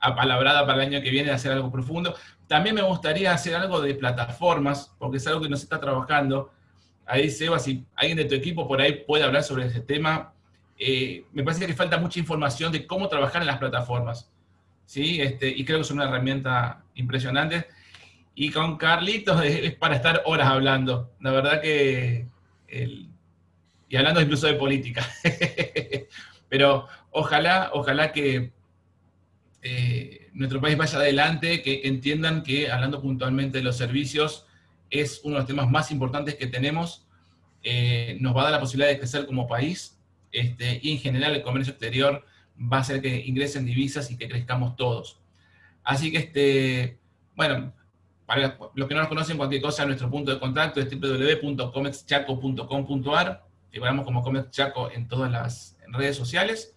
apalabrada para el año que viene de hacer algo profundo. También me gustaría hacer algo de plataformas, porque es algo que no se está trabajando. Ahí, Seba, si alguien de tu equipo por ahí puede hablar sobre ese tema. Me parece que falta mucha información de cómo trabajar en las plataformas, ¿sí? Y creo que es una herramienta impresionante. Y con Carlitos es para estar horas hablando. La verdad que... y hablando incluso de política. Pero ojalá que nuestro país vaya adelante, que entiendan que hablando puntualmente de los servicios es uno de los temas más importantes que tenemos. Nos va a dar la posibilidad de crecer como país, y en general el comercio exterior va a hacer que ingresen divisas y que crezcamos todos. Así que, bueno, para los que no nos conocen, cualquier cosa, nuestro punto de contacto es www.comexchaco.com.ar. Figuramos como Comex Chaco en todas las redes sociales.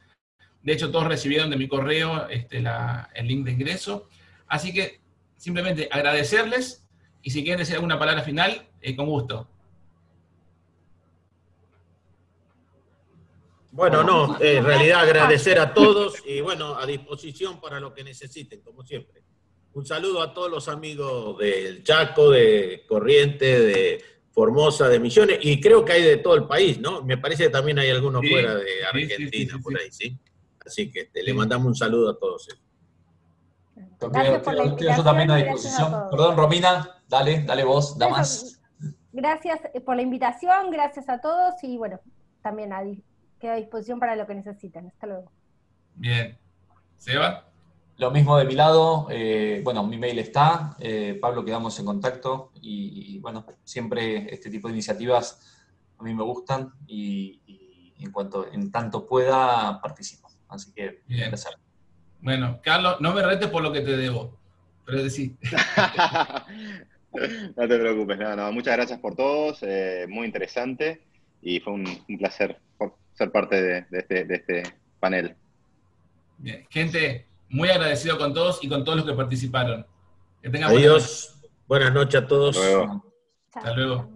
De hecho, todos recibieron de mi correo el link de ingreso. Así que, simplemente agradecerles, y si quieren decir alguna palabra final, con gusto. Bueno, no, en realidad agradecer a todos, y bueno, a disposición para lo que necesiten, como siempre. Un saludo a todos los amigos del Chaco, de Corrientes, de Formosa, de Misiones, y creo que hay de todo el país, ¿no? Me parece que también hay algunos fuera de Argentina, por ahí, ¿sí? Así que le mandamos un saludo a todos. Gracias por la invitación. Yo también a disposición. Perdón, Romina, dale vos, da más. Gracias por la invitación, gracias a todos, y bueno, también queda a disposición para lo que necesiten. Hasta luego. Bien. ¿Seba? Lo mismo de mi lado, bueno, mi mail está, Pablo, quedamos en contacto, y bueno, siempre este tipo de iniciativas a mí me gustan, y en tanto pueda, participo. Así que, bien. Bueno, Carlos, no me retes por lo que te debo, pero decí. No te preocupes, no, muchas gracias por todos, muy interesante, y fue un placer ser parte de este panel. Bien, gente, muy agradecido con todos y con todos los que participaron. Que tengan adiós, buenas noches a todos. Hasta luego. Hasta luego.